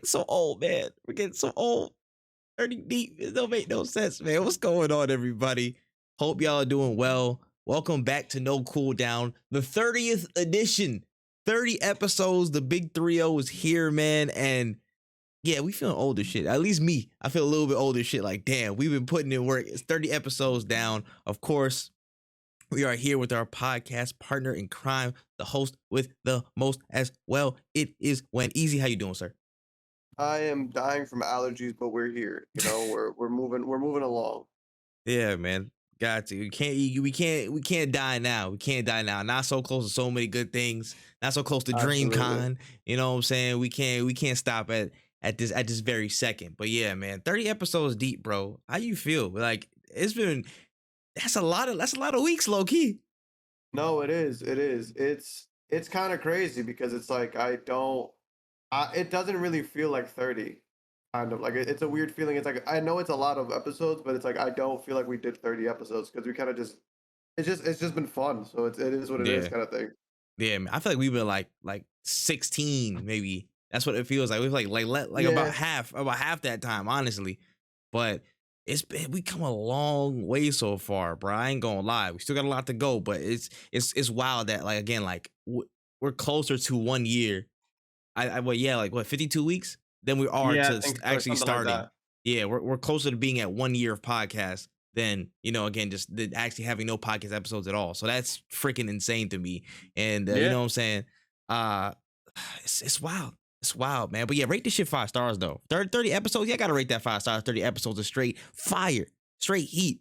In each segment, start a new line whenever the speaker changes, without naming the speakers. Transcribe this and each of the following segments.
getting so old, man. We're getting so old. 30 deep. It don't make no sense, man. What's going on, everybody? Hope y'all are doing well. Welcome back to No Cooldown, the 30th edition. 30 episodes. The big 3-0 is here, man. And yeah, we feeling old as shit. At least me. I feel a little bit old as shit. Like, damn, we've been putting in work. It's 30 episodes down. Of course, we are here with our podcast partner in crime, the host with the most as well. It is WenEazy. How you doing, sir?
I am dying from allergies, but we're here. You know, we're moving along.
Yeah, man. Got to. We can't die now. We can't die now. Not so close to so many good things. Not so close to DreamCon. You know what I'm saying? We can't stop at this very second. But yeah, man, 30 episodes deep, bro. How you feel? Like that's a lot of weeks, low key.
No, it is. It's kind of crazy because it's like it doesn't really feel like 30. Kind of like it's a weird feeling. It's like I know it's a lot of episodes, but it's like I don't feel like we did 30 episodes because we kind of it's just been fun. So it is what it is, kind of thing.
Yeah, man. I feel like we've been like 16, maybe. That's what it feels like. We've about half that time, honestly. But we come a long way so far, bro. I ain't gonna lie. We still got a lot to go, but it's wild that we're closer to 1 year. 52 weeks than we are to actually starting. Like yeah, we're closer to being at 1 year of podcast than, again, just actually having no podcast episodes at all. So that's freaking insane to me. And you know what I'm saying? It's wild. It's wild, man. But yeah, rate this shit 5 stars though. 30 episodes. Yeah, I gotta rate that 5 stars. 30 episodes of straight fire, straight heat,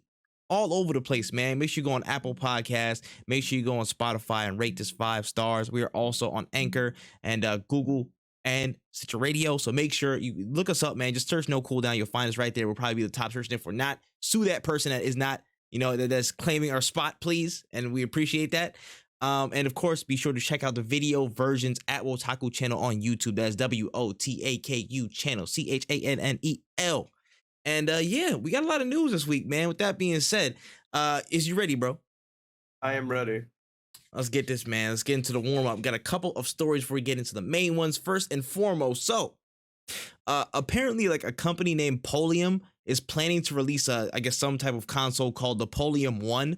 all over the place, man. Make sure you go on Apple Podcasts. Make sure you go on Spotify and rate this 5 stars. We are also on Anchor and Google and Stitcher Radio. So make sure you look us up, man. Just search No Cooldown. You'll find us right there. We'll probably be the top search. If we're not, sue that person that is not, that's claiming our spot, please. And we appreciate that. And of course, be sure to check out the video versions at Wotaku channel on YouTube. That's WOTAKU channel, CHANNEL. And yeah, we got a lot of news this week, man. With that being said, is you ready, bro?
I am ready.
Let's get this, man. Let's get into the warm-up. Got a couple of stories before we get into the main ones. First and foremost, so apparently like a company named Polium is planning to release some type of console called the Polium 1,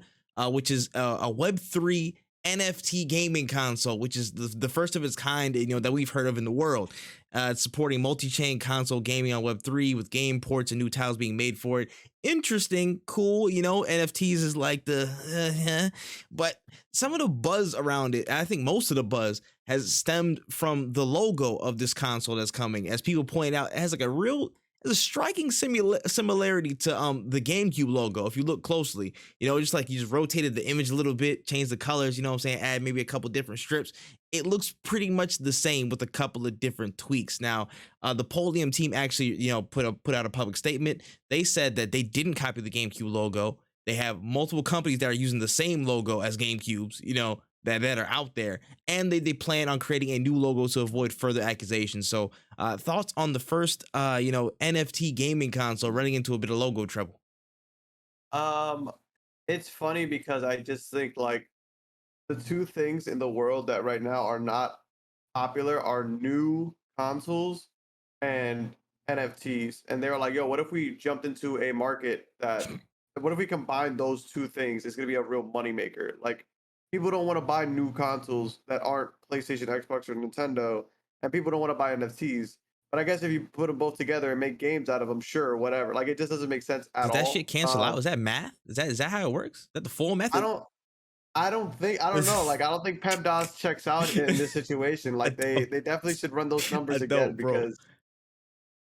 which is a Web3 NFT gaming console, which is the first of its kind, that we've heard of in the world. It's supporting multi-chain console gaming on Web3 with game ports and new titles being made for it. Interesting, cool, NFTs is like but some of the buzz around it, I think most of the buzz has stemmed from the logo of this console that's coming. As people point out, it has like a striking similarity to the GameCube logo. If you look closely, just like you just rotated the image a little bit, changed the colors, add maybe a couple different strips. It looks pretty much the same with a couple of different tweaks. Now, the Polium team actually, put out a public statement. They said that they didn't copy the GameCube logo. They have multiple companies that are using the same logo as GameCubes, that are out there, and they plan on creating a new logo to avoid further accusations. So thoughts on the first NFT gaming console running into a bit of logo trouble?
It's funny because I just think like the two things in the world that right now are not popular are new consoles and NFTs. And they were like, yo, what if we jumped into a market what if we combine those two things? It's gonna be a real moneymaker. Like, people don't want to buy new consoles that aren't PlayStation, Xbox, or Nintendo, and people don't want to buy NFTs. But I guess if you put them both together and make games out of them, sure, whatever. Like, it just doesn't make sense at all.
Does that shit cancel out? Is that math? Is that how it works? Is that the full method?
I don't know. Like, I don't think PEMDAS checks out in this situation. Like, they definitely should run those numbers again, because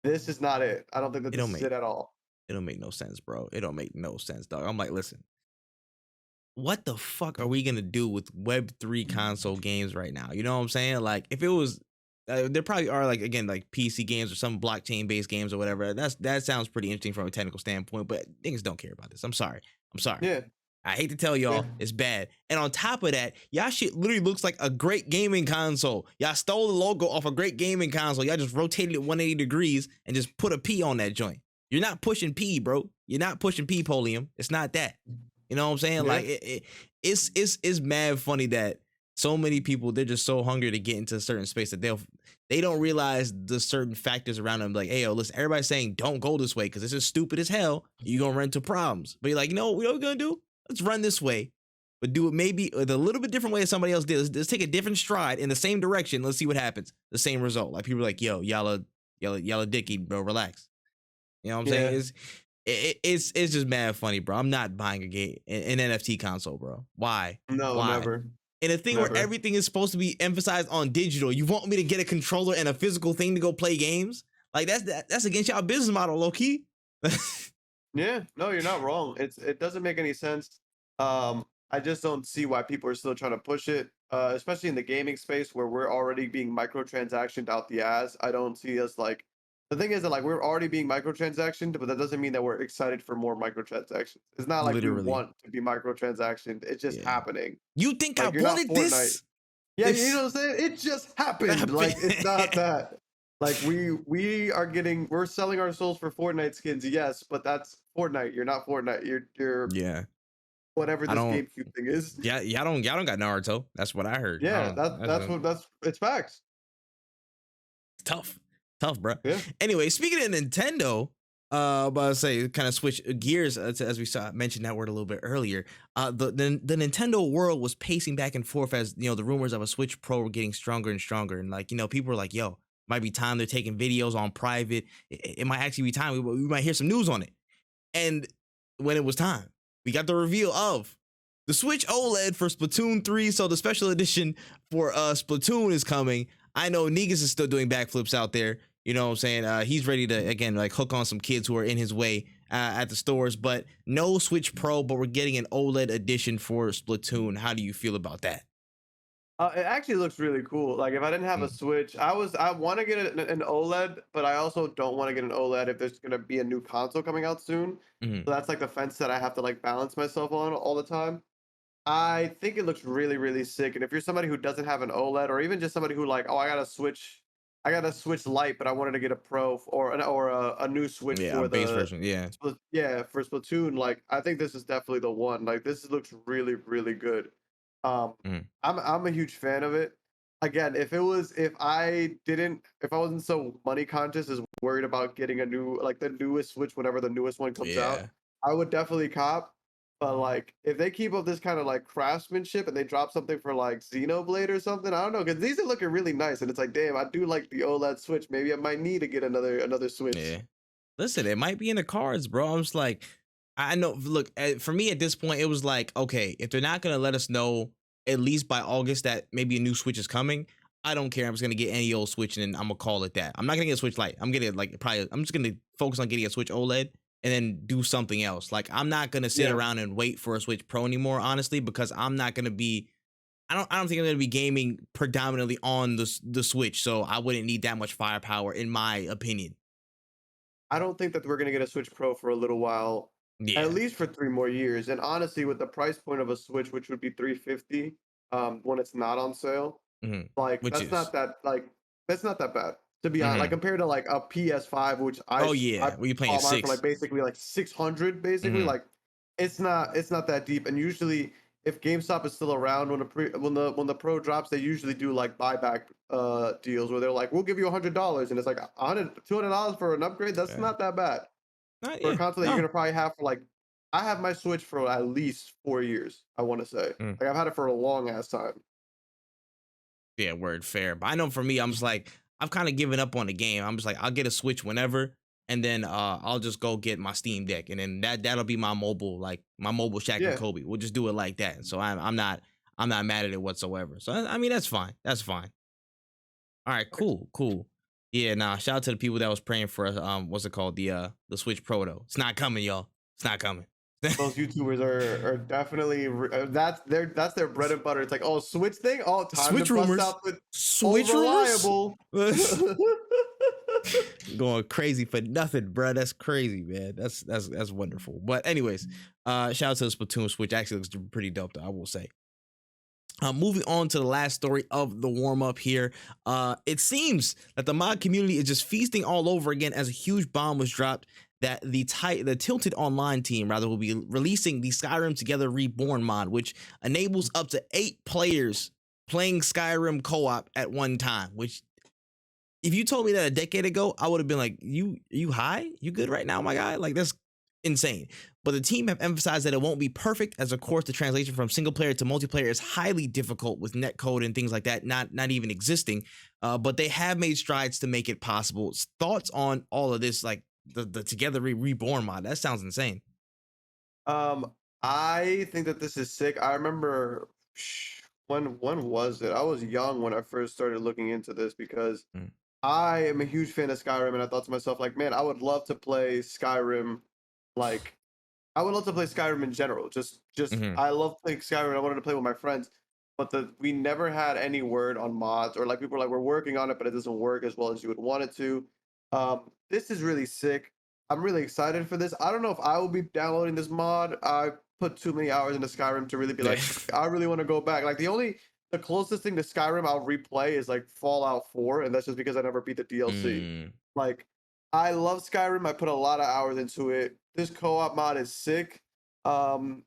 this is not it. I don't think that this is it at all.
It don't make no sense, bro. It don't make no sense, dog. I'm like, listen, what the fuck are we gonna do with Web3 console games right now? You know what I'm saying? Like, if it was, there probably are like PC games or some blockchain based games or whatever. That sounds pretty interesting from a technical standpoint, but niggas don't care about this. I'm sorry.
Yeah.
I hate to tell y'all, it's bad. And on top of that, y'all shit literally looks like a great gaming console. Y'all stole the logo off a great gaming console. Y'all just rotated it 180 degrees and just put a P on that joint. You're not pushing P, bro. You're not pushing P, Polium. It's not that. You know what I'm saying? Yeah. Like, it's mad funny that so many people, they're just so hungry to get into a certain space that they don't realize the certain factors around them. Like, hey, yo, listen, everybody's saying don't go this way because this is stupid as hell. You're gonna run into problems. But you're like, what we're gonna do? Let's run this way, but do it maybe a little bit different way than somebody else did. Let's take a different stride in the same direction. Let's see what happens. The same result. Like people are like, yo, y'all dicky, bro, relax. You know what I'm saying? It's just mad funny, bro. I'm not buying an NFT console, bro. Why?
No,
Why?
never.
In a thing where everything is supposed to be emphasized on digital, you want me to get a controller and a physical thing to go play games? Like that's against y'all business model, low key.
Yeah, no, you're not wrong. It doesn't make any sense. I just don't see why people are still trying to push it, especially in the gaming space where we're already being microtransactioned out the ass. I don't see us like. The thing is that like we're already being microtransactioned, but that doesn't mean that we're excited for more microtransactions. It's not like
Literally.
we want to be microtransactioned. It's just happening.
You think
like,
I wanted this?
Yeah, you know what I'm saying? It just happened. Like it's not that. Like we're selling our souls for Fortnite skins, yes, but that's Fortnite. You're not Fortnite. You're whatever this GameCube thing is.
Yeah, y'all don't got Naruto. That's what I heard.
Yeah, that's it's facts.
Tough, bro.
Yeah.
Anyway, speaking of Nintendo, but I say kind of switch gears as we mentioned that word a little bit earlier. The Nintendo world was pacing back and forth as the rumors of a Switch Pro were getting stronger and stronger, and like people were like, yo, might be time they're taking videos on private. It might actually be time we might hear some news on it. And when it was time, we got the reveal of the Switch OLED for Splatoon 3. So the special edition for Splatoon is coming. I know Negus is still doing backflips out there. You know what I'm saying? He's ready to, again, like hook on some kids who are in his way at the stores. But no Switch Pro, but we're getting an OLED edition for Splatoon. How do you feel about that?
It actually looks really cool. Like if I didn't have a Switch, I want to get an OLED, but I also don't want to get an OLED if there's gonna be a new console coming out soon. So that's like the fence that I have to like balance myself on all the time. I think it looks really, really sick. And if you're somebody who doesn't have an OLED, or even just somebody who like, oh, I got a Switch Lite, but I wanted to get a Pro or a new Switch for the
base version,
for Splatoon, like I think this is definitely the one. Like this looks really, really good. I'm a huge fan of it. Again, if I wasn't so money conscious as worried about getting a new the newest Switch whenever the newest one comes out, I would definitely cop. But like if they keep up this kind of like craftsmanship and they drop something for like Xenoblade or something, I don't know, because these are looking really nice and it's like, damn, I do like the OLED Switch. Maybe I might need to get another Switch.
Yeah. Listen, it might be in the cards, bro. I'm just like, I know. Look, for me at this point, it was like, okay, if they're not gonna let us know at least by August that maybe a new Switch is coming, I don't care. I'm just gonna get any old Switch and I'm gonna call it that. I'm not gonna get a Switch Lite. I'm just gonna focus on getting a Switch OLED and then do something else. Like I'm not gonna sit around and wait for a Switch Pro anymore, honestly, because I'm not gonna be. I don't think I'm gonna be gaming predominantly on the Switch, so I wouldn't need that much firepower, in my opinion.
I don't think that we're gonna get a Switch Pro for a little while. Yeah. At least for 3 more years. And honestly, with the price point of a Switch, which would be $350, when it's not on sale, like that's not that bad. To be honest, like compared to like a PS5, which
were you playing
for like basically like 600, basically like it's not that deep. And usually, if GameStop is still around when the Pro drops, they usually do like buyback deals where they're like, we'll give you $100, and it's like $200 for an upgrade. That's not that bad. For a console that you're gonna probably have for like, I have my Switch for at least 4 years. I want to say, like I've had it for a long ass time.
Yeah, word, fair. But I know for me, I'm just like, I've kind of given up on the game. I'm just like, I'll get a Switch whenever, and then I'll just go get my Steam Deck, and then that'll be my mobile Shaq and Kobe. We'll just do it like that. So I'm not mad at it whatsoever. So I mean, that's fine. All right, cool. Yeah, shout out to the people that was praying for us. What's it called? The Switch Pro though. It's not coming, y'all. It's not coming.
Those YouTubers are definitely that's their bread and butter. It's like, oh, Switch thing, all time
Switch rumors. Switch reliable. Going crazy for nothing, bro. That's crazy, man. That's wonderful. But anyways, shout out to the Splatoon Switch. Actually looks pretty dope though, I will say. Moving on to the last story of the warm-up here. It seems that the mod community is just feasting all over again as a huge bomb was dropped that the Tilted Online team will be releasing the Skyrim Together Reborn mod, which enables up to 8 players playing Skyrim co-op at one time, which if you told me that a decade ago, I would have been like, you high? You good right now, my guy? Like, that's insane. But the team have emphasized that it won't be perfect, as of course the translation from single player to multiplayer is highly difficult with netcode and things like that not even existing. But they have made strides to make it possible. Thoughts on all of this, like the Together Reborn mod? That sounds insane.
I think that this is sick. I remember when was it? I was young when I first started looking into this because
Mm.
I am a huge fan of Skyrim, and I thought to myself, like, man, I would love to play Skyrim. Like, I would love to play Skyrim in general.
Mhm.
I love playing Skyrim. I wanted to play with my friends, but we never had any word on mods, or like people were like, we're working on it, but it doesn't work as well as you would want it to. This is really sick. I'm really excited for this. I don't know if I will be downloading this mod. I put too many hours into Skyrim to really be like, I really want to go back. Like the closest thing to Skyrim I'll replay is like Fallout 4, and that's just because I never beat the DLC.
Mm.
Like, I love Skyrim. I put a lot of hours into it. This co-op mod is sick. Um,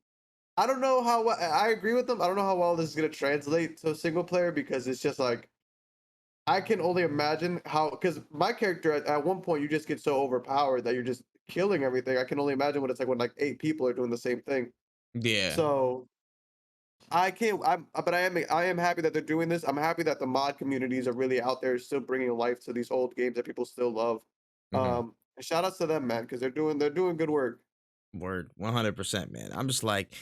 I don't know how I agree with them. I don't know how well this is gonna translate to single player because it's just like I can only imagine how, because my character at one point you just get so overpowered that you're just killing everything. I can only imagine what it's like when like 8 people are doing the same thing.
Yeah.
So I can't. But I am happy that they're doing this. I'm happy that the mod communities are really out there, still bringing life to these old games that people still love.
Mhm.
And shout outs to them, man, because they're doing good work.
Word, 100%, man. I'm just like,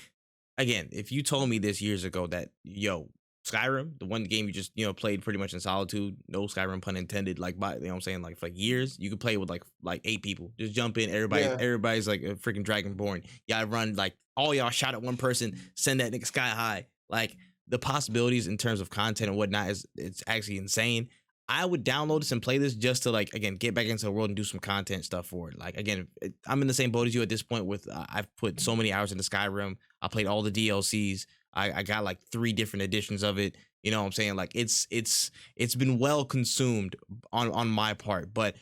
again, if you told me this years ago that, yo, Skyrim, the one game you just, played pretty much in solitude, no Skyrim pun intended, like, by, what I'm saying, like, for like years, you could play with like 8 people. Just jump in,
Yeah,
everybody's like a freaking Dragonborn. Y'all run, like, all y'all shot at one person, send that nigga sky high. Like, the possibilities in terms of content and whatnot it's actually insane. I would download this and play this just to, like, again, get back into the world and do some content stuff for it. Like, again, I'm in the same boat as you at this point with I've put so many hours into Skyrim. I played all the DLCs. I got like 3 different editions of it. You know what I'm saying? Like, it's been well consumed on my part. But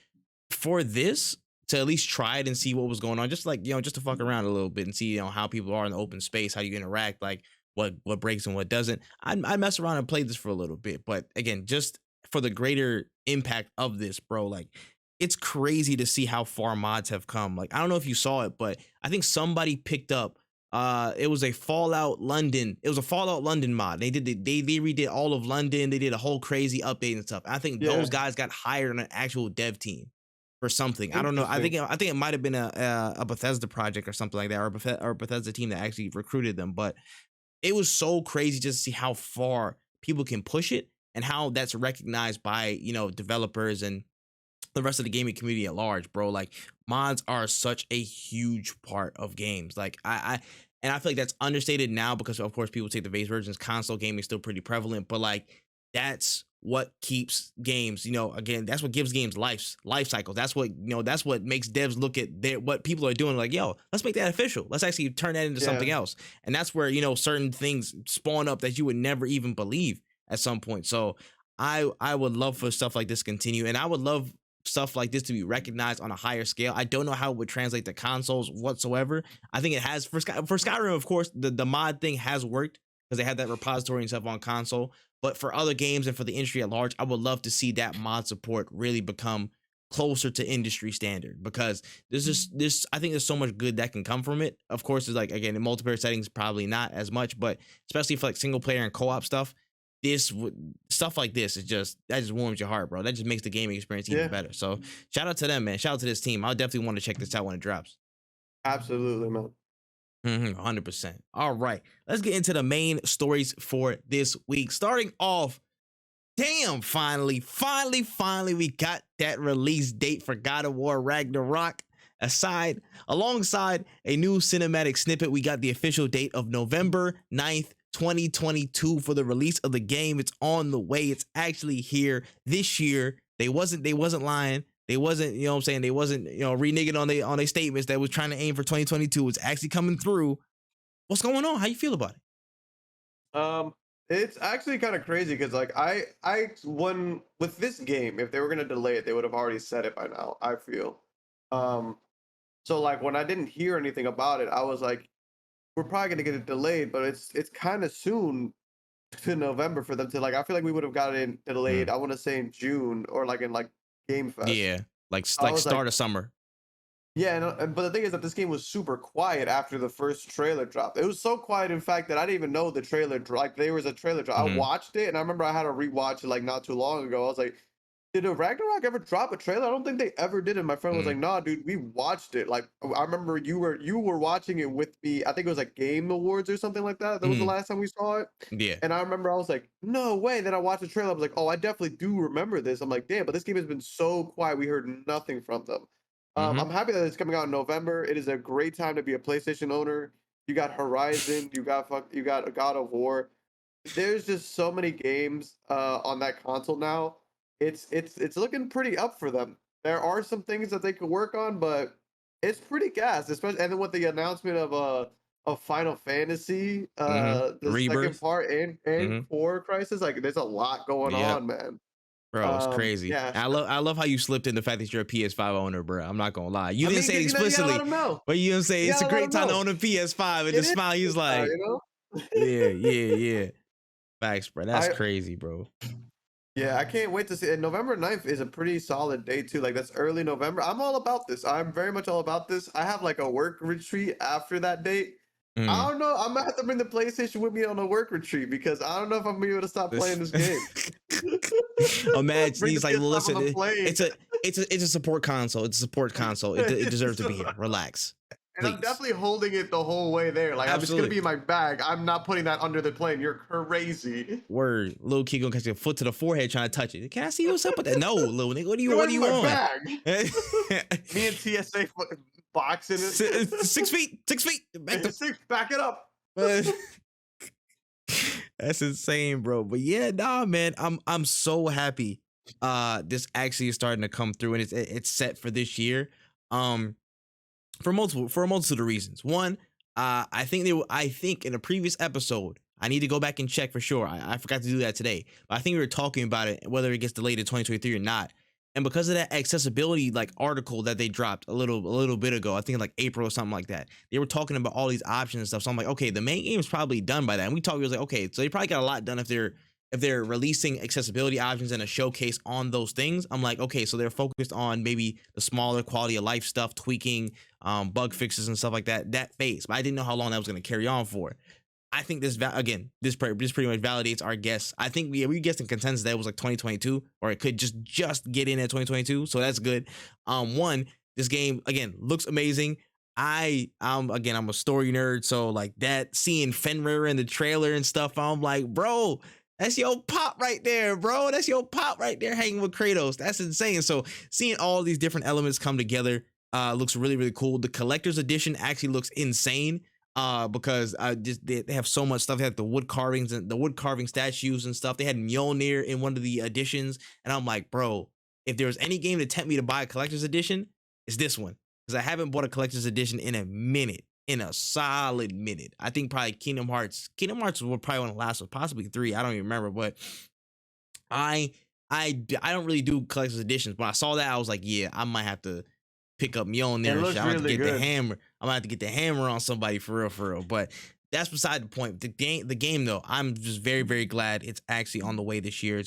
for this to at least try it and see what was going on, just like, just to fuck around a little bit and see, how people are in the open space, how you interact, like what breaks and what doesn't. I mess around and play this for a little bit, but again, just for the greater impact of this, bro, like, it's crazy to see how far mods have come. Like, I don't know if you saw it, but I think somebody picked up it was a Fallout London. It was a Fallout London mod. They redid all of London. They did a whole crazy update and stuff. I think those
yeah,
guys got hired on an actual dev team for something. I don't know.
interesting.
I think it might have been a Bethesda project or something like that, or a Bethesda team that actually recruited them. But it was so crazy just to see how far people can push it and how that's recognized by, developers and the rest of the gaming community at large, bro. Like, mods are such a huge part of games. Like, and I feel like that's understated now because of course people take the base versions. Console gaming is still pretty prevalent, but like, that's what keeps games, again, that's what gives games life cycles. That's what makes devs look at what people are doing, like, yo, let's make that official. Let's actually turn that into
Yeah,
something else. And that's where, certain things spawn up that you would never even believe at some point. So I would love for stuff like this to continue, and I would love stuff like this to be recognized on a higher scale. I don't know how it would translate to consoles whatsoever. I think it has for Skyrim, of course, the mod thing has worked because they had that repository and stuff on console. But for other games and for the industry at large, I would love to see that mod support really become closer to industry standard, because there's just this I think there's so much good that can come from it. Of course, it's like, again, in multiplayer settings probably not as much, but especially for like single player and co-op stuff, stuff like this is that just warms your heart, bro. That just makes the gaming experience even
yeah,
better. So shout out to them, man. Shout out to this team. I'll definitely want to check this out when it drops.
absolutely, man.
100%. All right, let's get into the main stories for this week. Starting off, damn, finally, we got that release date for God of War Ragnarok. Alongside a new cinematic snippet, we got the official date of November 9th, 2022 for the release of the game. It's on the way. It's actually here this year. They wasn't lying. They wasn't, you know what I'm saying? They wasn't, reneging on their statements that was trying to aim for 2022. It's actually coming through. What's going on? How you feel about it?
It's actually kind of crazy because like when with this game, if they were gonna delay it, they would have already said it by now. I feel. Um, so like when I didn't hear anything about it, I was like, we're probably gonna get it delayed, but it's kind of soon to November for them to like. I feel like we would have got it delayed.
Mm.
I want to say in June or like in like Game Fest.
Yeah, like
I was like,
start of summer.
yeah, but the thing is that this game was super quiet after the first trailer drop. It was so quiet, in fact, that I didn't even know the trailer like there was a trailer drop. I
Hmm.
watched it, and I remember I had to rewatch it like not too long ago. I was like, did a Ragnarok ever drop a trailer? I don't think they ever did. And my friend was
Mm.
like, nah, dude, we watched it. Like I remember you were watching it with me. I think it was like Game Awards or something like that. That was the
Mm.
last time we saw it.
Yeah.
And I remember I was like, no way. Then I watched the trailer. I was like, oh, I definitely do remember this. I'm like, damn, but this game has been so quiet. We heard nothing from them.
Hmm.
I'm happy that it's coming out in November. It is a great time to be a PlayStation owner. You got Horizon, you got a God of War. There's just so many games on that console now. It's looking pretty up for them. There are some things that they could work on, but it's pretty gas, especially and then with the announcement of Final Fantasy,
Hmm.
the second
Rebirth.
part and
Hmm.
Core Crisis, like there's a lot going
Yep.
on, man.
Bro, it's crazy.
Yeah,
I love how you slipped in the fact that you're a PS5 owner, bro. I'm not gonna lie. You
I
didn't
mean,
say it
'cause, you gotta let
explicitly,
them know.
but you didn't say
You
it's a
gotta let
great
them
time to
know.
own a PS5. And the
It is
smile, he was
freestyle,
like,
you know?
yeah, yeah, yeah. Facts, bro. That's
I
crazy, bro.
Yeah, I can't wait to see. And November 9th is a pretty solid day too. Like that's early November. I'm all about this. I'm very much all about this. I have like a work retreat after that date. I
Mm.
don't know. I'm gonna have to bring the PlayStation with me on a work retreat because I don't know if I'm gonna be able to stop playing
This
this game.
imagine
Bring the
he's like, well,
PS5 on
listen,
the plane.
it's a support console. It's a support console. It deserves to be here. Relax,
And I'm
please.
definitely holding it the whole way there. Like I'm just gonna
Absolutely.
be in my bag. I'm not putting that under the plane. You're crazy.
Word, little kid gonna catch a foot to the forehead trying to touch it. Can I see what's up with that? No, little nigga,
Get
what
away
do
from
you
my
want?
bag. Me and TSA boxing it.
6 feet, 6 feet. Back the
Six, back it up.
That's insane, bro. But yeah, nah, man. I'm so happy. This actually is starting to come through, and it's set for this year. For a multitude of reasons. One, I think in a previous episode, I need to go back and check for sure. I forgot to do that today, but I think we were talking about it, whether it gets delayed to 2023 or not. And because of that accessibility like article that they dropped a little bit ago, I think like April or something like that, they were talking about all these options and stuff. So I'm like, okay, the main game is probably done by that. And we talked, it was like, okay, so they probably got a lot done if they're releasing accessibility options and a showcase on those things. I'm like, okay, so they're focused on maybe the smaller quality of life stuff, tweaking, bug fixes and stuff like that phase. But I didn't know how long that was going to carry on for. I think this pretty much validates our guess. I think we guessed in consensus that it was like 2022, or it could just get in at 2022. So that's good. One, this game again looks amazing. I'm a story nerd, so like that seeing Fenrir in the trailer and stuff, I'm like, bro, that's your pop right there, bro. That's your pop right there, hanging with Kratos. That's insane. So seeing all these different elements come together looks really, really cool. The collector's edition actually looks insane because they have so much stuff. They have the wood carvings and the wood carving statues and stuff. They had Mjolnir in one of the editions, and I'm like, bro, if there was any game to tempt me to buy a collector's edition, it's this one, because I haven't bought a collector's edition in a minute, in a solid minute. I think probably Kingdom Hearts. Kingdom Hearts was probably one of the last ones, possibly 3. I don't even remember, but I don't really do collector's editions. When I saw that, I was like, yeah, I might have to pick up Mjolnir
It
and
looks
shit. I'm gonna have to
really
get the
good.
hammer. I'm gonna have to get the hammer on somebody for real, for real. But that's beside the point. The game though, I'm just very, very glad it's actually on the way this year.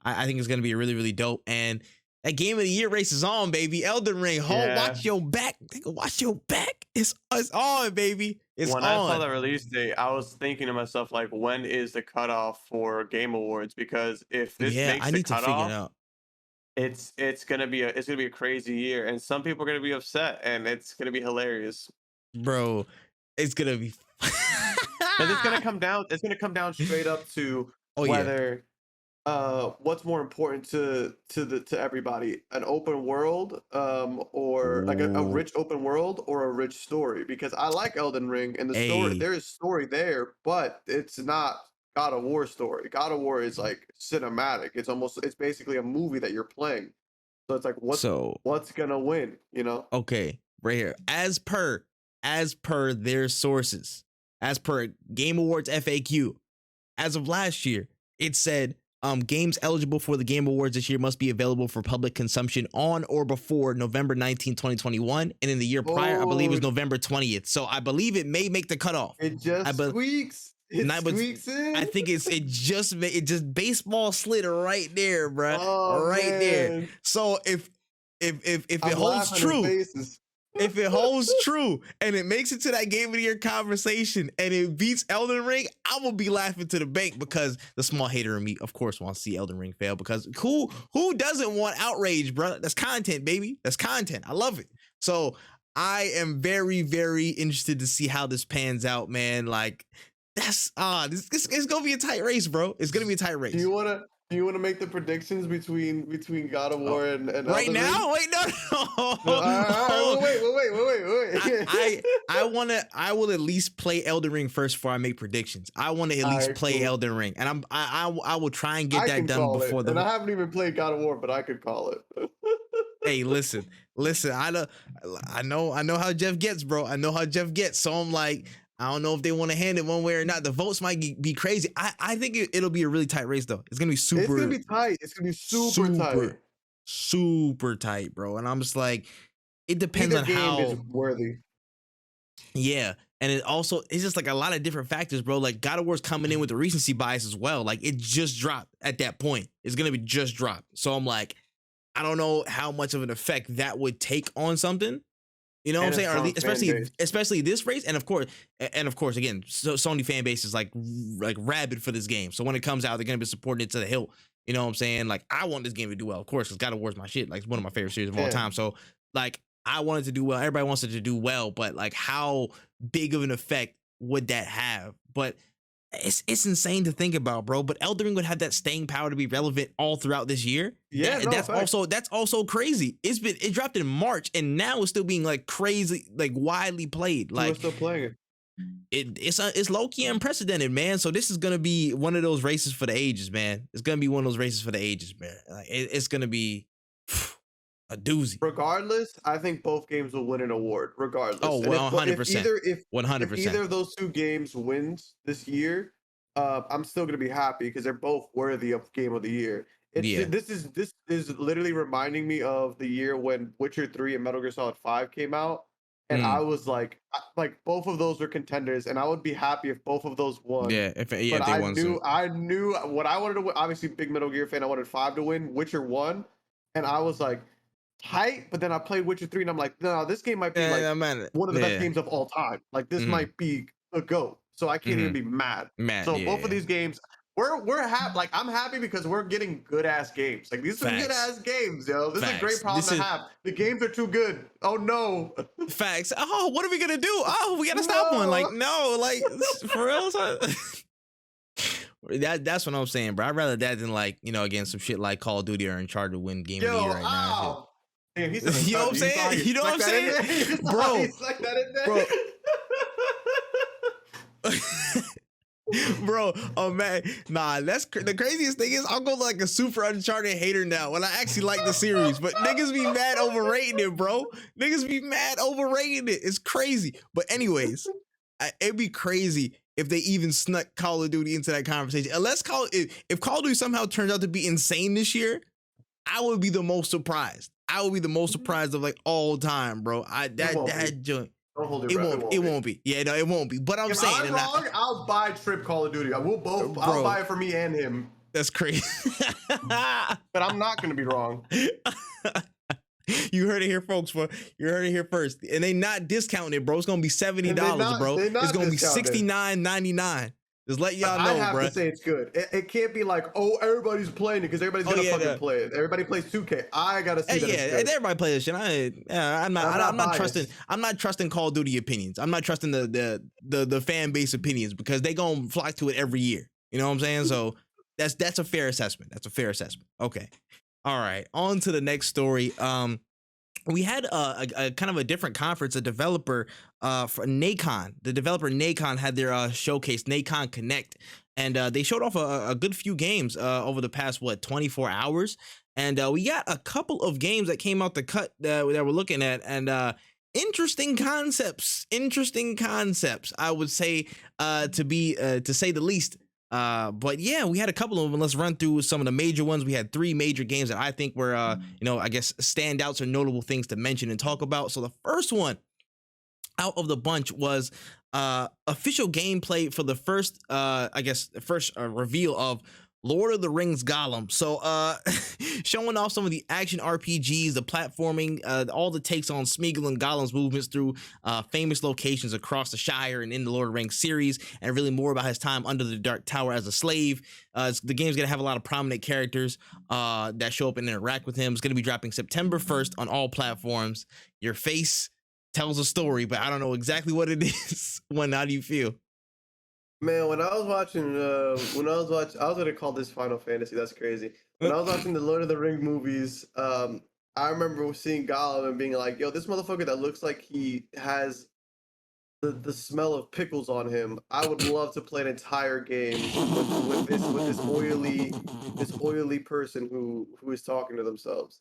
I think it's gonna be really, really dope. And that game of the year race is on, baby. Elden Ring.
Yeah.
Watch your back. Nigga, watch your back. It's on, baby. It's
When
on.
I saw the release date, I was thinking to myself, like, when is the cutoff for Game Awards? Because if this
Yeah,
makes
I
the
need to figure it
cutoff,
out.
it's gonna be a crazy year, and some people are gonna be upset, and it's gonna be hilarious.
Bro, it's gonna be
Because it's gonna come down straight up to
oh yeah.
whether what's more important to everybody, an open world or like a
Ooh.
rich open world or a rich story, because I like Elden Ring and the story,
Hey.
there is story there, but it's not God of War story. God of War is like cinematic. It's basically a movie that you're playing. So it's like what's gonna win, you know?
Okay, right here. As per their sources, as per Game Awards FAQ, as of last year, it said games eligible for the Game Awards this year must be available for public consumption on or before November 19, 2021. And in the year prior, I believe it was November 20th. So I believe it may make the cutoff.
It just squeaks. It
Nah, but
squeaks in.
I think it just baseball slid right there, bruh.
Oh,
Right there.
man.
So if it
I'm
holds
laughing in
true,
faces.
if it holds true and it makes it to that game of the year conversation and it beats Elden Ring, I'm gonna be laughing to the bank because the small hater in me, of course, wants to see Elden Ring fail because who doesn't want outrage, bro? That's content, baby. That's content. I love it. So I am very, very interested to see how this pans out, man. Like that's this it's gonna be a tight race, bro. It's gonna be a tight race.
Do you wanna make the predictions between God of War and
right
Elden
now?
Ring?
Wait, no.
Wait.
I will at least play Elden Ring first before I make predictions. I want to at least play
cool.
Elden Ring, and I will try and get that done before
and I haven't even played God of War, but I could call it.
Hey, listen. I know how Jeff gets, bro. I know how Jeff gets. So I'm like, I don't know if they want to hand it one way or not. The votes might be crazy. I think it'll be a really tight race though. It's gonna be super.
It's gonna be tight. It's gonna be super tight.
Super tight, bro. And I'm just like, it depends on how
is worthy.
Yeah. And it's just like a lot of different factors, bro. Like God of War's coming in with the recency bias as well. Like it just dropped at that point. It's gonna be just dropped. So I'm like, I don't know how much of an effect that would take on something. You know what I'm saying? Or especially this race, and of course, again, so Sony fan base is like rabid for this game. So when it comes out, they're gonna be supporting it to the hilt. You know what I'm saying? Like I want this game to do well, of course, because God of War is my shit. Like it's one of my favorite series of all time. So like I want it to do well. Everybody wants it to do well, but like how big of an effect would that have? But it's insane to think about, bro. But Elden Ring would have that staying power to be relevant all throughout this year.
Yeah,
that's also crazy. It dropped in March and now it's still being like crazy, like widely played. Like
we're still playing it.
It's low-key unprecedented, man. So this is gonna be one of those races for the ages, man. It's gonna be one of those races for the ages, man. Like it's gonna be a doozy.
Regardless, I think both games will win an award. Regardless.
Oh, 100%.
If
100%.
either of those two games wins this year, I'm still gonna be happy because they're both worthy of Game of the Year. This is literally reminding me of the year when Witcher 3 and Metal Gear Solid 5 came out, and I was like both of those were contenders, and I would be happy if both of those won.
Yeah, if they won.
I knew what I wanted to win. Obviously, big Metal Gear fan. I wanted 5 to win. Witcher won, and I was like tight, but then I played Witcher 3 and I'm like, no, this game might be one of the best games of all time. Like this might be a GOAT. So I can't even be mad. So both of these games, we're happy. Like I'm happy because we're getting good ass games. Like these are good ass games, yo. This is a great problem to have. The games are too good. Oh no.
Facts. Oh, what are we gonna do? Oh, we gotta stop one. Like no, like for real. That's what I'm saying, bro. I'd rather that than like, you know, again, some shit like Call of Duty or Uncharted win Game of the Year right now.
Damn,
you know what I'm saying? You know what I'm saying? Bro. Bro, oh man, nah, that's the craziest thing is I'll go like a super Uncharted hater now when I actually like the series, but niggas be mad overrating it, bro. Niggas be mad overrating it. It's crazy. But anyways, it'd be crazy if they even snuck Call of Duty into that conversation. Unless if Call of Duty somehow turns out to be insane this year, I would be the most surprised. I would be the most surprised of like all time, bro. That joint. It won't be. Yeah, no, it won't be. But I'm saying,
I'm wrong, I'll buy Tripp Call of Duty. I will both. Bro, I'll buy it for me and him.
That's crazy.
But I'm not gonna be wrong.
You heard it here, folks. You heard it here first. And they not discounting it, bro. It's gonna be $70, bro. It's gonna be $69.99. Just let y'all know, bro. I have
to say it's good. It can't be like, oh, everybody's playing it because everybody's gonna fucking play it. Everybody plays 2K. I gotta see that. Yeah,
everybody plays this shit. I'm not trusting. I'm not trusting Call of Duty opinions. I'm not trusting the fan base opinions because they gonna flock to it every year. You know what I'm saying? So that's a fair assessment. That's a fair assessment. Okay. All right. On to the next story. We had a kind of a different conference. A developer for Nacon, the developer Nacon had their showcase, Nacon Connect, and they showed off a good few games over the past 24 hours, and we got a couple of games that came out the cut that we're looking at, and interesting concepts, I would say, to say the least. But yeah, we had a couple of them. Let's run through some of the major ones. We had 3 major games that I think were, I guess standouts or notable things to mention and talk about. So the first one out of the bunch was official gameplay for the first reveal of Lord of the Rings Gollum. So showing off some of the action RPGs, the platforming, all the takes on Smeagol and Gollum's movements through famous locations across the Shire and in the Lord of the Rings series, and really more about his time under the Dark Tower as a slave. The game's gonna have a lot of prominent characters that show up and interact with him. It's gonna be dropping September 1st on all platforms. Your face tells a story, but I don't know exactly what it is. How do you feel?
Man, when I was watching, I was gonna call this Final Fantasy. That's crazy. When I was watching the Lord of the Rings movies, I remember seeing Gollum and being like, "Yo, this motherfucker that looks like he has the smell of pickles on him. I would love to play an entire game with this oily person who is talking to themselves."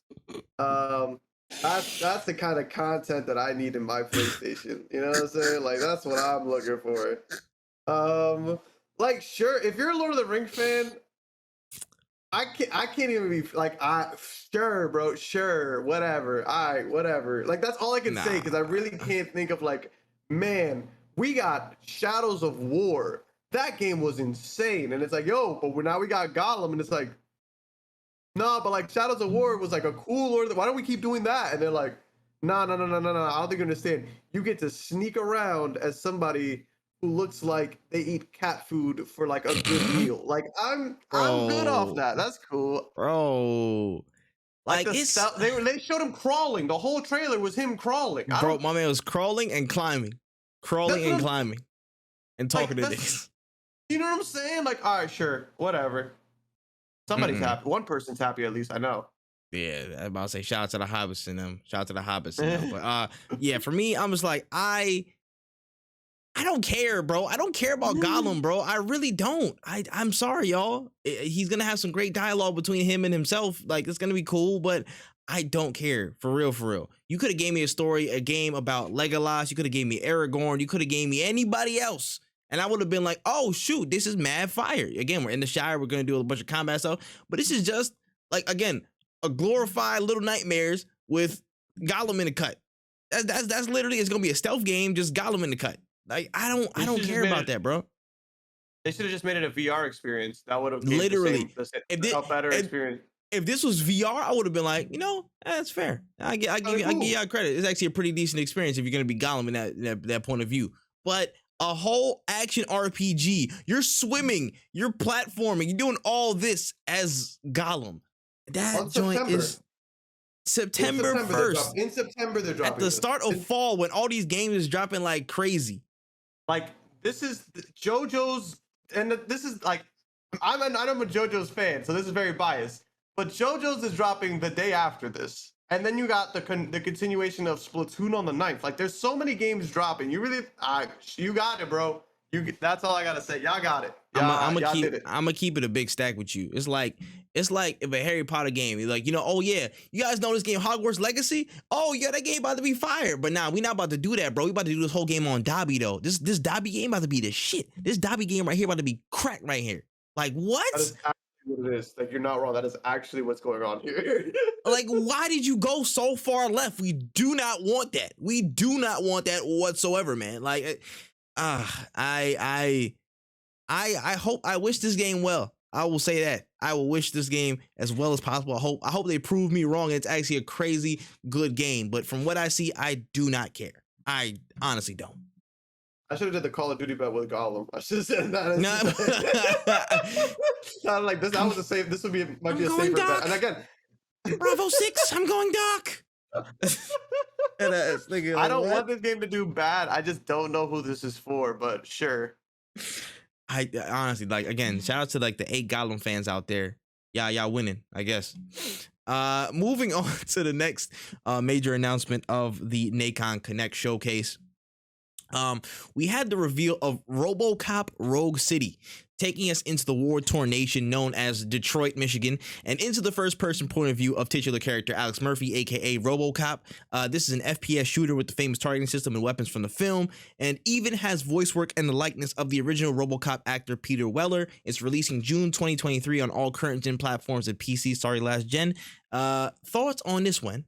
That's the kind of content that I need in my PlayStation. You know what I'm saying? Like that's what I'm looking for. Like sure, if you're a Lord of the Rings fan, I can't even be like sure, bro, sure, whatever. Whatever. Like that's all I can say because I really can't think of like, man, we got Shadows of War. That game was insane, and it's like, yo, but now we got Gollum, and it's like, no, but like Shadows of War was like a cool Lord. Why don't we keep doing that? And they're like, no. I don't think you understand. You get to sneak around as somebody who looks like they eat cat food for like a good meal. Like I'm good off that. That's cool,
bro. Like
they showed him crawling. The whole trailer was him crawling.
Bro, my man was crawling and climbing, and talking to niggas.
You know what I'm saying? Like, all right, sure, whatever. Somebody's happy. One person's happy, at least I know.
Yeah, I'm about to say shout out to the hobbits and them. Shout out to the hobbits and them. But yeah, for me, I'm just like I don't care, bro. I don't care about Gollum, bro. I really don't. I'm sorry, y'all. He's gonna have some great dialogue between him and himself. Like it's gonna be cool, but I don't care for real, for real. You could have gave me a game about Legolas. You could have gave me Aragorn. You could have gave me anybody else, and I would have been like, oh shoot, this is mad fire. Again, we're in the Shire. We're gonna do a bunch of combat stuff, but this is just like again a glorified Little Nightmares with Gollum in the cut. That's literally it's gonna be a stealth game, just Gollum in the cut. Like I don't care about that, bro.
They should have just made it a VR experience. That would have
literally
experience.
If this was VR, I would have been like, that's fair. I give y'all credit. It's actually a pretty decent experience if you're gonna be Gollum in that point of view. But a whole action RPG, you're swimming, you're platforming, you're doing all this as Gollum. That joint is September 1st.
In September, they're dropping.
At the start of fall, when all these games is dropping like crazy.
Like this is JoJo's, and this is like I'm a JoJo's fan, so this is very biased. But JoJo's is dropping the day after this, and then you got the continuation of Splatoon on the 9th. Like there's so many games dropping. You got it, bro. That's all I gotta say. Y'all got it.
I'm gonna keep it a big stack with you. It's like if a Harry Potter game, you're like, oh yeah, you guys know this game Hogwarts Legacy? Oh yeah, that game about to be fire. But nah, we not about to do that, bro. We about to do this whole game on Dobby though. This Dobby game about to be the shit. This Dobby game right here about to be crack right here. Like what?
That is actually what it is. Like you're not wrong. That is actually what's going on here.
Like why did you go so far left? We do not want that. We do not want that whatsoever, man. Like I wish this game well. I will say that. I will wish this game as well as possible. I hope they prove me wrong and it's actually a crazy good game. But from what I see, I do not care. I honestly don't.
I should have did the Call of Duty bet with Gollum. I should have said that. Not like this. That was a safe. This might be a safer bet. And again,
Bravo 6. I'm going dark.
I don't want this game to do bad. I just don't know who this is for, but sure.
I honestly like again, shout out to like the 8 Gollum fans out there. Y'all winning, I guess. Moving on to the next major announcement of the Nacon Connect showcase. We had the reveal of RoboCop Rogue City, taking us into the war-torn nation known as Detroit, Michigan, and into the first-person point of view of titular character Alex Murphy, aka RoboCop. This is an FPS shooter with the famous targeting system and weapons from the film, and even has voice work and the likeness of the original RoboCop actor Peter Weller. It's releasing June 2023 on all current-gen platforms and PC. Sorry, last gen. Thoughts on this one?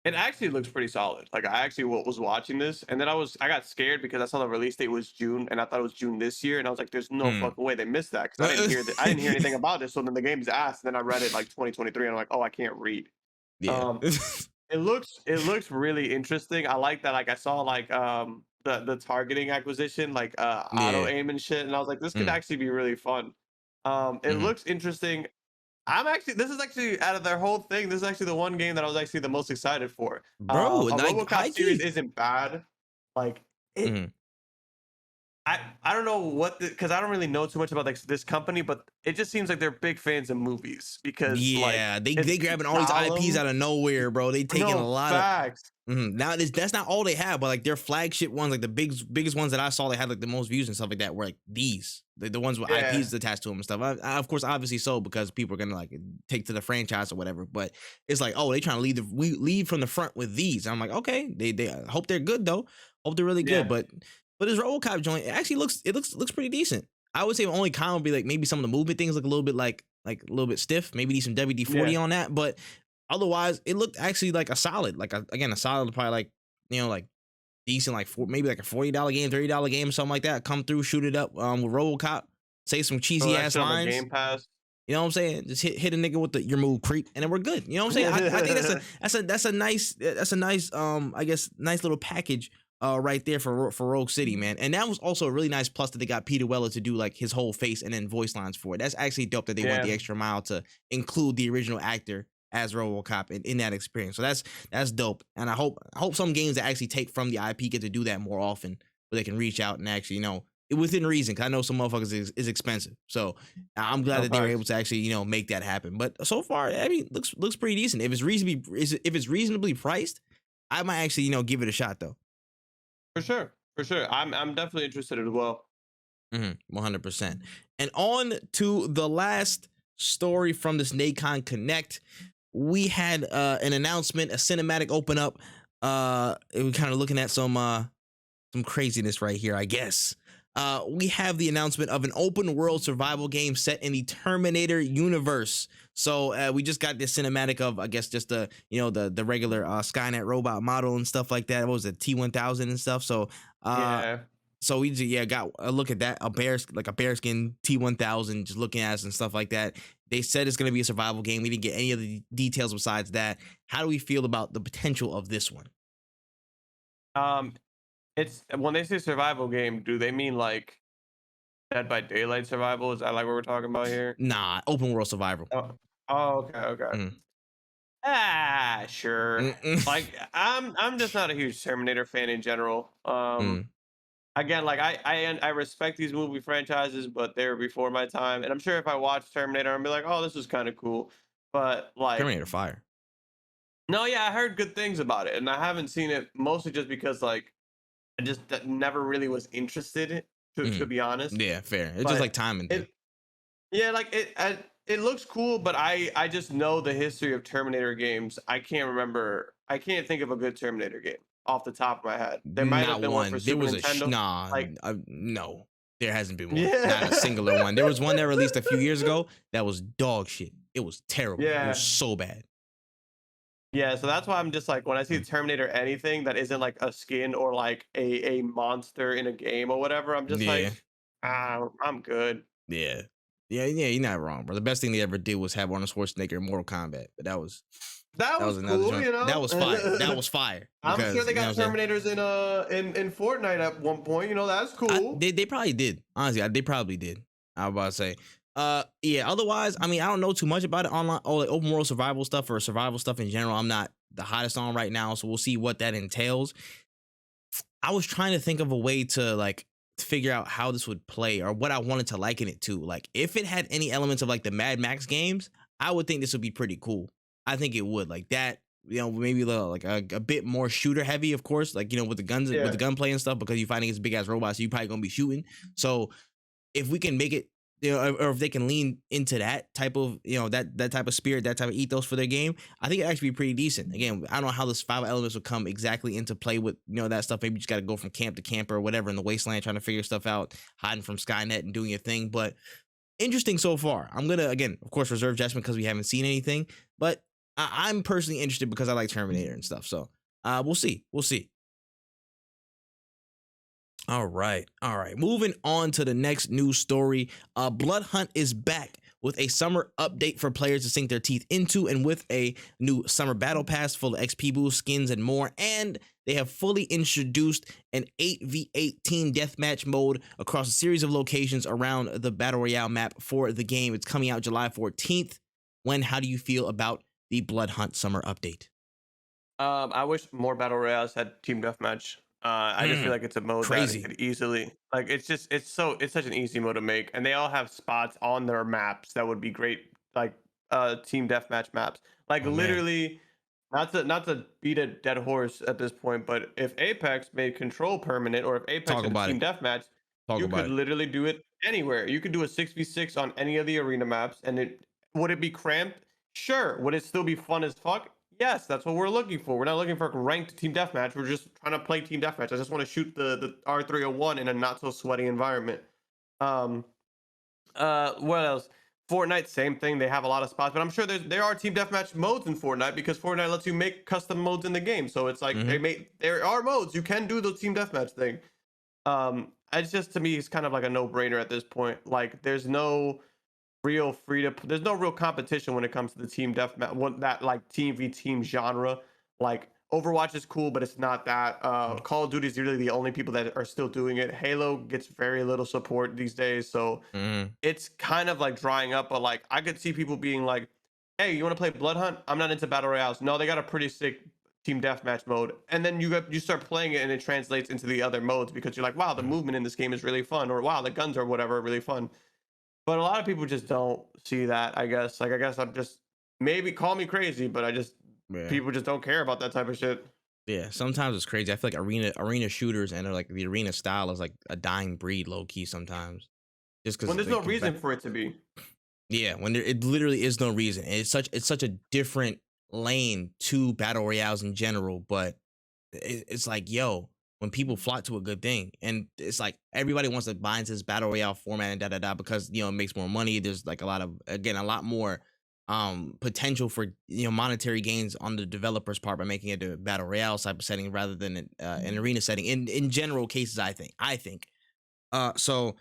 It actually looks pretty solid. Like I actually was watching this, and then I got scared because I saw the release date was June, and I thought it was June this year, and I was like, "There's no
Mm.
fucking way they missed that," because I didn't hear anything about it. So then the game's asked, and then I read it like 2023, and I'm like, "Oh, I can't read."
Yeah.
Um, it looks really interesting. I like that. Like I saw like the targeting acquisition, like auto
Yeah.
aim and shit, and I was like, this could
Mm.
actually be really fun. It
Mhm.
looks interesting. This is actually out of their whole thing. This is actually the one game that I was actually the most excited for.
Bro,
A
like
RoboCop
high
series
key.
isn't bad. Like it,
Mhm.
I don't know what because I don't really know too much about like this company, but it just seems like they're big fans of movies because like
Yeah, they
it's
grabbing all these IPs
Gollum.
out of nowhere, bro. They taking a
No
lot of.
facts.
Now that's not all they have, but like their flagship ones, like the biggest ones that I saw, they had like the most views and stuff like that. Were like these, the ones with
Yeah,
IPs attached to them and stuff. Of course, obviously so because people are gonna like take to the franchise or whatever. But it's like, oh, they trying to lead from the front with these. And I'm like, okay, they I hope they're good though. Hope they're really good.
yeah,
But this RoboCop joint, it actually looks pretty decent. I would say my only con would be like maybe some of the movement things look a little bit like a little bit stiff. Maybe need some WD-40
yeah.
on that, but otherwise, it looked actually like a solid, again, a solid, probably like like decent, like maybe like a $40 game, $30 game, something like that. Come through, shoot it up with RoboCop, say some
Throw
cheesy
that
ass
shit on the
lines.
Game Pass.
You know what I'm saying? Just hit a nigga with your move creep, and then we're good. You know what I'm saying? I think that's a nice I guess nice little package right there for Rogue City, man. And that was also a really nice plus that they got Peter Weller to do like his whole face and then voice lines for it. That's actually dope that they went
Yeah,
the extra mile to include the original actor as RoboCop in that experience. So that's dope. And I hope some games that actually take from the IP get to do that more often, where they can reach out and actually within reason. Cause I know some motherfuckers is expensive. So I'm glad
no
that they were
facts.
able to actually make that happen. But so far, I mean, looks pretty decent. If it's reasonably priced, I might actually give it a shot though.
For sure, for sure. I'm definitely interested as well.
100%. And on to the last story from this Nacon Connect. We had an announcement, a cinematic open up. We're kind of looking at some craziness right here, I guess. We have the announcement of an open world survival game set in the Terminator universe. So we just got this cinematic of, I guess, just the regular Skynet robot model and stuff like that. What was it, T-1000 and stuff?
Yeah.
So we just got a look at that, a bearskin T-1000, just looking at us and stuff like that. They said it's going to be a survival game. We didn't get any of the details besides that. How do we feel about the potential of this one?
Um, it's when they say survival game, do they mean like Dead by Daylight survival? Is that like what we're talking about here?
Nah, open world survival.
Oh, oh okay, okay.
Mm.
Sure.
Mm-mm.
Like I'm just not a huge Terminator fan in general.
Mm.
Again, like I respect these movie franchises, but they were before my time. And I'm sure if I watched Terminator, I'd be like, oh, this is kind of cool. But like,
Terminator Fire.
no, yeah, I heard good things about it, and I haven't seen it mostly just because like I just never really was interested to
Mm.
be honest.
Yeah, fair. It's just like
But
timing thing.
it yeah, like it looks cool, but I just know the history of Terminator games. I can't think of a good Terminator game off the top of my head. There might have
Not
been one for
one. There
Super
was
Nintendo.
nah.
Like
No, there hasn't been one. Not a
yeah.
singular one. There was one that released a few years ago that was dog shit. It was terrible. It was
Yeah.
so bad.
Yeah, so that's why I'm just like when I see
Mm.
Terminator anything that isn't like a skin or like a monster in a game or whatever, I'm just
Yeah,
like, I'm good.
yeah, yeah. You're not wrong, bro. The best thing they ever did was have Arnold Schwarzenegger in Mortal Kombat, but
That
that
was
was another
cool,
joint.
you know.
That was fire. That was fire
I'm sure
because
they
you know
got
what I'm saying.
Terminators in Fortnite at one point. You know, that's cool.
They probably did. Honestly, they probably did. I was about to say. Yeah. Otherwise, I mean, I don't know too much about it online. Oh, like open world survival stuff or survival stuff in general. I'm not the hottest on right now, so we'll see what that entails. I was trying to think of a way to like figure out how this would play or what I wanted to liken it to. Like, if it had any elements of like the Mad Max games, I would think this would be pretty cool. I think it would like that. Maybe like a bit more shooter heavy, of course. Like with the guns, with the
Yeah.
gunplay and stuff, because you're fighting against big ass robots, so you're probably gonna be shooting. So if we can make it, or if they can lean into that type of, that type of spirit, that type of ethos for their game, I think it actually be pretty decent. Again, I don't know how the survival elements will come exactly into play with, that stuff. Maybe you just got to go from camp to camp or whatever in the wasteland, trying to figure stuff out, hiding from Skynet and doing your thing. But interesting so far. I'm gonna, again, of course, reserve judgment because we haven't seen anything, but I'm personally interested because I like Terminator and stuff. So we'll see. All right. Moving on to the next news story. Blood Hunt is back with a summer update for players to sink their teeth into, and with a new summer battle pass full of XP boosts, skins, and more. And they have fully introduced an 8v8 team deathmatch mode across a series of locations around the Battle Royale map for the game. It's coming out July 14th. How do you feel about the Blood Hunt summer update?
I wish more battle royales had team deathmatch. I just feel like it's a mode
Crazy.
that could easily, like, it's such an easy mode to make, and they all have spots on their maps that would be great, like team deathmatch maps. Like
Oh, man.
literally, not to beat a dead horse at this point, but if Apex made control permanent, or if Apex
Talk
had a
about
team
it.
deathmatch,
Talk
you
about
could
it.
literally do it anywhere. You could do a 6v6 on any of the arena maps, and it would it be cramped? Sure. Would it still be fun as fuck? Yes, that's what we're looking for. We're not looking for ranked team deathmatch. We're just trying to play team deathmatch. I just want to shoot the R301 in a not so sweaty environment. Um, what else? Fortnite, same thing. They have a lot of spots, but I'm sure there are team deathmatch modes in Fortnite, because Fortnite lets you make custom modes in the game. So it's like there are modes you can do the team deathmatch thing. It's just, to me, it's kind of like a no-brainer at this point. Like there's no there's no real competition when it comes to the team deathmatch, that like team v team genre. Like Overwatch is cool, but it's not that. Call of Duty is really the only people that are still doing it. Halo gets very little support these days, so it's kind of like drying up. But like I could see people being like, "Hey, you want to play Blood Hunt? I'm not into battle royales." No, they got a pretty sick team deathmatch mode, and then you start playing it, and it translates into the other modes, because you're like, "Wow, the movement in this game is really fun," or "Wow, the guns or whatever are really fun." But a lot of people just don't see that, I guess. Like, I guess I'm just, maybe call me crazy, but
Yeah.
people just don't care about that type of shit.
Yeah, sometimes it's crazy. I feel like arena shooters and like the arena style is like a dying breed, low key. Sometimes, just because
When there's no reason for it to be.
yeah, when it literally is no reason. And it's such a different lane to battle royales in general. But it's like, yo, when people flock to a good thing, and it's like everybody wants to buy into this battle royale format and because it makes more money. There's like a lot more potential for monetary gains on the developer's part by making it a battle royale type of setting rather than an arena setting in general cases. I think so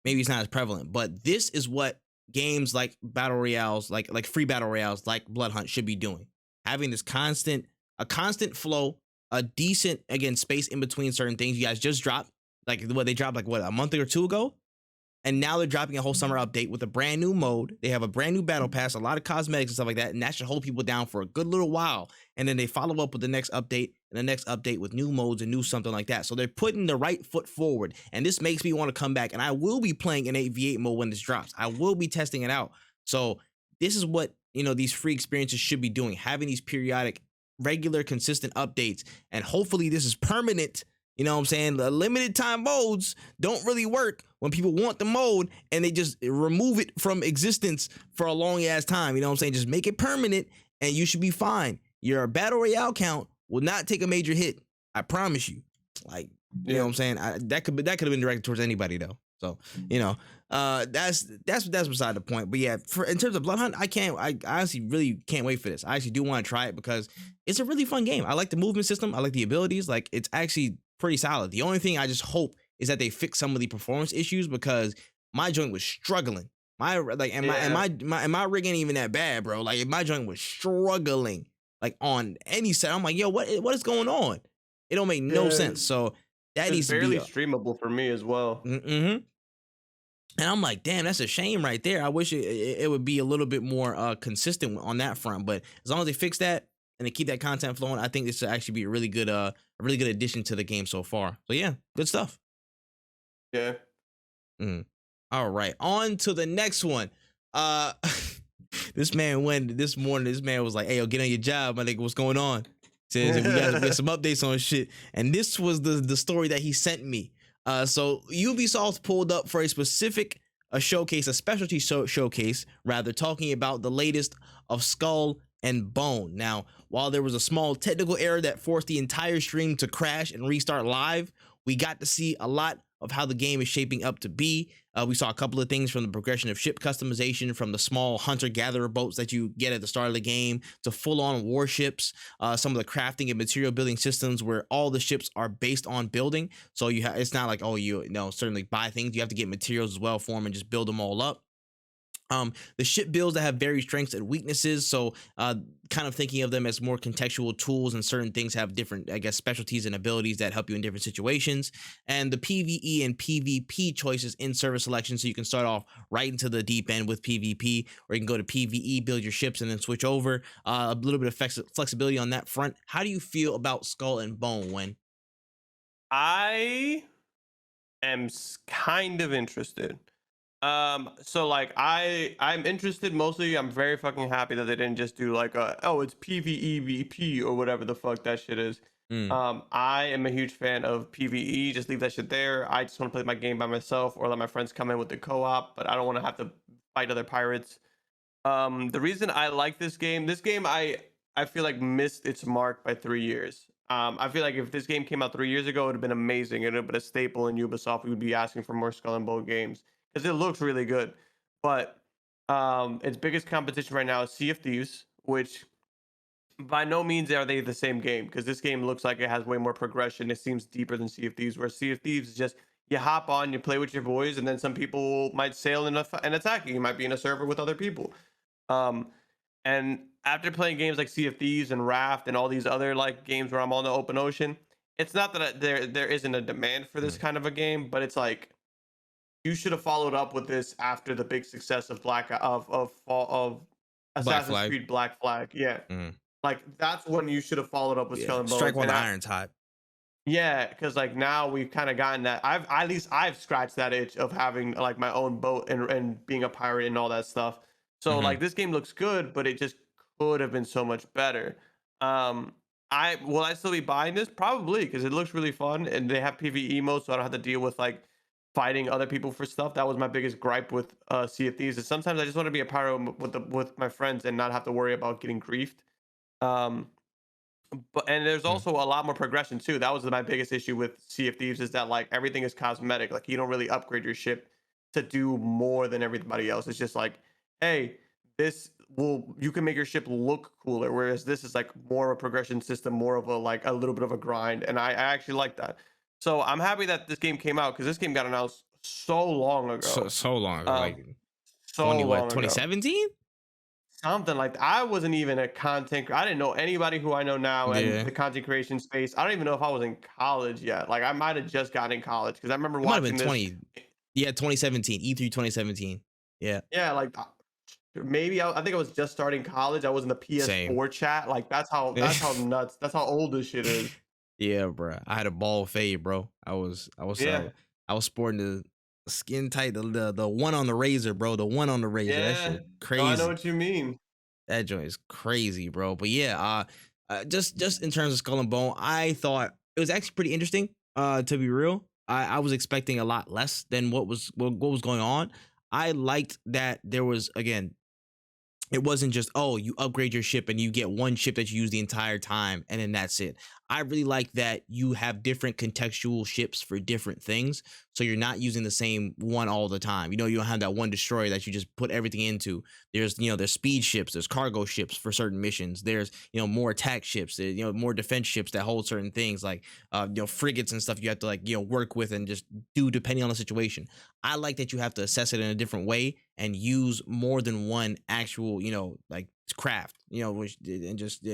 maybe it's not as prevalent, but this is what games like battle royales, like free battle royales like Blood Hunt should be doing, having this constant flow, a decent, again, space in between certain things. You guys just dropped a month or two ago, and now they're dropping a whole summer update with a brand new mode. They have a brand new battle pass, a lot of cosmetics and stuff like that, and that should hold people down for a good little while. And then they follow up with the next update and the next update with new modes and new something like that. So they're putting the right foot forward, and this makes me want to come back. And I will be playing an 8v8 mode when this drops. I will be testing it out. So this is what these free experiences should be doing, having these periodic, regular, consistent updates, and hopefully this is permanent. You know what I'm saying? The limited time modes don't really work when people want the mode and they just remove it from existence for a long ass time. You know what I'm saying? Just make it permanent and you should be fine. Your battle royale count will not take a major hit. I promise you. Like, you know what I'm saying? That could have been directed towards anybody though. So, that's beside the point. But yeah, in terms of Blood Hunt, I honestly really can't wait for this. I actually do want to try it because it's a really fun game. I like the movement system. I like the abilities. Like, it's actually pretty solid. The only thing I just hope is that they fix some of the performance issues, because my joint was struggling. My rig ain't even that bad, bro. Like, my joint was struggling, like on any set. I'm like, yo, what is going on? It don't make no sense. So that needs to be
barely streamable for me as well.
And I'm like, damn, that's a shame right there. I wish it would be a little bit more consistent on that front. But as long as they fix that and they keep that content flowing, I think this will actually be a really good addition to the game so far. So yeah, good stuff.
Yeah.
All right, on to the next one. This man went this morning. This man was like, "Hey, yo, get on your job, my nigga. What's going on?" Says we got some updates on shit, and this was the story that he sent me. So Ubisoft pulled up for a specific showcase, a specialty showcase, rather, talking about the latest of Skull and Bone. Now, while there was a small technical error that forced the entire stream to crash and restart live, we got to see a lot of how the game is shaping up to be. We saw a couple of things, from the progression of ship customization, from the small hunter-gatherer boats that you get at the start of the game, to full-on warships, some of the crafting and material building systems where all the ships are based on building. So it's not like, oh, you know, certainly buy things. You have to get materials as well for them and just build them all up. The ship builds that have varied strengths and weaknesses, so kind of thinking of them as more contextual tools, and certain things have different, I guess, specialties and abilities that help you in different situations. And the PvE and PvP choices in server selection, so you can start off right into the deep end with PvP, or you can go to PvE, build your ships, and then switch over. A little bit of flexibility on that front. How do you feel about Skull and Bone, Wen?
I am kind of interested. So like I'm interested mostly. I'm very fucking happy that they didn't just do like it's PvE or whatever the fuck that shit is.
Mm.
I am a huge fan of PvE. Just leave that shit there. I just want to play my game by myself, or let my friends come in with the co-op, but I don't want to have to fight other pirates. The reason I like this game I feel like missed its mark by 3 years. I feel like if this game came out 3 years ago, it would have been amazing. It would have been a staple in Ubisoft. We would be asking for more Skull and Bone games because it looks really good. But its biggest competition right now is Sea of Thieves, which by no means are they the same game, because this game looks like it has way more progression. It seems deeper than Sea of Thieves, where Sea of Thieves is just you hop on, you play with your boys, and then some people might sail and attack you. You might be in a server with other people. Um, and after playing games like Sea of Thieves and Raft and all these other like games where I'm on the open ocean, it's not that there isn't a demand for this kind of a game, but it's like you should have followed up with this after the big success of Assassin's Creed Black Flag. Yeah. Like that's when you should have followed up with Skull and Bones.
Strike while the iron's hot.
Yeah, because like now we've kind of gotten that. I've scratched that itch of having like my own boat and being a pirate and all that stuff. So like this game looks good, but it just could have been so much better. Will I still be buying this? Probably, because it looks really fun and they have PvE mode, so I don't have to deal with like fighting other people for stuff. That was my biggest gripe with Sea of Thieves. Is sometimes I just want to be a pirate with my friends and not have to worry about getting griefed. And there's also a lot more progression too. That was my biggest issue with Sea of Thieves, is that like everything is cosmetic. Like you don't really upgrade your ship to do more than everybody else. It's just like, hey, you can make your ship look cooler, whereas this is like more of a progression system, more of a like a little bit of a grind, and I actually like that. So I'm happy that this game came out, because this game got announced so long ago.
So long ago, like
so
2017.
Something like that. I wasn't even a content. I didn't know anybody who I know now in the content creation space. I don't even know if I was in college yet. Like I might have just gotten in college, because I remember watching this.
2017, E3 2017. Yeah.
Yeah, like maybe I think I was just starting college. I was in the PS4
Same.
chat. Like that's how nuts. That's how old this shit is.
Yeah, bro. I had a ball fade, bro. I was sporting the skin tight, the one on the razor, bro. The one on the razor.
Yeah,
that shit crazy.
No, I know what you mean.
That joint is crazy, bro. But yeah, just in terms of Skull and Bone, I thought it was actually pretty interesting. To be real, I was expecting a lot less than what was going on. I liked that there was, again, it wasn't just, oh, you upgrade your ship and you get one ship that you use the entire time and then that's it. I really like that you have different contextual ships for different things, so you're not using the same one all the time. You know, you don't have that one destroyer that you just put everything into. There's speed ships, there's cargo ships for certain missions. There's, more attack ships, more defense ships that hold certain things, like frigates and stuff you have to like, work with and just do depending on the situation. I like that you have to assess it in a different way and use more than one actual, like craft, and just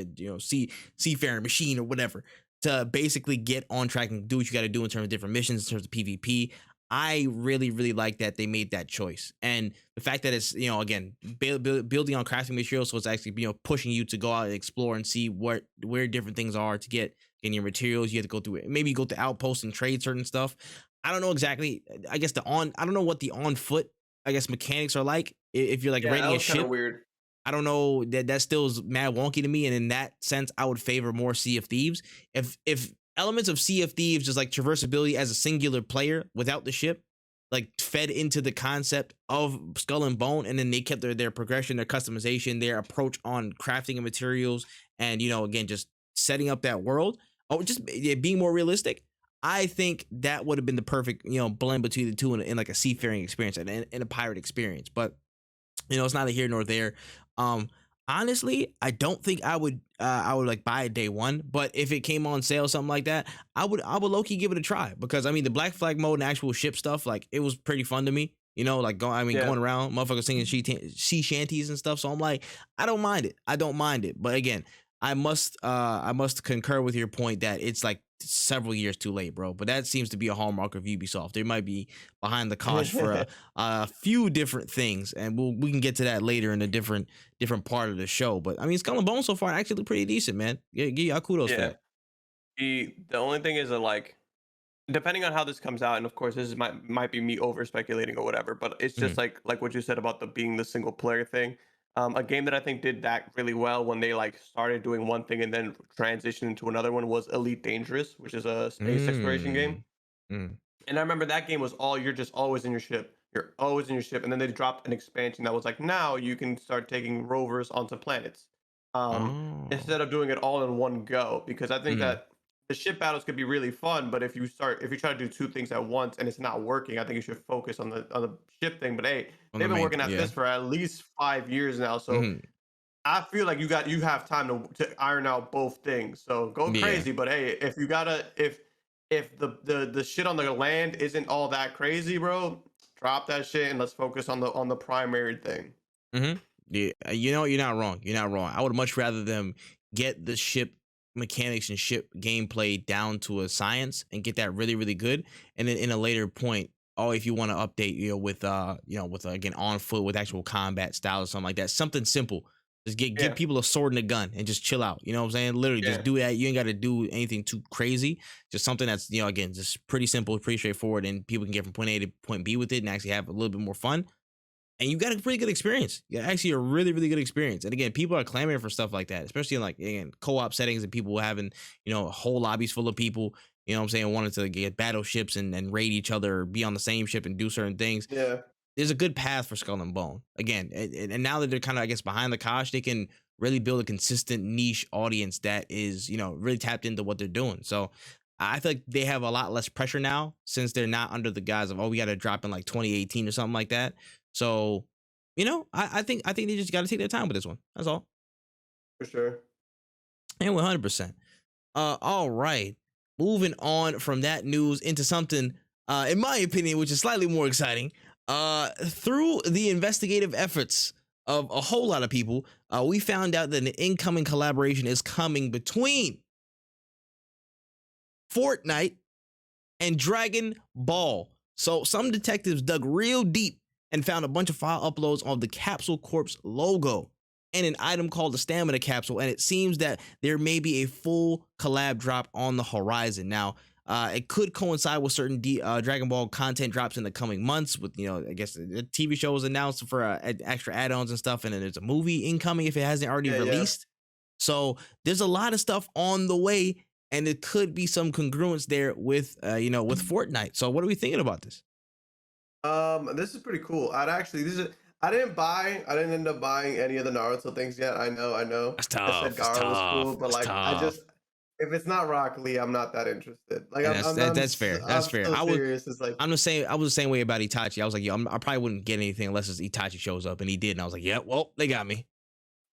seafaring machine or whatever, to basically get on track and do what you got to do in terms of different missions, in terms of PvP. I really, really like that they made that choice, and the fact that it's again building on crafting materials, so it's actually pushing you to go out and explore and see where different things are to get in your materials. You have to go through it. Maybe go to outposts and trade certain stuff. I don't know exactly. I guess I don't know what the on foot, I guess, mechanics are like. If you're like raiding a ship,
weird.
I don't know, that still is mad wonky to me, and in that sense, I would favor more Sea of Thieves. If elements of Sea of Thieves, just like traversability as a singular player without the ship, like fed into the concept of Skull and Bone, and then they kept their progression, their customization, their approach on crafting and materials, and again just setting up that world, just being more realistic, I think that would have been the perfect, blend between the two in like a seafaring experience and in a pirate experience. But it's neither here nor there. Um, Honestly, I don't think I would like buy it day one, but if it came on sale, something like that, I would low key give it a try because I mean the Black Flag mode and actual ship stuff, like it was pretty fun to me. Like going around, motherfuckers singing sea shanties and stuff. So I'm like, I don't mind it. I don't mind it. But again, I must concur with your point that it's like several years too late, bro. But that seems to be a hallmark of Ubisoft. They might be behind the cosh for a few different things, and we can get to that later in a different part of the show. But I mean, Skull and Bones so far actually pretty decent, man. Give y'all kudos for that.
The only thing is that like, depending on how this comes out, and of course this might be me over speculating or whatever, but it's just like what you said about being the single player thing. A game that I think did that really well when they like started doing one thing and then transitioned into another one was Elite Dangerous, which is a space exploration game. And I remember that game was you're just always in your ship. You're always in your ship. And then they dropped an expansion that was like, now you can start taking rovers onto planets. Instead of doing it all in one go. Because I think that the ship battles could be really fun, but if you try to do two things at once and it's not working, I think you should focus on the ship thing. But hey, they've been working at this for at least 5 years now, so I feel like you have time to iron out both things. So go crazy, but hey, if you gotta if the shit on the land isn't all that crazy, bro, drop that shit and let's focus on the primary thing.
Yeah, you're not wrong. You're not wrong. I would much rather them get the ship mechanics and ship gameplay down to a science and get that really, really good. And then in a later point, if you want to update, with again on foot with actual combat style or something like that, something simple. Just give people a sword and a gun and just chill out. You know what I'm saying? Literally just do that. You ain't got to do anything too crazy. Just something that's, again, just pretty simple, pretty straightforward, and people can get from point A to point B with it and actually have a little bit more fun. And you got a pretty good experience. Yeah, actually a really, really good experience. And again, people are clamoring for stuff like that, especially in like, again, co-op settings and people having, whole lobbies full of people, wanting to get battleships and raid each other or be on the same ship and do certain things.
Yeah.
There's a good path for Skull and Bone. Again, and now that they're kind of, I guess, behind the cosh, they can really build a consistent niche audience that is, really tapped into what they're doing. So I feel like they have a lot less pressure now since they're not under the guise of, we got to drop in like 2018 or something like that. So, I think they just got to take their time with this one. That's all.
For sure.
And 100%. All right. Moving on from that news into something, in my opinion, which is slightly more exciting. Through the investigative efforts of a whole lot of people, we found out that an incoming collaboration is coming between Fortnite and Dragon Ball. So some detectives dug real deep and found a bunch of file uploads on the Capsule Corp's logo and an item called the Stamina Capsule. And it seems that there may be a full collab drop on the horizon. Now, it could coincide with certain Dragon Ball content drops in the coming months with, I guess the TV show was announced for extra add-ons and stuff. And then there's a movie incoming if it hasn't already released. So there's a lot of stuff on the way and it could be some congruence there with, with Fortnite. So what are we thinking about this?
This is pretty cool. I didn't end up buying any of the Naruto things yet. I know.
That's tough.
I said Gaara was cool, but like if it's not Rock Lee, I'm not that interested. Like
that's fair. That's fair.
I was
the same way about Itachi. I was like, I probably wouldn't get anything unless Itachi shows up, and he did, and I was like, yeah, well, they got me.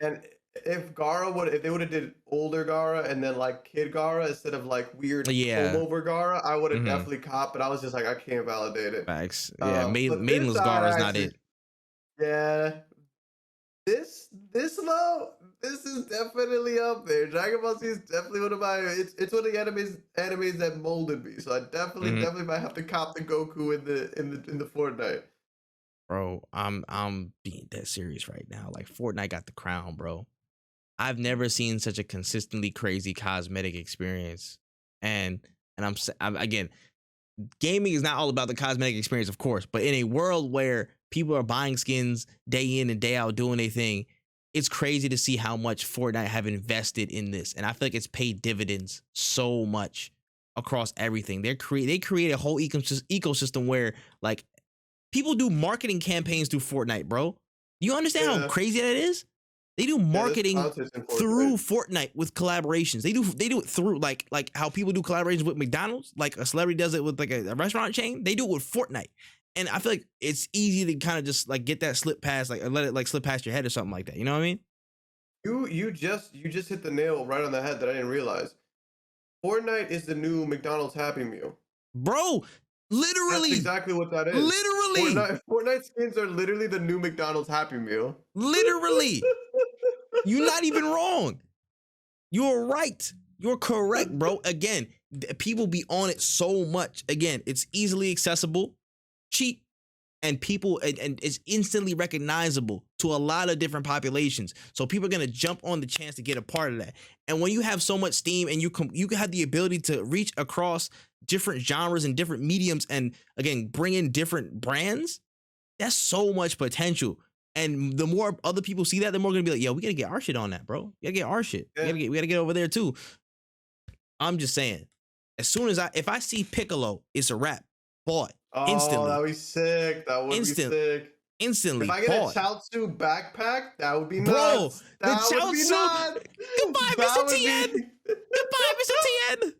And if they would have did older Gaara and then like Kid Gaara instead of like weird over Gaara, I would have definitely copped. But I was just like, I can't validate it.
Facts. Yeah, Maidenless Gaara is not it.
Yeah, this is definitely up there. Dragon Ball Z is definitely one of my. It's one of the animes that molded me. So I definitely might have to cop the Goku in the Fortnite.
Bro, I'm being dead serious right now. Like Fortnite got the crown, bro. I've never seen such a consistently crazy cosmetic experience, and I'm again, gaming is not all about the cosmetic experience, of course, but in a world where people are buying skins day in and day out doing their thing, it's crazy to see how much Fortnite have invested in this, and I feel like it's paid dividends so much across everything. They create a whole ecosystem where like people do marketing campaigns through Fortnite, bro. You understand how crazy that is? They do
Yeah, there's
marketing
concerts in
through
Fortnite.
Fortnite with collaborations. They do it through like how people do collaborations with McDonald's, like a celebrity does it with like a restaurant chain. They do it with Fortnite. And I feel like it's easy to kind of just like get that slip past, like let it like slip past your head or something like that. You know what I mean?
You just hit the nail right on the head that I didn't realize. Fortnite is the new McDonald's Happy Meal.
Bro, literally.
That's exactly what that is.
Literally.
Fortnite skins are literally the new McDonald's Happy Meal.
Literally. You're not even wrong. You're right. You're correct, bro. Again, people be on it so much. Again, it's easily accessible, cheap, and people and it's instantly recognizable to a lot of different populations. So people are gonna jump on the chance to get a part of that. And when you have so much steam and you can have the ability to reach across different genres and different mediums, and again bring in different brands, that's so much potential. And the more other people see that, the more gonna be like, yo, we gotta get our shit on that, bro. We gotta get our shit.
Yeah.
We gotta get over there too. I'm just saying, as soon as if I see Piccolo, it's a wrap. Bought.
Oh,
Instantly.
that would be sick. That would be sick.
Instantly.
If I get
bought.
a Chaozu backpack, that would be
Bro,
nuts.
the
That would be
Chaozu.
nuts.
Goodbye,
That
Mr.
would
Tien.
be-
Goodbye, Mr. Tien.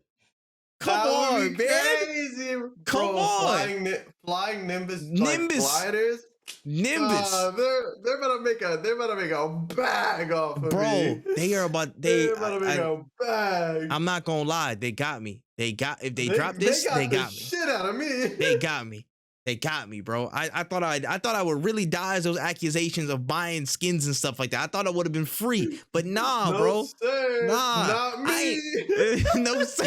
Come
That would
on,
be
man.
crazy.
Come
Bro,
on.
flying Nimbus,
Nimbus.
Like gliders.
Nimbus.
They're about to make a bag off of
Bro,
me.
they're about
They're about to make a bag.
I'm not gonna lie, they got me. If they drop
they
this,
got
they
the
got me.
shit out of me.
They got me. They got me, bro. I thought I would really dodge those accusations of buying skins and stuff like that. I thought I would have been free, but nah,
No,
bro.
sir.
Nah,
Not me.
No sir.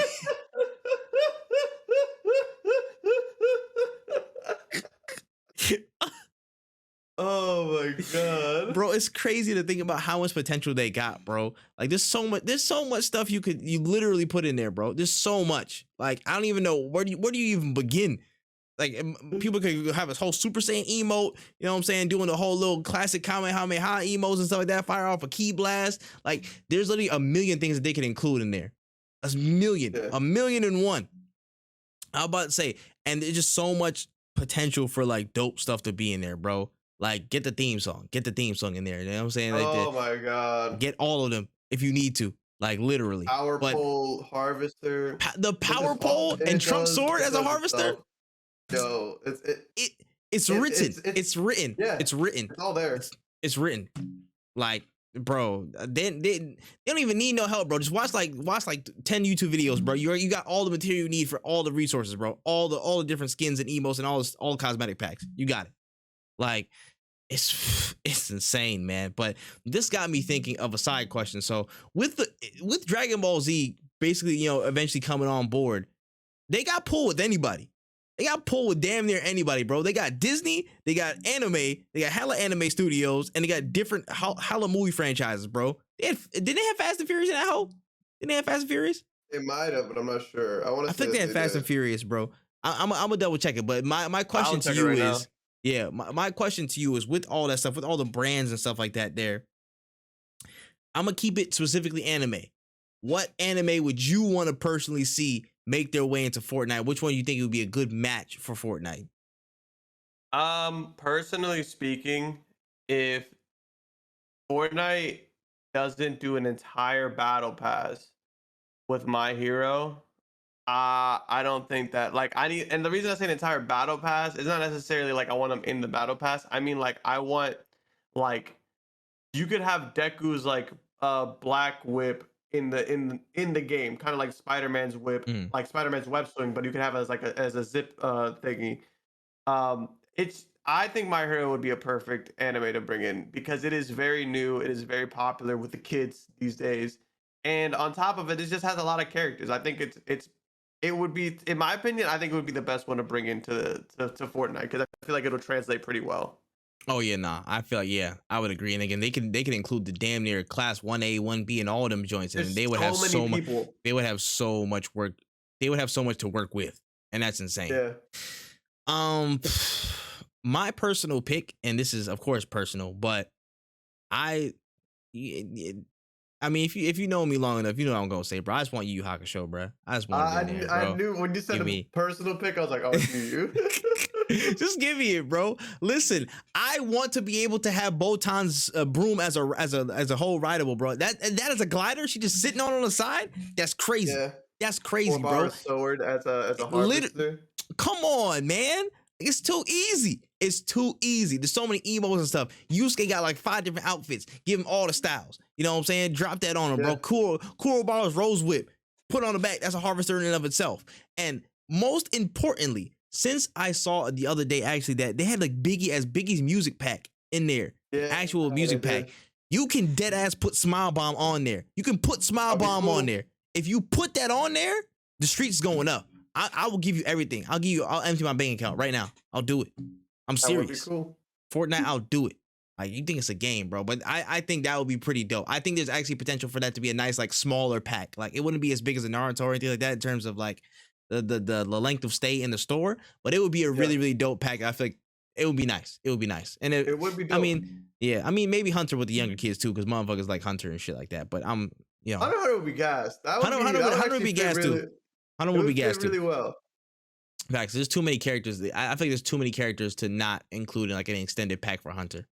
Oh my god,
Bro, it's crazy to think about how much potential they got, bro. Like there's so much stuff you literally put in there, bro. There's so much. Like I don't even know where do you even begin. Like people could have a whole Super Saiyan emote, you know what I'm saying, doing the whole little classic Kamehameha emotes and stuff like that, fire off a key blast. Like there's literally a million things that they can include in there. A million and one. I was about to say, and there's just so much potential for like dope stuff to be in there, bro. Like get the theme song in there. You know what I'm saying? Like
oh my god,
get all of them if you need to. Like literally.
Power pole harvester.
The power pole and Trump sword as a harvester.
Yo,
it's written. It's written.
Yeah,
it's written.
It's all there.
It's written. Like, bro, they don't even need no help, bro. Just watch like 10 YouTube videos, bro. You got all the material you need for all the resources, bro. All the different skins and emotes and all cosmetic packs. You got it. Like, it's insane, man. But this got me thinking of a side question. So with Dragon Ball Z basically, you know, eventually coming on board, they got pulled with anybody. They got pulled with damn near anybody, bro. They got Disney, they got anime, they got hella anime studios, and they got different hella movie franchises, bro. Did they have Fast and Furious in that hole? Didn't they have Fast and Furious?
They might have, but I'm not sure. I
think they had Fast and Furious, bro. I'm gonna double check it. But my question to you is, my question to you is, with all that stuff, with all the brands and stuff like that there, I'm gonna keep it specifically anime. What anime would you want to personally see make their way into Fortnite? Which one do you think would be a good match for Fortnite?
Personally speaking, if Fortnite doesn't do an entire battle pass with My Hero, I don't think that, like, and the reason I say an entire battle pass is not necessarily like I want them in the battle pass. I mean, like, I want, like, you could have Deku's like black whip in the game, kind of like Spider-Man's whip, like Spider-Man's web swing, but you can have it as a zip thingy. I think My Hero would be a perfect anime to bring in because it is very new, it is very popular with the kids these days, and on top of it, it just has a lot of characters. I think it would be, in my opinion, I think it would be the best one to bring into to Fortnite because I feel like it'll translate pretty well.
Oh yeah, nah. I feel like, yeah, I would agree. And again, they can include the damn near class 1A, 1B, and all of them joints, and they would have so much. They would have so much work. They would have so much to work with, and that's insane.
Yeah.
My personal pick, and this is of course personal, but I mean, if you know me long enough, you know what I'm gonna say, bro. I just want Yu Yu Hakusho, bro. I just want.
I knew when you said a personal pick, I was like, oh, it's you.
Just give me it, bro. Listen, I want to be able to have Botan's broom as a whole rideable, bro. That is a glider. She just sitting on the side. That's crazy.
Yeah.
That's crazy, bro.
Sword as a harvester.
Come on, man. It's too easy. It's too easy. There's so many emotes and stuff. Yusuke got like 5 different outfits. Give him all the styles. You know what I'm saying? Drop that on him, bro. Kuroba's Rose Whip. Put on the back. That's a harvester in and of itself. And most importantly, since I saw the other day actually that they had like Biggie's music pack in there, actual music pack. You can dead ass put Smile Bomb on there. You can put Smile Bomb on there. If you put that on there, the street's going up. I will give you everything. I'll empty my bank account right now. I'll do it. I'm serious.
That would be cool.
Fortnite, I'll do it. Like, you think it's a game, bro, but I think that would be pretty dope. I think there's actually potential for that to be a nice, like, smaller pack. Like, it wouldn't be as big as a Naruto or anything like that in terms of like the length of stay in the store, but it would be a really, really dope pack. I feel like it would be nice. It would be nice. And it
would be dope.
I mean, maybe Hunter with the younger kids too, because motherfuckers like Hunter and shit like that. But
Hunter would be gassed.
Hunter would be gassed too. Hunter would be gassed too.
Really well.
Facts. There's too many characters. I think there's too many characters to not include in like an extended pack for Hunter.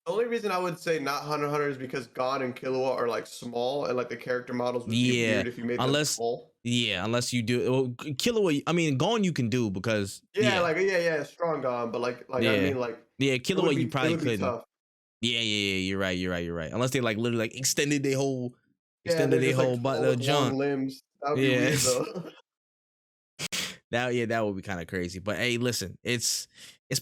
The only reason I would say not Hunter is because God and Killua are like small and like the character models would be weird if you made them small.
Yeah, unless you do. Well, Killua, I mean, Gon you can do because
strong Gon, but
Killua you probably couldn't. Yeah, you're right. Unless they like literally like extended their whole junk
limbs. That would be weird, though.
That would be kind of crazy. But hey, listen, it's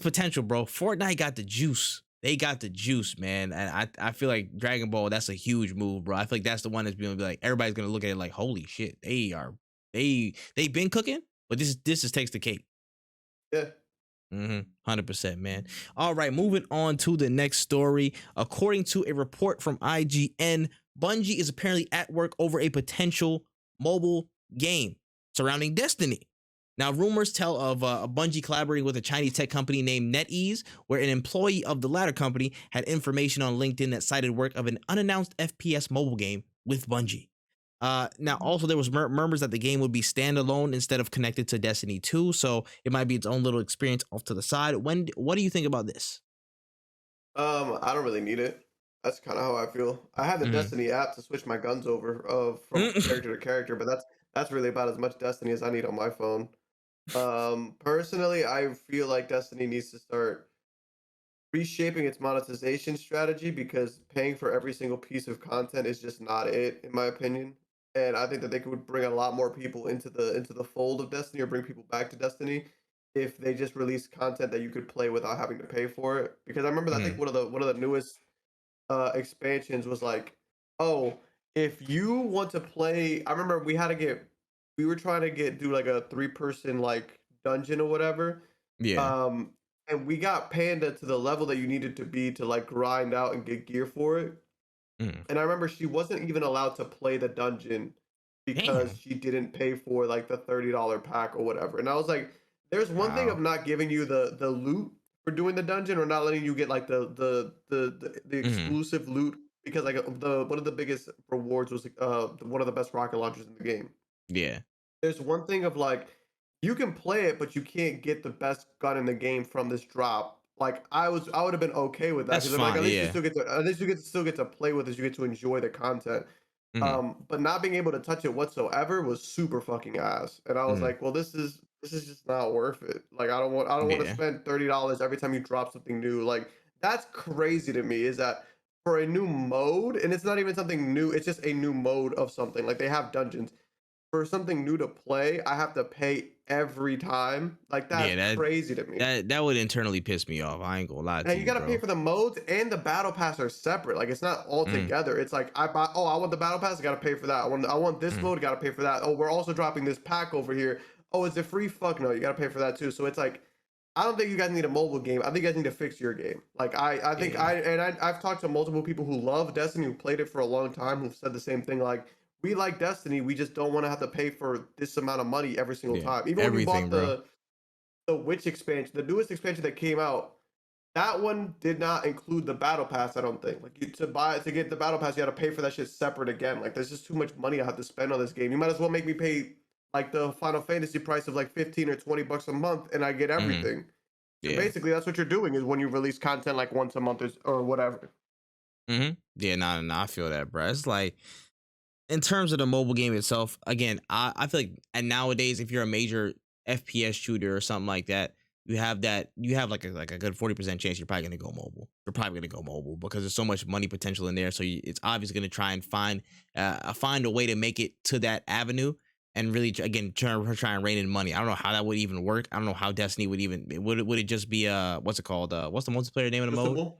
potential, bro. Fortnite got the juice. They got the juice, man. And I feel like Dragon Ball, that's a huge move, bro. I feel like that's the one that's gonna be like, everybody's gonna look at it like, holy shit, they've been cooking, but this just takes the cake.
Yeah.
100%, man. All right, moving on to the next story. According to a report from IGN, Bungie is apparently at work over a potential mobile game surrounding Destiny. Now, rumors tell of a Bungie collaborating with a Chinese tech company named NetEase, where an employee of the latter company had information on LinkedIn that cited work of an unannounced FPS mobile game with Bungie. Now, also, there was murmurs that the game would be standalone instead of connected to Destiny 2, so it might be its own little experience off to the side. What do you think about this?
I don't really need it. That's kind of how I feel. I have the Destiny app to switch my guns over from character to character, but that's really about as much Destiny as I need on my phone. Personally, I feel like Destiny needs to start reshaping its monetization strategy because paying for every single piece of content is just not it, in my opinion. And I think that they could bring a lot more people into the fold of Destiny or bring people back to Destiny if they just release content that you could play without having to pay for it. Because I remember I think one of the newest expansions was like, oh, if you want to play, I remember we were trying to do like a 3-person like dungeon or whatever.
Yeah.
And we got Panda to the level that you needed to be to like grind out and get gear for it. And I remember she wasn't even allowed to play the dungeon because she didn't pay for like the $30 pack or whatever. And I was like, there's one thing of not giving you the loot for doing the dungeon or not letting you get like the exclusive loot because like one of the biggest rewards was one of the best rocket launchers in the game.
Yeah.
There's one thing of like, you can play it, but you can't get the best gun in the game from this drop. Like I would have been okay with that.
That's fine,
like, at least you still get to play with it, you get to enjoy the content. But not being able to touch it whatsoever was super fucking ass. And I was like, well, this is just not worth it. Like I don't want to spend $30 every time you drop something new. Like that's crazy to me, is that for a new mode, and it's not even something new, it's just a new mode of something. Like they have dungeons. For something new to play, I have to pay every time. Like that's crazy to me.
That would internally piss me off. I ain't gonna lie to you.
And you gotta pay for the modes, and the battle pass are separate. Like it's not all together. It's like I want the battle pass, I gotta pay for that. I want this mode, gotta pay for that. Oh, we're also dropping this pack over here. Oh, is it free? Fuck no, you gotta pay for that too. So it's like, I don't think you guys need a mobile game. I think you guys need to fix your game. Like I think I've talked to multiple people who love Destiny, who played it for a long time, who've said the same thing. Like, we like Destiny, we just don't want to have to pay for this amount of money every single time. Even when we bought the Witch expansion, the newest expansion that came out, that one did not include the battle pass. I don't think. Like to get the battle pass, you got to pay for that shit separate again. Like there's just too much money I have to spend on this game. You might as well make me pay like the Final Fantasy price of like $15 or $20 a month, and I get everything.
Yeah.
Basically, that's what you're doing is when you release content like once a month or whatever.
Yeah, no, I feel that, bro. It's like in terms of the mobile game itself, again, I feel like, and nowadays, if you're a major FPS shooter or something like that, you have like a good 40% chance you're probably gonna go mobile. You're probably gonna go mobile because there's so much money potential in there. So it's obviously gonna try and find a way to make it to that avenue and really again try and rein in money. I don't know how that would even work. I don't know how Destiny would even would it just be what's it called what's the multiplayer name of the mode?
Crucible?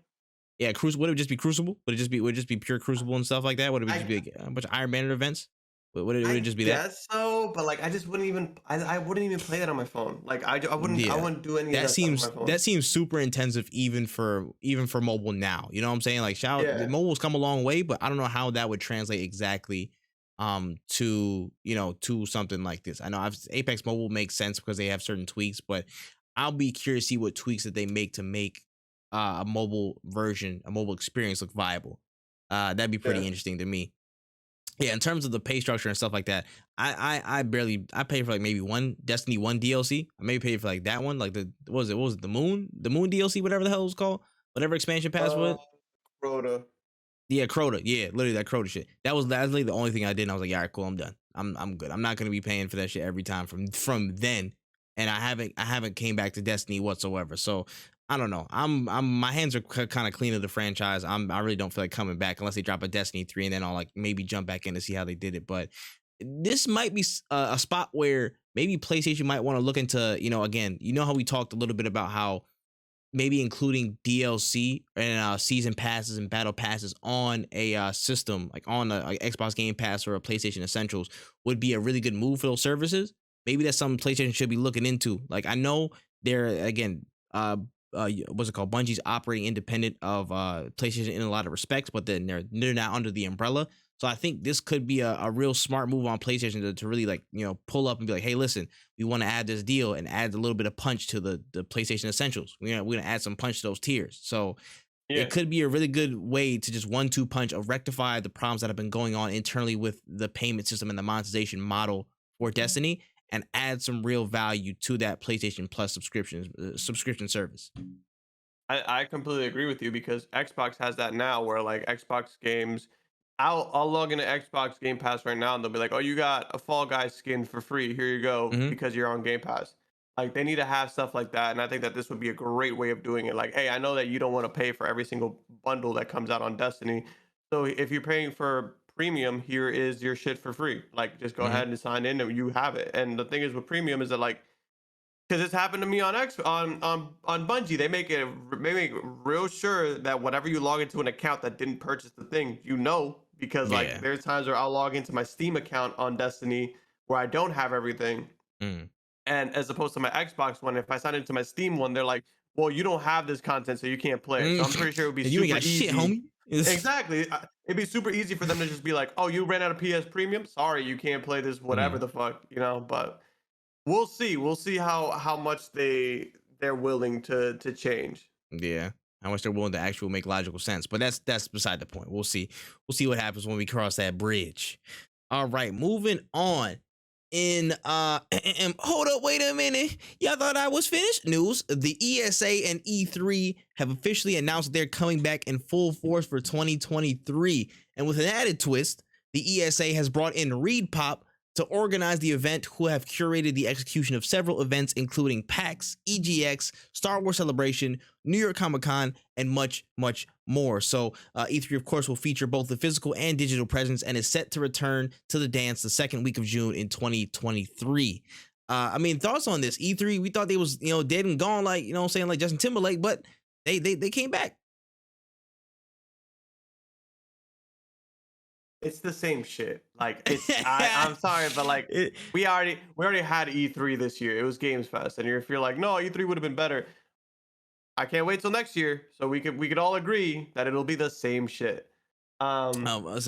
Yeah, Crucible. Would it just be Crucible? Would it just be pure Crucible and stuff like that? Would it just
I
be like a bunch of Iron Banner events? Would it
I
just be that?
guess so, but like I just wouldn't even I wouldn't even play that on my phone. Like I
Yeah,
wouldn't do any of that stuff on my phone.
that seems super intensive even for mobile now. You know what I'm saying? Like
Yeah.
mobile's come a long way, but I don't know how that would translate exactly to to something like this. I know Apex Mobile makes sense because they have certain tweaks, but I'll be curious to see what tweaks that they make to make a mobile version, a mobile experience look viable. That'd be pretty
Yeah.
interesting to me. Yeah, in terms of the pay structure and stuff like that, I paid for like maybe one Destiny 1 DLC. I maybe paid for like that one, like what was it the Moon DLC, whatever the hell it was called, whatever expansion pass was.
Crota.
Yeah, Crota. Yeah, literally that Crota shit. That was literally the only thing I did. And I was like, yeah, all right, cool, I'm done. I'm good. I'm not gonna be paying for that shit every time from then. And I haven't came back to Destiny whatsoever. So I don't know. I'm my hands are kind of clean of the franchise. I really don't feel like coming back unless they drop a Destiny 3 and then I'll like maybe jump back in to see how they did it. But this might be a spot where maybe PlayStation might want to look into, again, how we talked a little bit about how maybe including DLC and season passes and battle passes on a system like on a Xbox Game Pass or a PlayStation Essentials would be a really good move for those services. Maybe that's something PlayStation should be looking into. Like I know they're again, what's it called? Bungie's operating independent of PlayStation in a lot of respects, but then they're not under the umbrella. So I think this could be a real smart move on PlayStation to really like, pull up and be like, hey, listen, we want to add this deal and add a little bit of punch to the PlayStation Essentials. We're gonna add some punch to those tiers. So it could be a really good way to just 1-2 punch of rectify the problems that have been going on internally with the payment system and the monetization model for Destiny and add some real value to that PlayStation Plus subscription service.
I completely agree with you because Xbox has that now where like Xbox games I'll log into Xbox Game Pass right now and they'll be like, oh, you got a Fall Guys skin for free. Here you go because you're on Game Pass. Like they need to have stuff like that. And I think that this would be a great way of doing it. Like, hey, I know that you don't want to pay for every single bundle that comes out on Destiny. So if you're paying for premium, here is your shit for free. Like just go ahead and sign in and you have it. And the thing is with premium is that like, because it's happened to me on Bungie. They make real sure that whenever you log into an account that didn't purchase the thing, because like there's times where I'll log into my Steam account on Destiny where I don't have everything, and as opposed to my Xbox one, if I sign into my Steam one, they're like, well, you don't have this content, so you can't play it. So I'm pretty sure it would be super easy.
Shit, homie.
Exactly. It'd be super easy for them to just be like, oh, you ran out of PS Premium? Sorry, you can't play this, whatever the fuck, but. We'll see. We'll see how much they're willing to change.
Yeah, how much they're willing to actually make logical sense. But that's beside the point. We'll see. We'll see what happens when we cross that bridge. All right, moving on. Hold up, wait a minute. Y'all thought I was finished? News: the ESA and E3 have officially announced they're coming back in full force for 2023, and with an added twist, the ESA has brought in ReedPop to organize the event, who have curated the execution of several events, including PAX, EGX, Star Wars Celebration, New York Comic Con, and much, much more. So E3, of course, will feature both the physical and digital presence and is set to return to the dance the second week of June in 2023. Thoughts on this? E3, we thought they was, dead and gone, like, I'm saying, like Justin Timberlake, but they came back.
It's the same shit. Like I'm sorry, but like we already had E3 this year. It was Games Fest, and if you're like, no, E3 would have been better. I can't wait till next year, so we could all agree that it'll be the same shit.
So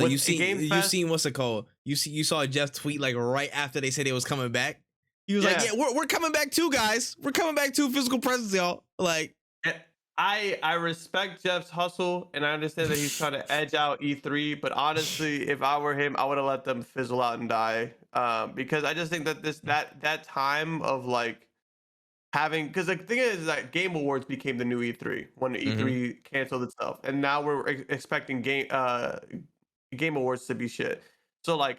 you seen what's it called? You saw Jeff tweet like right after they said it was coming back. He was like, yeah, we're coming back too, guys. We're coming back to physical presence, y'all. Like.
I respect Jeff's hustle, and I understand that he's trying to edge out E3. But honestly, if I were him, I would have let them fizzle out and die. Because I just think that that time of like having, because the thing is that Game Awards became the new E3 when E3 canceled itself, and now we're expecting Game Awards to be shit. So like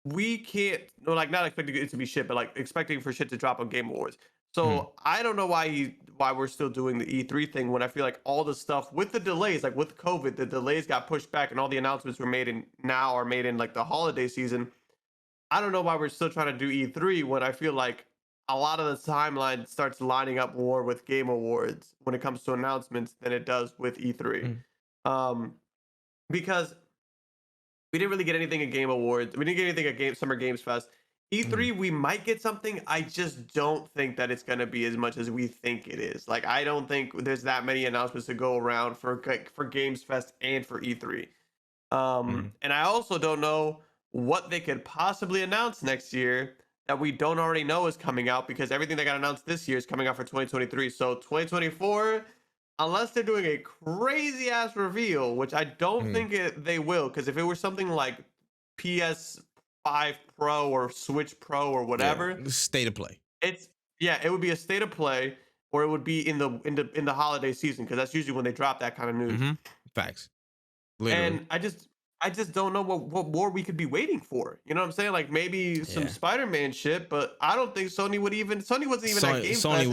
we can't, no, like not expecting it to be shit, but like expecting for shit to drop on Game Awards. So I don't know why we're still doing the E3 thing when I feel like all the stuff with the delays, like with COVID, the delays got pushed back and all the announcements were made in now are made in like the holiday season. I don't know why we're still trying to do E3 when I feel like a lot of the timeline starts lining up more with Game Awards when it comes to announcements than it does with E3. Because we didn't really get anything at Game Awards. We didn't get anything at Summer Games Fest. E3, we might get something. I just don't think that it's going to be as much as we think it is. Like, I don't think there's that many announcements to go around for Games Fest and for E3. And I also don't know what they could possibly announce next year that we don't already know is coming out, because everything that got announced this year is coming out for 2023. So 2024, unless they're doing a crazy ass reveal, which I don't think they will, because if it were something like PS5 Pro or Switch Pro or whatever,
state of play.
It would be a state of play, or it would be in the holiday season, because that's usually when they drop that kind of news.
Facts. Literally.
And I just don't know what more we could be waiting for. You know what I'm saying? Like maybe some Spider-Man shit, but I don't think Sony wasn't even at Game Fest. Sony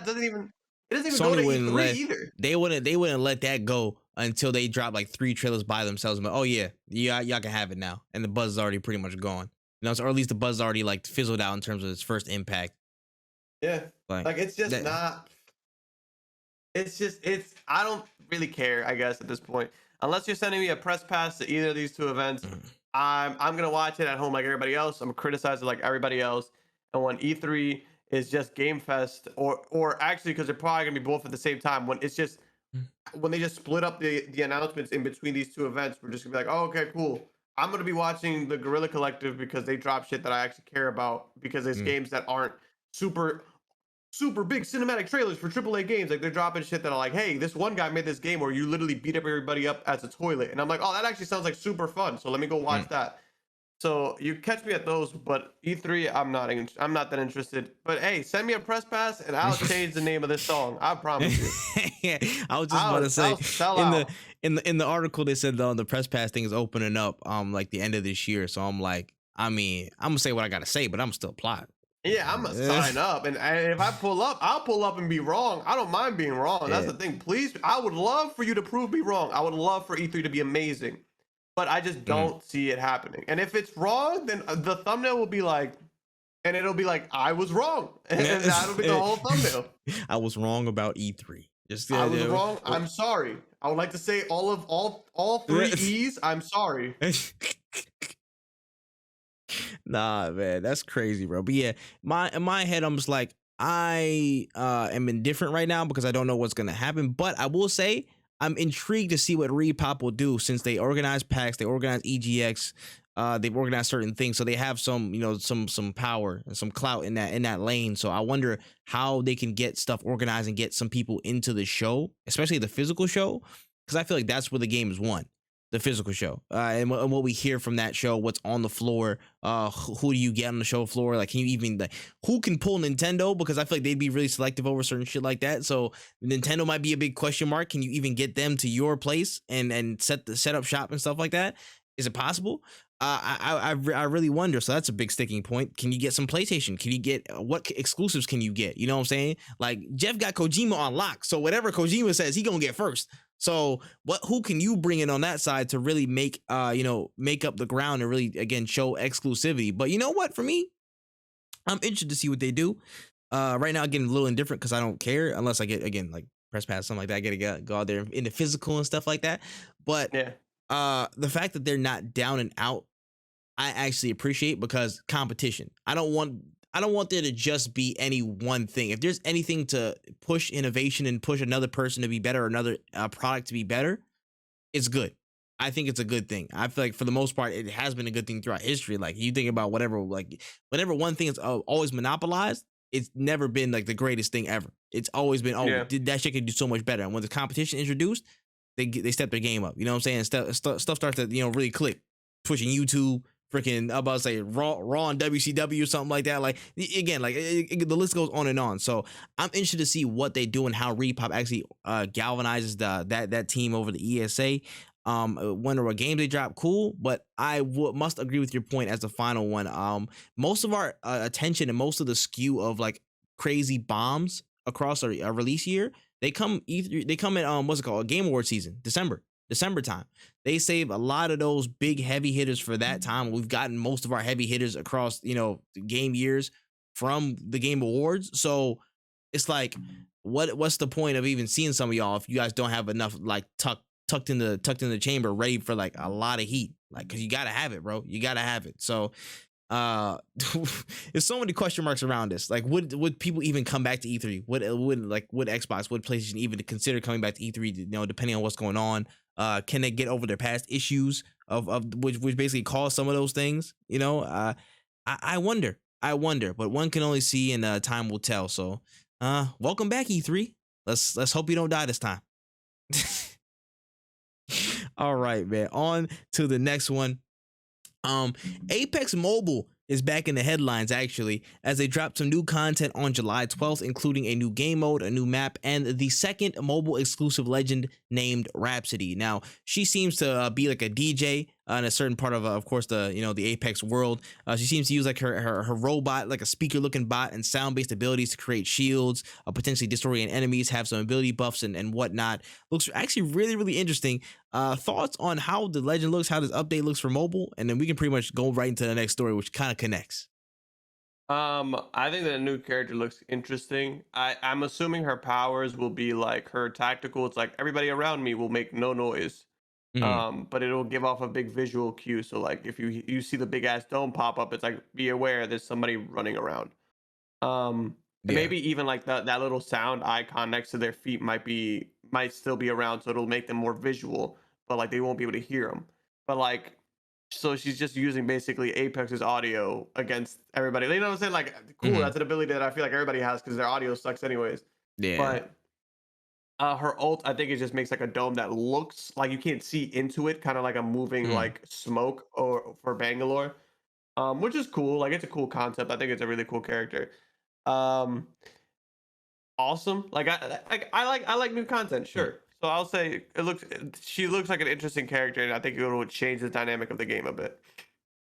doesn't even go to E3 either.
They wouldn't let that go until they drop like 3 trailers by themselves. But y'all can have it now, and the buzz is already pretty much gone. You know, or at least the buzz is already like fizzled out in terms of its first impact.
Yeah, like it's just not. It's I don't really care, I guess, at this point. Unless you're sending me a press pass to either of these 2 events, I'm gonna watch it at home like everybody else. I'm gonna criticize it like everybody else. And when E3 is just Game Fest, or actually, because they're probably gonna be both at the same time, when it's just when they just split up the announcements in between these 2 events, we're just gonna be like, oh, okay, cool. I'm gonna be watching the Guerrilla Collective because they drop shit that I actually care about, because there's games that aren't super big cinematic trailers for AAA games. Like they're dropping shit that are like, hey, this one guy made this game where you literally beat up everybody up as a toilet, and I'm like, oh, that actually sounds like super fun, so let me go watch that. So you catch me at those, but E3, I'm not that interested. But hey, send me a press pass and I'll change the name of this song. I promise you.
I was just about to say, in the article they said the press pass thing is opening up like the end of this year. So I'm like, I mean, I'm gonna say what I gotta say, but I'm still plotting.
Yeah, I'm gonna sign up, and if I pull up, I'll pull up and be wrong. I don't mind being wrong. That's the thing. Please, I would love for you to prove me wrong. I would love for E3 to be amazing, but I just don't see it happening. And if it's wrong, then the thumbnail will be like, and it'll be like, I was wrong, and that'll be the whole thumbnail.
I was wrong about E3.
I was wrong. I'm sorry. I would like to say all 3 E's. I'm sorry.
Nah, man, that's crazy, bro. But yeah, in my head, I'm just like, I am indifferent right now because I don't know what's gonna happen. But I will say I'm intrigued to see what Repop will do, since they organize PAX, they organize EGX, they've organized certain things, so they have some, you know, some power and some clout in that lane. So I wonder how they can get stuff organized and get some people into the show, especially the physical show, because I feel like that's where the game is won. The physical show, and what we hear from that show, what's on the floor, who do you get on the show floor? Like, can you even, like, who can pull Nintendo? Because I feel like they'd be really selective over certain shit like that. So Nintendo might be a big question mark. Can you even get them to your place and set up shop and stuff like that? Is it possible? I really wonder. So that's a big sticking point. Can you get some PlayStation? Can you get what exclusives can you get? You know what I'm saying? Like, Jeff got Kojima on lock, so whatever Kojima says, he gonna get first. So who can you bring in on that side to really make up the ground and really, again, show exclusivity? But you know what? For me, I'm interested to see what they do. Right now, I'm getting a little indifferent because I don't care unless I get, again, like press pass, something like that. I gotta go out there in the physical and stuff like that. But the fact that they're not down and out, I actually appreciate, because competition. I don't want there to just be any one thing. If there's anything to push innovation and push another person to be better, or another product to be better, it's good. I think it's a good thing. I feel like for the most part, it has been a good thing throughout history. Like, you think about whenever one thing is always monopolized, it's never been like the greatest thing ever. It's always been, that shit can do so much better. And when the competition introduced, they step their game up. You know what I'm saying? Stuff starts to, really click. Pushing YouTube, freaking about to say Raw and WCW or something like that. Like again, like the list goes on and on. So I'm interested to see what they do and how Repop actually galvanizes that team over the ESA. When there were games they drop, cool, but I must agree with your point as the final one. Most of our attention and most of the skew of like crazy bombs across a release year, they come in what's it called, Game Award season, December time. They save a lot of those big heavy hitters for that time. We've gotten most of our heavy hitters across game years from the Game Awards, so it's like what's the point of even seeing some of y'all if you guys don't have enough like tucked in the chamber ready for like a lot of heat, like, because you gotta have it, bro. You gotta have it. So there's so many question marks around this. Like, would people even come back to E3? Would Xbox, would PlayStation even consider coming back to E3, depending on what's going on? Can they get over their past issues of which basically caused some of those things? I wonder, but one can only see, and time will tell. So welcome back, E3. Let's hope you don't die this time. All right, man. On to the next one. Apex Mobile is back in the headlines, actually, as they dropped some new content on July 12th, including a new game mode, a new map, and the second mobile exclusive legend named Rhapsody. Now, she seems to be like a DJ in a certain part of course, the Apex world. She seems to use like her robot, like a speaker-looking bot, and sound-based abilities to create shields, potentially disorient enemies, have some ability buffs and whatnot. Looks actually really, really interesting. Thoughts on how the legend looks, how this update looks for mobile, and then we can pretty much go right into the next story, which kind of connects.
I think the new character looks interesting. I'm assuming her powers will be like her tactical. It's like everybody around me will make no noise. But it'll give off a big visual cue. So like if you see the big ass dome pop up, it's like, be aware there's somebody running around. And maybe even like that little sound icon next to their feet might still be around, so it'll make them more visual, but like they won't be able to hear them. But like, so she's just using basically Apex's audio against everybody. You know what I'm saying? Like, cool. That's an ability that I feel like everybody has because their audio sucks anyways.
Yeah.
But her ult, I think it just makes like a dome that looks like you can't see into it, kind of like a moving like smoke or for Bangalore, which is cool. Like, it's a cool concept. I think it's a really cool character. Awesome. Like I like new content, sure. So I'll say she looks like an interesting character, and I think it would change the dynamic of the game a bit.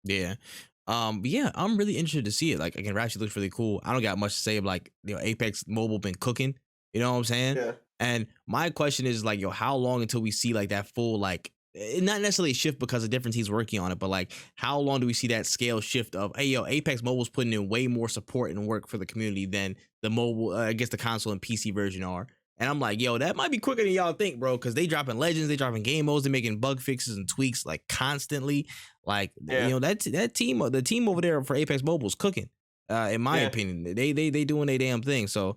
Yeah. Yeah, I'm really interested to see it. Like, again, Ratchet looks really cool. I don't got much to say, like, Apex Mobile been cooking. You know what I'm saying?
Yeah.
And my question is like, how long until we see like that full, like, not necessarily a shift because of different teams working on it, but like, how long do we see that scale shift of, hey, Apex Mobile's putting in way more support and work for the community than the mobile, I guess the console and PC version are. And I'm like, that might be quicker than y'all think, bro, because they dropping legends, they dropping game modes, they making bug fixes and tweaks like constantly. Like, that team, the team over there for Apex Mobile is cooking. In my opinion, they doing their damn thing. So,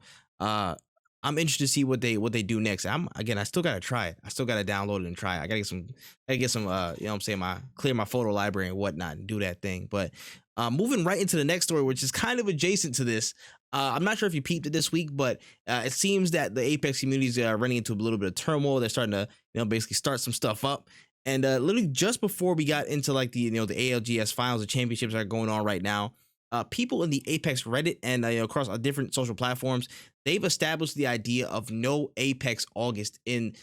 I'm interested to see what they do next. I still gotta try it. I still gotta download it and try it. I gotta get some you know what I'm saying, clear my photo library and whatnot and do that thing. But moving right into the next story, which is kind of adjacent to this. I'm not sure if you peeped it this week, but it seems that the Apex communities are running into a little bit of turmoil. They're starting to basically start some stuff up. And literally just before we got into like the ALGS finals, the championships are going on right now. People in the Apex Reddit and across different social platforms, they've established the idea of no Apex August in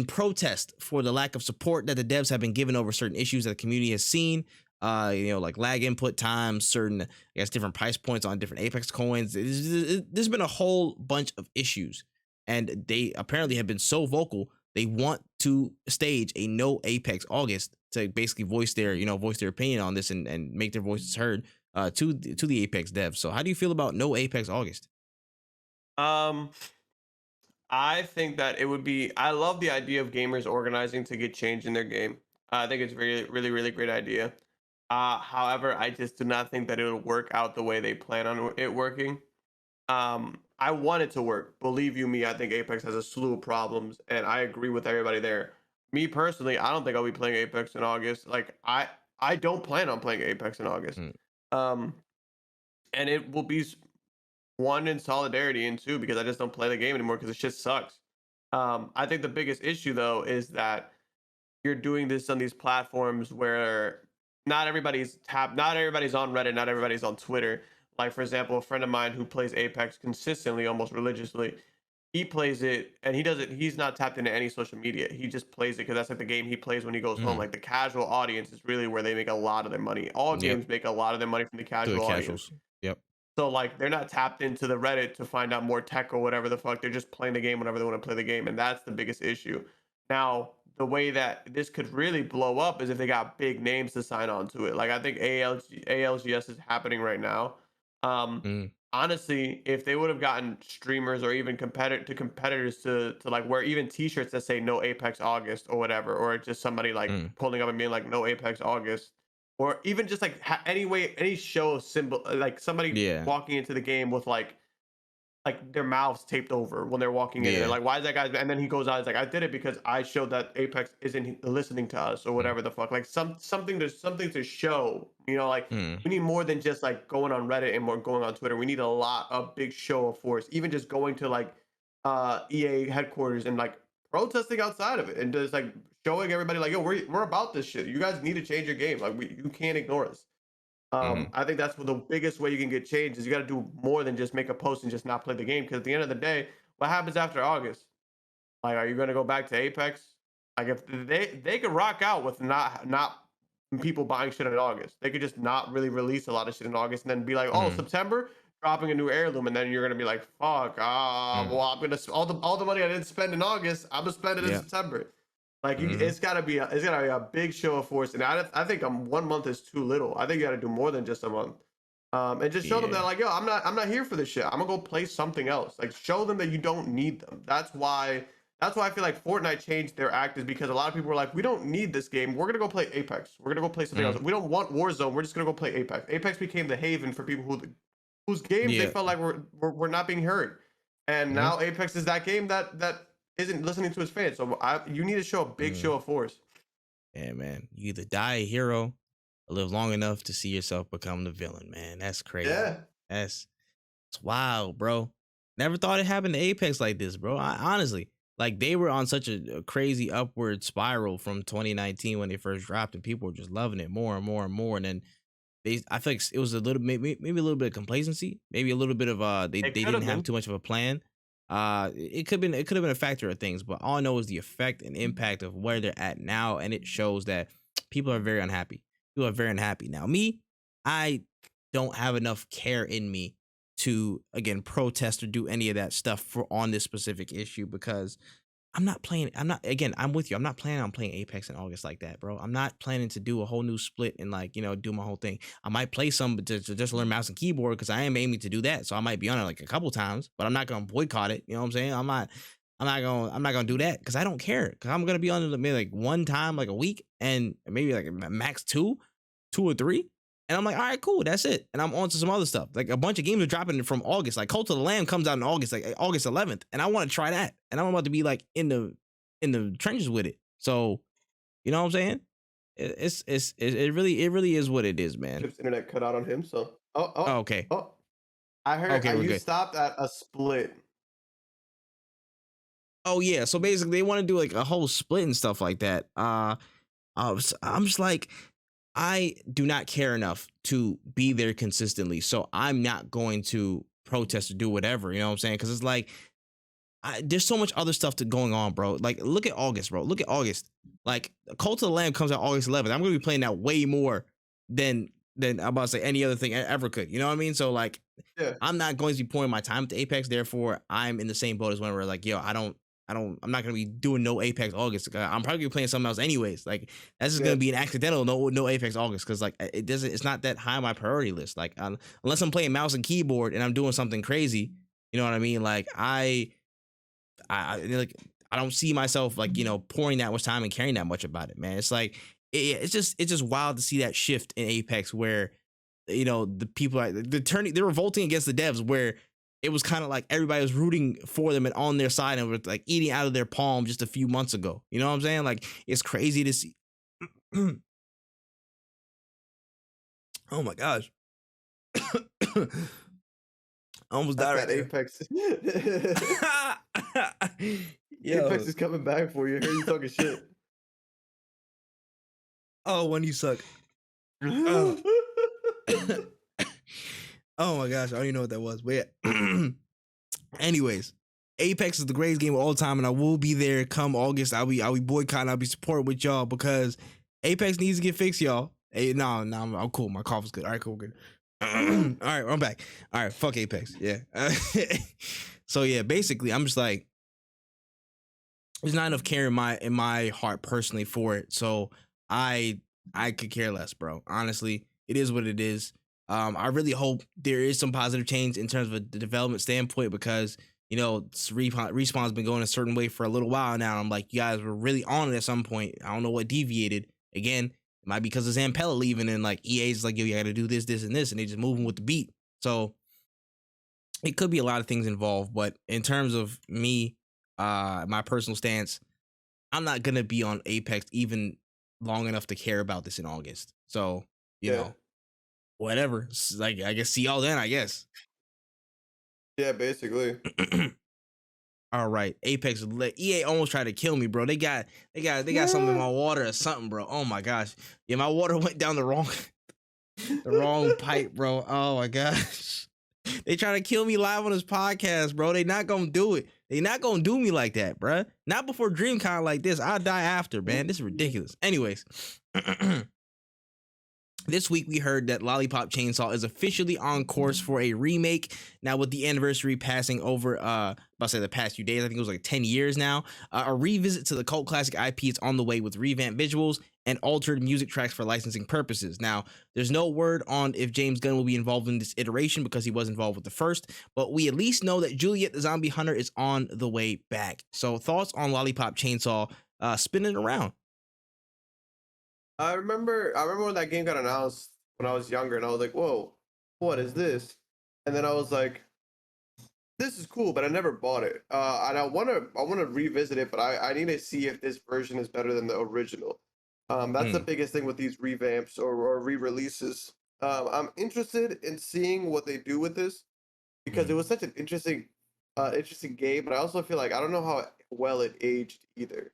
protest for the lack of support that the devs have been given over certain issues that the community has seen. Like lag input times, certain, I guess, different price points on different Apex coins. There's been a whole bunch of issues, and they apparently have been so vocal. They want to stage a no Apex August to basically voice their opinion on this and make their voices heard to the Apex devs. So how do you feel about no Apex August?
I think that it would be, I love the idea of gamers organizing to get change in their game. I think it's really, really, really great idea. However, I just do not think that it'll work out the way they plan on it working. I want it to work. Believe you me, I think Apex has a slew of problems, and I agree with everybody there. Me personally, I don't think I'll be playing Apex in August. Like, I don't plan on playing Apex in August. And it will be one in solidarity, and two because I just don't play the game anymore because it shit sucks. I think the biggest issue though is that you're doing this on these platforms where not everybody's not everybody's on Reddit, not everybody's on Twitter. Like for example, a friend of mine who plays Apex consistently, almost religiously, he plays it and he doesn't. He's not tapped into any social media. He just plays it because that's like the game he plays when he goes home.
Mm.
Like the casual audience is really where they make a lot of their money. All
Yep.
games make a lot of their money from the
To the
casual audience.
casuals. Yep.
So like they're not tapped into the Reddit to find out more tech or whatever the fuck. They're just playing the game whenever they want to play the game, and that's the biggest issue. Now, the way that this could really blow up is if they got big names to sign on to it. Like I think ALGS is happening right now.
Mm.
Honestly, if they would have gotten streamers or even competitors to like wear even T-shirts that say no Apex August or whatever, or just somebody like pulling up and being like no Apex August, or even just like any show symbol like somebody walking into the game with like their mouths taped over when they're walking in. And they're like, why is that guy? And then he goes out, he's like, I did it because I showed that Apex isn't listening to us or whatever the fuck. Like something to show, you know, like we need more than just like going on Reddit and more going on Twitter. We need a big show of force, even just going to like EA headquarters and like protesting outside of it and just like showing everybody like, yo, we're about this shit. You guys need to change your game. Like you can't ignore us. I think that's the biggest way you can get change is you got to do more than just make a post and just not play the game. Because at the end of the day, what happens after August? Like, are you going to go back to Apex? Like, if they could rock out with not people buying shit in August, they could just not really release a lot of shit in August and then be like, oh, September dropping a new heirloom, and then you're gonna be like, fuck, well, I'm gonna all the money I didn't spend in August, I'm gonna spend it in September. Like it's gotta be a big show of force, and I think 1 month is too little. I think you gotta do more than just a month, and just show them that like, yo, I'm not here for this shit. I'm gonna go play something else. Like show them that you don't need them. That's why I feel like Fortnite changed their act is because a lot of people were like, we don't need this game. We're gonna go play Apex. We're gonna go play something else. We don't want Warzone. We're just gonna go play Apex. Apex became the haven for people whose games they felt like were not being heard, and now Apex is that game that isn't listening to his fans. So you need to show a big show of force.
Yeah, man. You either die a hero or live long enough to see yourself become the villain, man. That's crazy.
Yeah.
It's wild, bro. Never thought it happened to Apex like this, bro. Honestly, like they were on such a crazy upward spiral from 2019 when they first dropped, and people were just loving it more and more and more. And then I feel like it was a little maybe a little bit of complacency, maybe a little bit of they didn't have too much of a plan. It could have been a factor of things, but all I know is the effect and impact of where they're at now, and it shows that people are very unhappy. People are very unhappy now. Me, I don't have enough care in me to again protest or do any of that stuff on this specific issue because I'm not playing. I'm with you. I'm not planning on playing Apex in August like that, bro. I'm not planning to do a whole new split and like, do my whole thing. I might play some to just learn mouse and keyboard because I am aiming to do that. So I might be on it like a couple times, but I'm not going to boycott it. You know what I'm saying? I'm not going to do that because I don't care. Because I'm going to be on it maybe like one time, like a week, and maybe like max two or three. And I'm like, all right, cool, that's it. And I'm on to some other stuff. Like a bunch of games are dropping from August. Like Cult of the Lamb comes out in August, like August 11th. And I want to try that. And I'm about to be like in the trenches with it. So, you know what I'm saying? It really is what it is, man.
Tripp's internet cut out on him, so
okay.
Oh, I heard you stopped at a split.
Oh yeah, so basically they want to do like a whole split and stuff like that. I'm just like, I do not care enough to be there consistently, so I'm not going to protest or do whatever, you know what I'm saying? Because it's like, there's so much other stuff going on, bro. Like, look at August, bro. Look at August. Like, Cult of the Lamb comes out August 11th. I'm going to be playing that way more than I'm about to say any other thing ever could. You know what I mean? So, like, I'm not going to be pouring my time to Apex. Therefore, I'm in the same boat as when we're like, yo, I'm not gonna be doing no Apex August. I'm probably gonna be playing something else anyways. Like that's just gonna be an accidental no Apex August because like it's not that high on my priority list. Like unless I'm playing mouse and keyboard and I'm doing something crazy, you know what I mean? Like I don't see myself like pouring that much time and caring that much about it, man. It's like it's just wild to see that shift in Apex where the people they're revolting against the devs where it was kind of like everybody was rooting for them and on their side and was like eating out of their palm just a few months ago. You know what I'm saying? Like it's crazy to see. Oh my gosh. I almost died right there.
Apex.
Apex
is coming back for you. I heard you talking shit.
Oh, when you suck. Oh. Oh my gosh, I don't even know what that was. But yeah. Anyways, Apex is the greatest game of all time, and I will be there come August. I'll be boycotting. I'll be supporting with y'all because Apex needs to get fixed, y'all. Hey, no, I'm cool. My cough is good. All right, cool, good. All right, I'm back. All right, fuck Apex. Yeah. So yeah, basically, I'm just like, there's not enough care in my heart personally for it. So I could care less, bro. Honestly, it is what it is. I really hope there is some positive change in terms of the development standpoint because Respawn's been going a certain way for a little while now. I'm like, you guys were really on it at some point. I don't know what deviated. Again, it might be because of Zampella leaving and like EA's like, yo, you got to do this, this, and this, and they just moving with the beat. So it could be a lot of things involved. But in terms of me, my personal stance, I'm not gonna be on Apex even long enough to care about this in August. So you know, whatever. Like I guess see y'all then. I guess.
Yeah, basically.
All right, Apex. EA almost tried to kill me, bro. They got something in my water or something, bro. Oh my gosh. Yeah, my water went down the wrong pipe, bro. Oh my gosh. They trying to kill me live on this podcast, bro. They not gonna do it. They not gonna do me like that, bro. Not before DreamCon like this. I'll die after, man. This is ridiculous. Anyways, this week we heard that Lollipop Chainsaw is officially on course for a remake. Now with the anniversary passing over, the past few days, I think it was like 10 years now. A revisit to the cult classic IP is on the way with revamped visuals and altered music tracks for licensing purposes. Now, there's no word on if James Gunn will be involved in this iteration because he was involved with the first, but we at least know that Juliet the Zombie Hunter is on the way back. So thoughts on Lollipop Chainsaw spinning around?
I remember when that game got announced when I was younger, and I was like, "Whoa, what is this?" And then I was like, "This is cool," but I never bought it. And I wanna revisit it, but I need to see if this version is better than the original. That's the biggest thing with these revamps or re-releases. I'm interested in seeing what they do with this because it was such an interesting game, but I also feel like I don't know how well it aged either.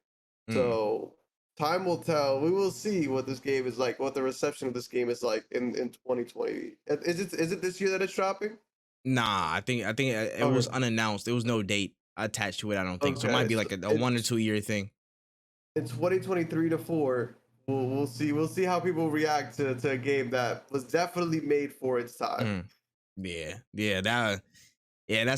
So time will tell. We will see what this game is like, what the reception of this game is like in 2020. Is it this year that it's dropping?
Nah, I think it was unannounced. There was no date attached to it. I don't think so. It might be like a 1 or 2 year thing.
In 2023 to 4. We'll see how people react to a game that was definitely made for its time.
That's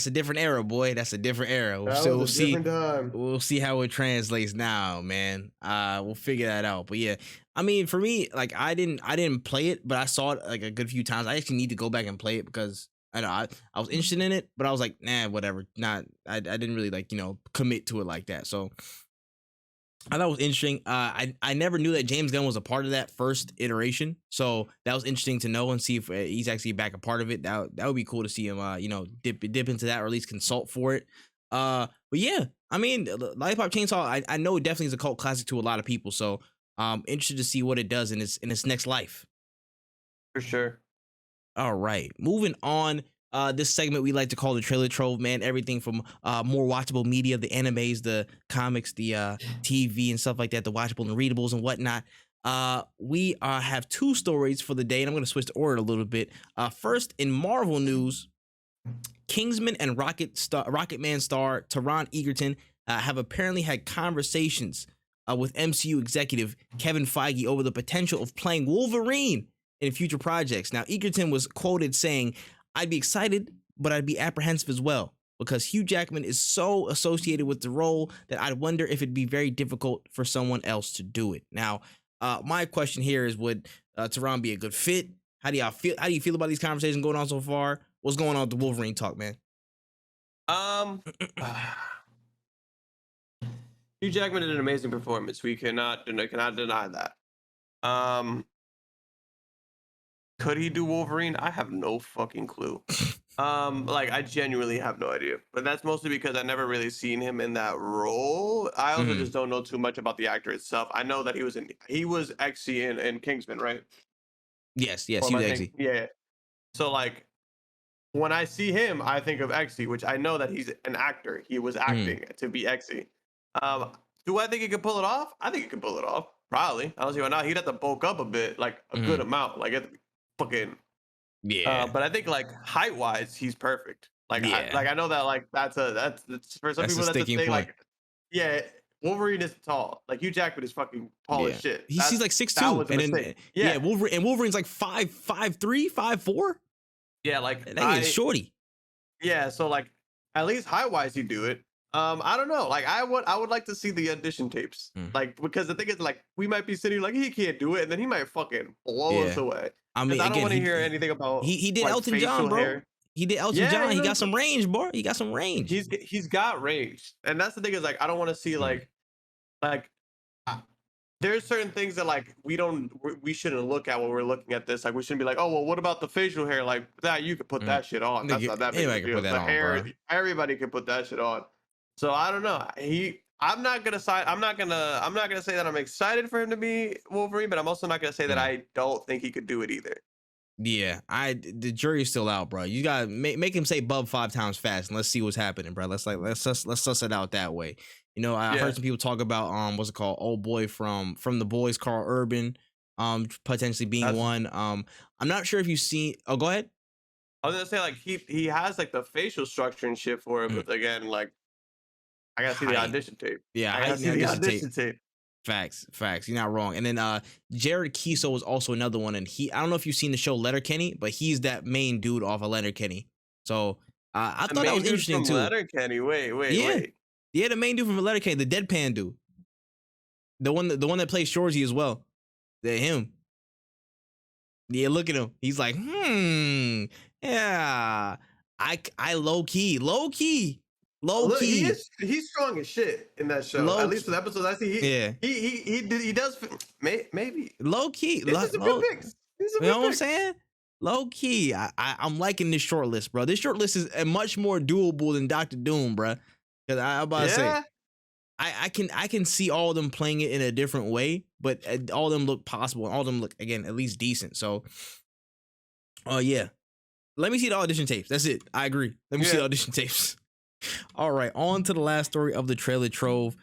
a different era, boy. That's a different era. We'll see. We'll see how it translates now, man. We'll figure that out. But yeah, I mean, for me, like I didn't play it, but I saw it like a good few times. I actually need to go back and play it because I know I was interested in it, but I was like, nah, whatever. I didn't really like commit to it like that. So I thought it was interesting. I never knew that James Gunn was a part of that first iteration, so that was interesting to know and see if he's actually back a part of it. That would be cool to see him, dip into that or at least consult for it. But yeah, I mean, Lollipop Chainsaw, I know it definitely is a cult classic to a lot of people, so interested to see what it does in its next life.
For sure.
All right, moving on. This segment we like to call the Trailer Trove, man. Everything from more watchable media, the animes, the comics, the TV and stuff like that, the watchable and readables and whatnot. We have 2 stories for the day, and I'm going to switch the order a little bit. First, in Marvel news, Kxngviii and Rocketman star Taron Egerton have apparently had conversations with MCU executive Kevin Feige over the potential of playing Wolverine in future projects. Now, Egerton was quoted saying, "I'd be excited, but I'd be apprehensive as well, because Hugh Jackman is so associated with the role that I'd wonder if it'd be very difficult for someone else to do it." Now, my question here is, would Taron be a good fit? How do you feel about these conversations going on so far? What's going on with the Wolverine talk, man?
Hugh Jackman did an amazing performance. We cannot deny that. Could he do Wolverine? I have no fucking clue. I genuinely have no idea. But that's mostly because I never really seen him in that role. I also just don't know too much about the actor itself. I know that he was Kxngviii in Kxngviii, right?
Yes, he was Kxngviii.
Yeah. So when I see him, I think of Kxngviii, which I know that he's an actor. He was acting to be Kxngviii. Do I think he can pull it off? I think he can pull it off. Probably. I don't see why not. He'd have to bulk up a bit, like a good amount. Like it fucking
Yeah.
but I think like height wise, he's perfect. Like
Yeah.
I know that like that's for some
That's a
people that's a
sticking
thing.
point.
Like yeah, Wolverine is tall. Like Hugh Jackman is fucking tall as
Yeah.
shit.
He's like
That
6'2",
was a
and then
mistake.
yeah, Wolverine's like 5'3", 5'4".
Yeah, like
That is shorty.
yeah, so like at least height wise you do it. I don't know. Like I would like to see the audition tapes. Like because the thing is like we might be sitting like he can't do it, and then he might fucking blow us away.
I mean,
I don't
again,
want to hear anything about
he did
like,
Elton John, bro.
hair.
He did Elton John. He got some range, bro. He got some range.
He's got range, and that's the thing is like I don't want to see like there's certain things that like we shouldn't look at when we're looking at this. Like we shouldn't be like, oh well, what about the facial hair? Like that you could put that shit on. That's not that big of a deal. The hair, everybody can put that shit on. So I don't know. I'm not gonna say that I'm excited for him to be Wolverine, but I'm also not gonna say that I don't think he could do it either.
Yeah, the jury's still out, bro. You gotta make him say "bub" 5 times fast, and let's see what's happening, bro. Let's suss it out that way. You know, I heard some people talk about what's it called, old boy from The Boys, Carl Urban, potentially being one. I'm not sure if you've seen. Oh, go ahead.
I was gonna say like he has like the facial structure and shit for it, but again, like I gotta see the audition tape.
Yeah,
I gotta see the audition tape.
Facts. You're not wrong. And then Jared Keeso was also another one, and I don't know if you've seen the show Letterkenny, but he's that main dude off of Letterkenny. So I thought that was interesting too.
Letterkenny, wait.
Yeah, the main dude from Letterkenny, the deadpan dude, the one that plays Shorzy as well. Him. Yeah, look at him. He's like, yeah. I low key.
Look, he's strong as shit in that show. At least for the episodes I see, he does maybe
low key.
This is a good picks.
You know what I'm saying? Low key. I'm liking this short list, bro. This short list is much more doable than Dr. Doom, bro. Because I'm about to say, I can see all of them playing it in a different way, but all of them look possible, and all of them look, again, at least decent. So, yeah. Let me see the audition tapes. That's it. I agree. Let me see the audition tapes. All right, on to the last story of the trailer trove.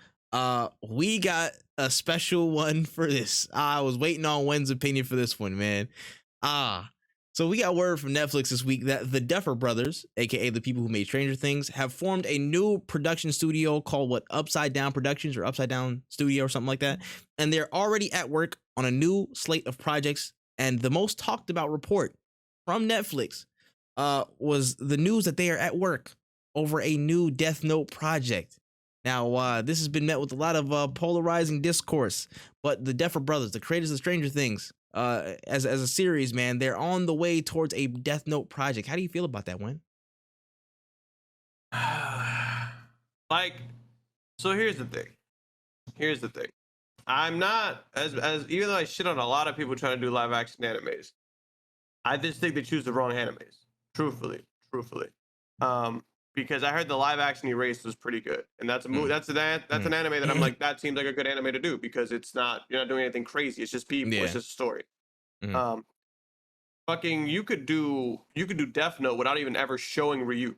We got a special one for this. I was waiting on Wen's opinion for this one, man. So we got word from Netflix this week that the Duffer Brothers, aka the people who made Stranger Things, have formed a new production studio called Upside Down Productions, or Upside Down Studio, or something like that. And they're already at work on a new slate of projects. And the most talked about report from Netflix was the news that they are at work over a new Death Note project. Now, this has been met with a lot of polarizing discourse, but the Duffer Brothers, the creators of Stranger Things, as a series, man, they're on the way towards a Death Note project. How do you feel about that, Wen?
Like, so here's the thing. I'm not as even though I shit on a lot of people trying to do live action animes, I just think they choose the wrong animes. Truthfully. Because I heard the live action Erased was pretty good, and that's a movie. That's an anime that I'm like, that seems like a good anime to do, because you're not doing anything crazy. It's just people. It's just a story. Fucking, you could do Death Note without even ever showing Ryuk.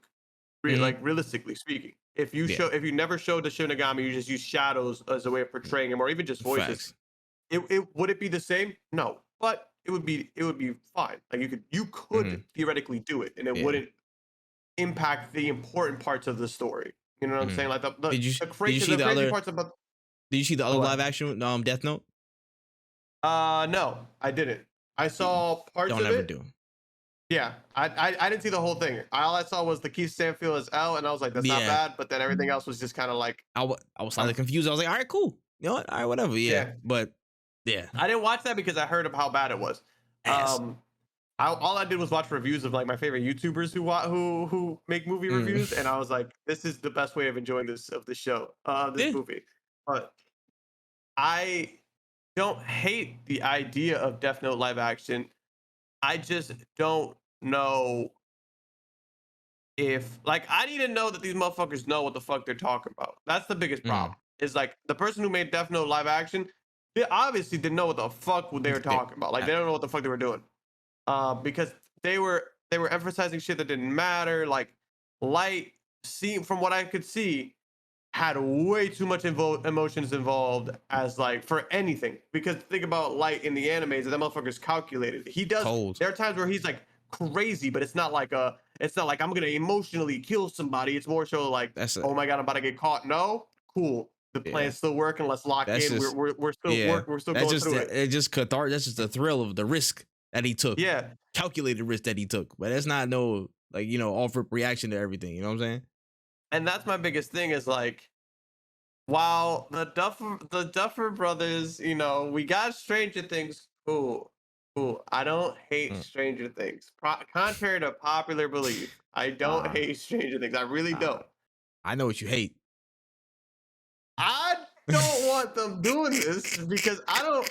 Like, realistically speaking, if you never showed the Shinigami, you just use shadows as a way of portraying him, or even just voices. It would it be the same? No, but it would be fine. Like you could theoretically do it, and it wouldn't impact the important parts of the story. You know what I'm saying? Like
did you see the other live action Death Note?
No, I didn't. I saw parts of it.
Don't ever do.
Yeah, I didn't see the whole thing. All I saw was the Keith Stanfield as L, and I was like, that's not bad. But then everything else was just kind of like,
I was slightly confused. I was like, all right, cool. You know what? All right, whatever. Yeah. But yeah,
I didn't watch that because I heard of how bad it was. All I did was watch reviews of like my favorite YouTubers who make movie reviews, and I was like, this is the best way of enjoying this show, this movie. But I don't hate the idea of Death Note live action. I just don't know if, like, I need to know that these motherfuckers know what the fuck they're talking about. That's the biggest problem. Is like the person who made Death Note live action, they obviously didn't know what the fuck they were talking about. Like, they don't know what the fuck they were doing. Because they were emphasizing shit that didn't matter. Like, Light, from what I could see, had way too much emotions involved as like for anything. Because think about Light in the animes, that motherfucker's calculated. He does.
Cold.
There are times where he's like crazy, but it's not like I'm gonna emotionally kill somebody. It's more so like, oh my god, I'm about to get caught. No, cool. The plan's still working. Let's lock in. We're still We're still going through it.
It's just cathartic. That's just the thrill of the risk that he took.
Yeah,
calculated risk that he took. But that's not no like off rip reaction to everything. You know what I'm saying?
And that's my biggest thing is like, while the Duffer brothers, we got Stranger Things. Cool. I don't hate Stranger Things. Contrary to popular belief, I don't hate Stranger Things. I really don't.
I know what you hate.
I don't want them doing this because I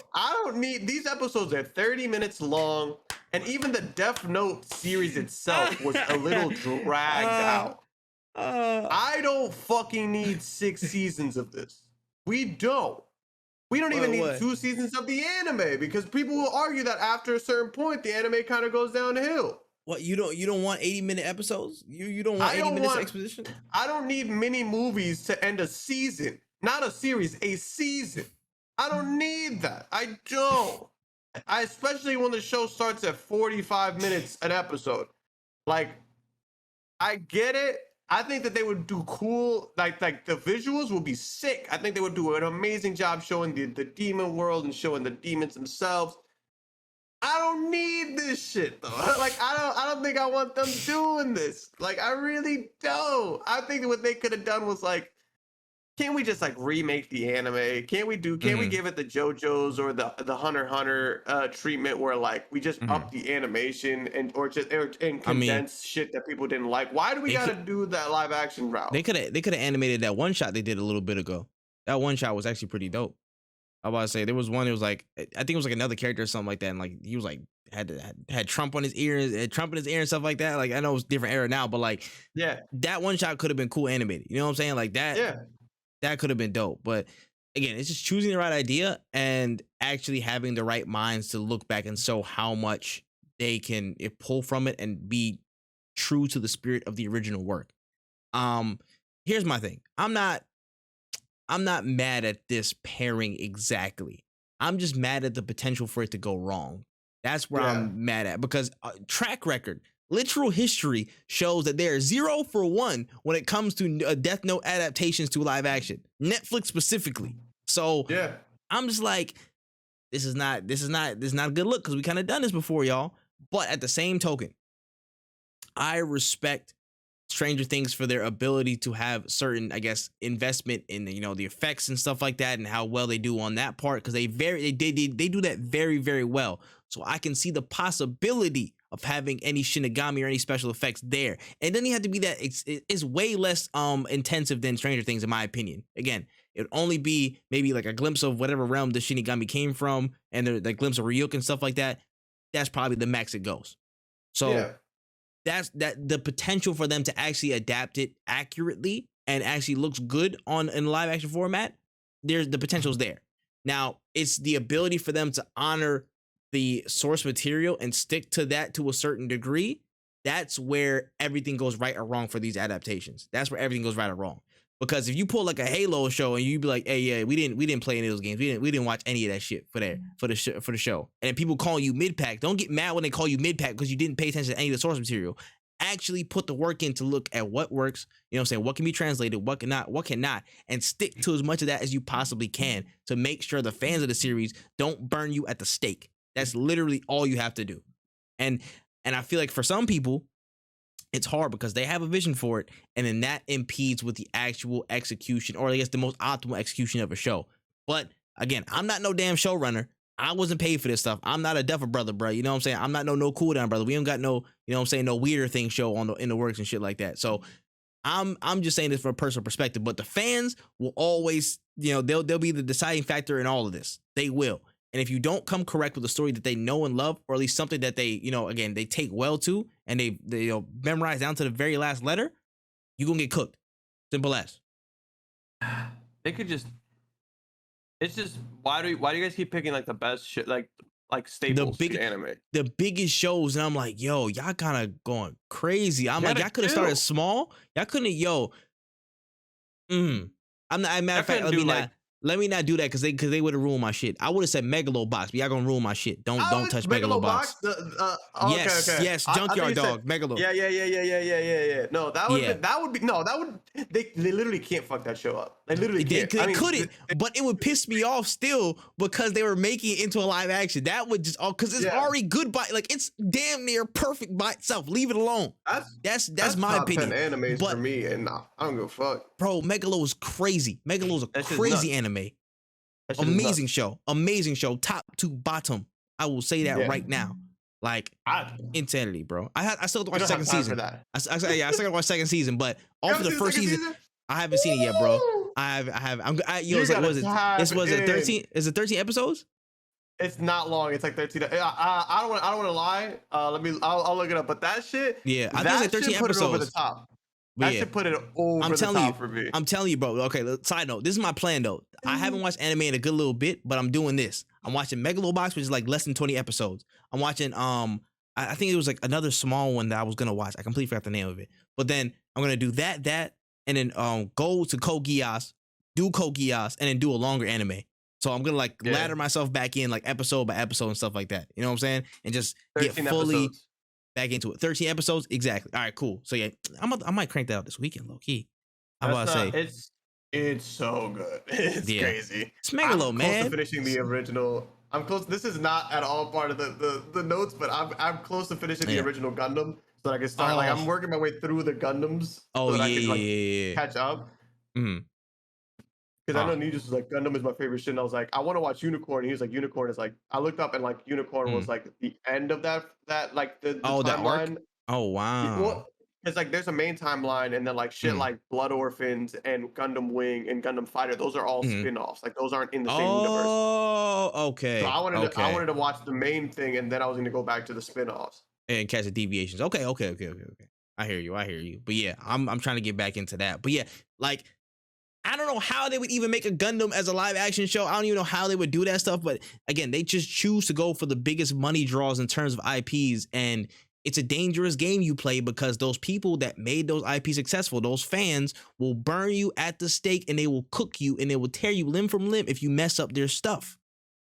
don't need these episodes are 30 minutes long, and even the Death Note series itself was a little dragged out. I don't fucking need 6 seasons of this. We don't even need 2 seasons of the anime because people will argue that after a certain point the anime kind of goes down the hill.
What, you don't want 80-minute episodes? You don't want 80 minutes exposition?
I don't need mini movies to end a season. Not a series, a season. I don't need that. I don't. Especially when the show starts at 45 minutes an episode. Like, I get it. I think that they would do cool, like the visuals would be sick. I think they would do an amazing job showing the demon world and showing the demons themselves. I don't need this shit though. Like I don't think I want them doing this. Like I really don't. I think that what they could have done was like, can't we just like remake the anime? Can't we give it the JoJo's or the Hunter x Hunter treatment where like we just up the animation and condense shit that people didn't like? Why do we gotta do that live action route?
They could have animated that one shot they did a little bit ago. That one shot was actually pretty dope. I was about to say there was one. It was like I think it was like another character or something like that, and like he was like had Trump on his ear, Trump in his ear and stuff like that. Like I know it's different era now, but like that one shot could have been cool animated. You know what I'm saying? Like that. Yeah. That could have been dope. But again, it's just choosing the right idea and actually having the right minds to look back and show how much they can pull from it and be true to the spirit of the original work. Here's my thing. I'm not mad at this pairing exactly. I'm just mad at the potential for it to go wrong. That's where I'm mad at, because track record, literal history shows that they're 0 for 1 when it comes to Death Note adaptations to live action, Netflix specifically. So I'm just like, this is not a good look, because we kind of done this before, y'all. But at the same token, I respect Stranger Things for their ability to have certain, I guess, investment in the effects and stuff like that, and how well they do on that part, because they do that very, very well. So I can see the possibility of having any Shinigami or any special effects there. And then you have to be that it's way less intensive than Stranger Things, in my opinion. Again, it would only be maybe like a glimpse of whatever realm the Shinigami came from, and the glimpse of Ryuk and stuff like that. That's probably the max it goes. So that's the potential for them to actually adapt it accurately and actually looks good in live action format. The potential's there. Now it's the ability for them to honor the source material and stick to that to a certain degree. That's where everything goes right or wrong for these adaptations. That's where everything goes right or wrong. Because if you pull like a Halo show and you be like, hey, yeah, we didn't play any of those games. We didn't watch any of that shit for the show. And people call you mid-pack. Don't get mad when they call you mid-pack because you didn't pay attention to any of the source material. Actually put the work in to look at what works, you know what I'm saying, what can be translated, what cannot, and stick to as much of that as you possibly can to make sure the fans of the series don't burn you at the stake. That's literally all you have to do. And I feel like for some people, it's hard because they have a vision for it, and then that impedes with the actual execution, or I guess the most optimal execution of a show. But again, I'm not no damn showrunner. I wasn't paid for this stuff. I'm not a Duffer brother, bro. You know what I'm saying? I'm not no Cooldown brother. We don't got no, you know what I'm saying, no weirder thing show in the works and shit like that. So I'm just saying this from a personal perspective, but the fans will always, they'll be the deciding factor in all of this. They will. And if you don't come correct with a story that they know and love, or at least something that they, again, they take well to, and they memorize down to the very last letter, you're going to get cooked. Simple as.
They could just, it's just, why do you guys keep picking like the best shit, like staples to anime?
The biggest shows, and I'm like, yo, y'all kind of going crazy. I'm like, y'all could have started small. Y'all couldn't, I'm not. Matter of fact, let me not do that because they would have ruined my shit. I would have said Megalobox, but y'all gonna ruin my shit. Don't touch Megalobox. Yes, Junkyard Dog, Megalo.
Yeah. No, they literally can't fuck that show up. They literally can't.
They couldn't, but it would piss me off still because they were making it into a live action. That would just because it's already good by it's damn near perfect by itself. Leave it alone. That's my opinion.
10 animes for me, and I don't give a fuck.
Bro, Megalo is crazy. Megalo is a crazy anime. Amazing show, top to bottom. I will say that right now. Insanity, bro. I still have to watch the second season. I still gotta watch second season, but for the first season, I haven't seen it yet, bro. I have. This was it 13? Is it 13 episodes?
It's not long. It's like 13. I don't want to lie. I'll look it up. But that shit.
Yeah, I think it's like 13 episodes.
Over the top. That should put it over the top for me.
I'm telling you, bro. Okay, side note. This is my plan, though. I haven't watched anime in a good little bit, but I'm doing this. I'm watching Megalobox, which is like less than 20 episodes. I'm watching, I think it was like another small one that I was going to watch. I completely forgot the name of it. But then I'm going to do that, and then go to Kxngviii, do Kxngviii, and then do a longer anime. So I'm going to ladder myself back in episode by episode and stuff like that. You know what I'm saying? And just get fully... episodes. Back into it. 13 episodes, exactly. All right, cool. So yeah, I might crank that out this weekend, low key. I'm about to say
it's so good. It's crazy.
It's Megalo,
I'm
man.
Close to finishing the original. I'm close. This is not at all part of the notes, but I'm close to finishing the original Gundam, so that I can start. I'm working my way through the Gundams.
Oh,
so that
I
can catch up. Because I know Nijus was like, Gundam is my favorite shit. And I was like, I want to watch Unicorn. And he was like, Unicorn is like, I looked up and Unicorn was like the end of that the timeline.
That arc? Oh, wow.
Well, it's like there's a main timeline and then shit like Blood Orphans and Gundam Wing and Gundam Fighter. Those are all spin-offs. Those aren't in the same universe.
Oh, okay.
So I wanted to watch the main thing and then I was going to go back to the spin-offs.
And catch the deviations. Okay. I hear you. But yeah, I'm trying to get back into that. But yeah, I don't know how they would even make a Gundam as a live action show. I don't even know how they would do that stuff. But again, they just choose to go for the biggest money draws in terms of IPs. And it's a dangerous game you play because those people that made those IPs successful, those fans will burn you at the stake and they will cook you and they will tear you limb from limb if you mess up their stuff.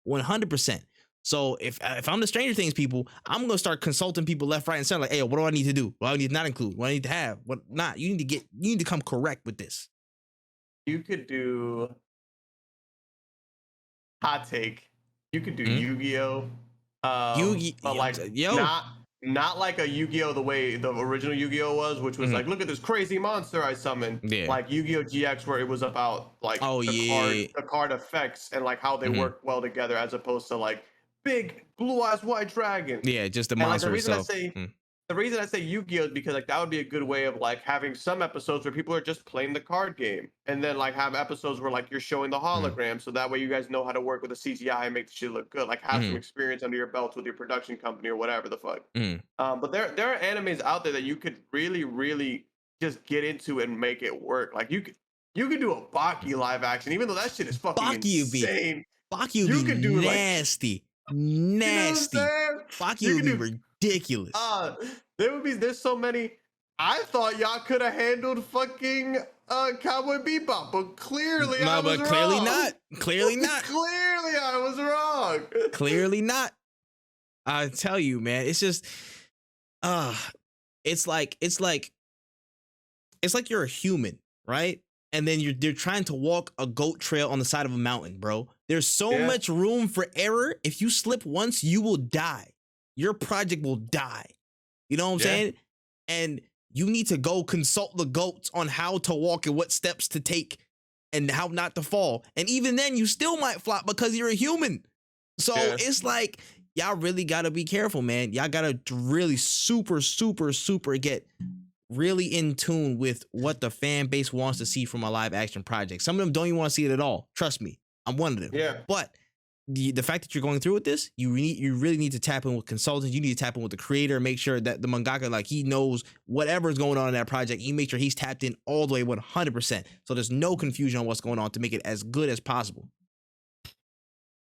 100%. So if I'm the Stranger Things people, I'm going to start consulting people left, right, and center. Hey, what do I need to do? What do I need to not include? What do I need to have? What not? You need to come correct with this.
You could do hot take. You could do Yu-Gi-Oh. But not like a Yu-Gi-Oh the way the original Yu-Gi-Oh was, which was look at this crazy monster I summoned. Yeah. Like Yu-Gi-Oh GX, where it was about the card effects and how they work well together, as opposed to big blue-eyes white dragon.
Yeah, just the monster itself.
The reason I say Yu-Gi-Oh is because that would be a good way of having some episodes where people are just playing the card game, and then have episodes where you're showing the hologram, so that way you guys know how to work with the CGI and make the shit look good. Have some experience under your belt with your production company or whatever the fuck. But there are animes out there that you could really, really just get into and make it work. You could do a Baki live action, even though that shit is fucking insane.
Baki would be nasty. Nasty. Baki would be ridiculous.
There's so many. I thought y'all could have handled fucking Cowboy Bebop, but clearly I was wrong.
Clearly not. Clearly
I was wrong.
Clearly not. I tell you, man, it's just it's like you're a human, right? And then they're trying to walk a goat trail on the side of a mountain, bro. There's so much room for error. If you slip once, you will die. Your project will die. You know what I'm saying? And you need to go consult the goats on how to walk and what steps to take and how not to fall. And even then, you still might flop because you're a human. So it's y'all really got to be careful, man. Y'all got to really super get really in tune with what the fan base wants to see from a live action project. Some of them don't even want to see it at all. Trust me, I'm one of them.
Yeah.
But the fact that you're going through with this, you really need to tap in with consultants. You need to tap in with the creator, make sure that the mangaka, he knows whatever is going on in that project. You make sure he's tapped in all the way 100%. So there's no confusion on what's going on to make it as good as possible.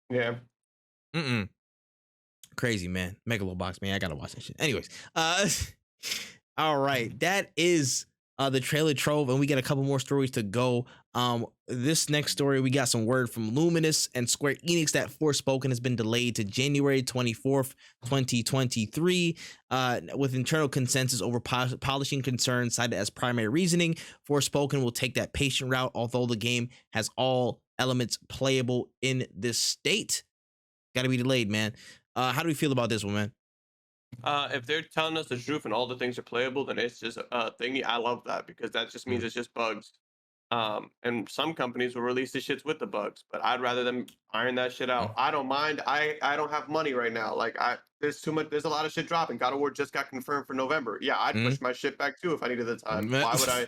Yeah.
Crazy, man. Megalobox, man. I gotta watch that shit. Anyways, all right, that is the trailer trove, and we got a couple more stories to go. This next story, we got some word from Luminous and Square Enix that Forspoken has been delayed to January 24th, 2023, with internal consensus over polishing concerns cited as primary reasoning. Forspoken will take that patient route, although the game has all elements playable in this state. Got to be delayed, man. How do we feel about this one, man?
If they're telling us the truth and all the things are playable, then it's just a thingy. I love that because that just means it's just bugs. And some companies will release the shits with the bugs, but I'd rather them iron that shit out. I don't mind. I don't have money right now. Like there's too much. There's a lot of shit dropping. God of War just got confirmed for November. Yeah, I'd push my shit back too if I needed the time. Why would I?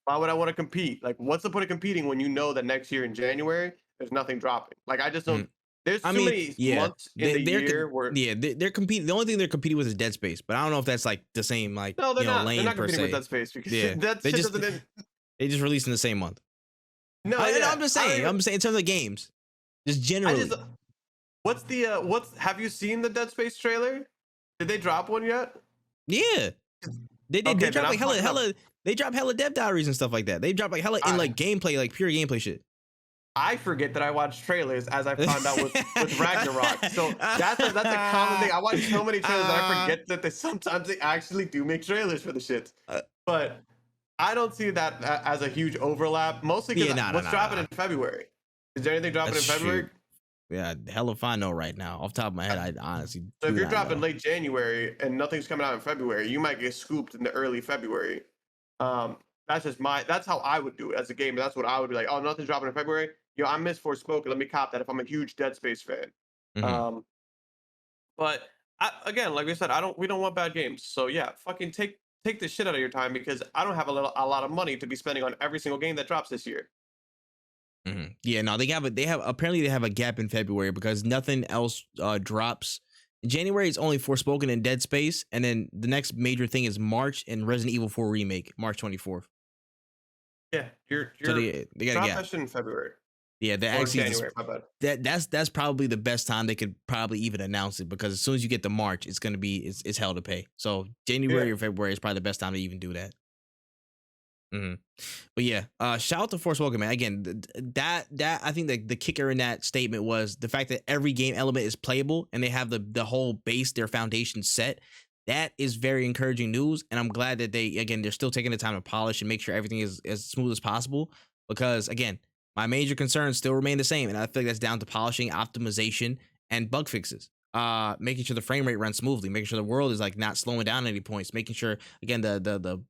Why would I want to compete? Like, what's the point of competing when you know that next year in January there's nothing dropping? Like, I just don't. There's too many months in the year where
they're competing. The only thing they're competing with is Dead Space, but I don't know if that's like the same like
no, they're not.
lane
They're not
per
competing
se.
with Dead Space because that
they
shit
just
doesn't.
They just released in the same month.
No,
I'm just saying. I'm saying in terms of games, just generally.
Have you seen the Dead Space trailer? Did they drop one yet?
Yeah, they did.
Okay,
they dropped like hella. They dropped hella dev diaries and stuff like that. They dropped like hella in like gameplay, like pure gameplay shit.
I forget that I watch trailers, as I found out with Ragnarok. So that's a common thing. I watch so many trailers that I forget that sometimes they actually do make trailers for the shit. But I don't see that as a huge overlap. Mostly because what's dropping in February? Is there anything dropping in February?
Yeah, hell if I know right now. Off the top of my head, I honestly.
So if you're dropping late January and nothing's coming out in February, you might get scooped in the early February. That's how I would do it as a gamer. That's what I would be like. Oh, nothing's dropping in February. Yo, I miss Forspoken. Let me cop that if I'm a huge Dead Space fan. But again, like we said, we don't want bad games. So yeah, fucking take the shit out of your time because I don't have a lot of money to be spending on every single game that drops this year.
Yeah, no, they have apparently they have a gap in February because nothing else drops. January is only Forspoken and Dead Space, and then the next major thing is March and Resident Evil 4 remake, March 24th.
Yeah, you're
so they got a gap
in February.
Yeah,
January. My bad.
That's probably the best time they could probably even announce it because as soon as you get to March, it's gonna be it's hell to pay. So January or February is probably the best time to even do that. But yeah, shout out to Forspoken, man. Again, that I think the kicker in that statement was the fact that every game element is playable and they have the whole base, their foundation set. That is very encouraging news, and I'm glad that they're still taking the time to polish and make sure everything is as smooth as possible. Because again, my major concerns still remain the same, and I think that's down to polishing, optimization, and bug fixes. Making sure the frame rate runs smoothly, making sure the world is like not slowing down at any points, making sure again the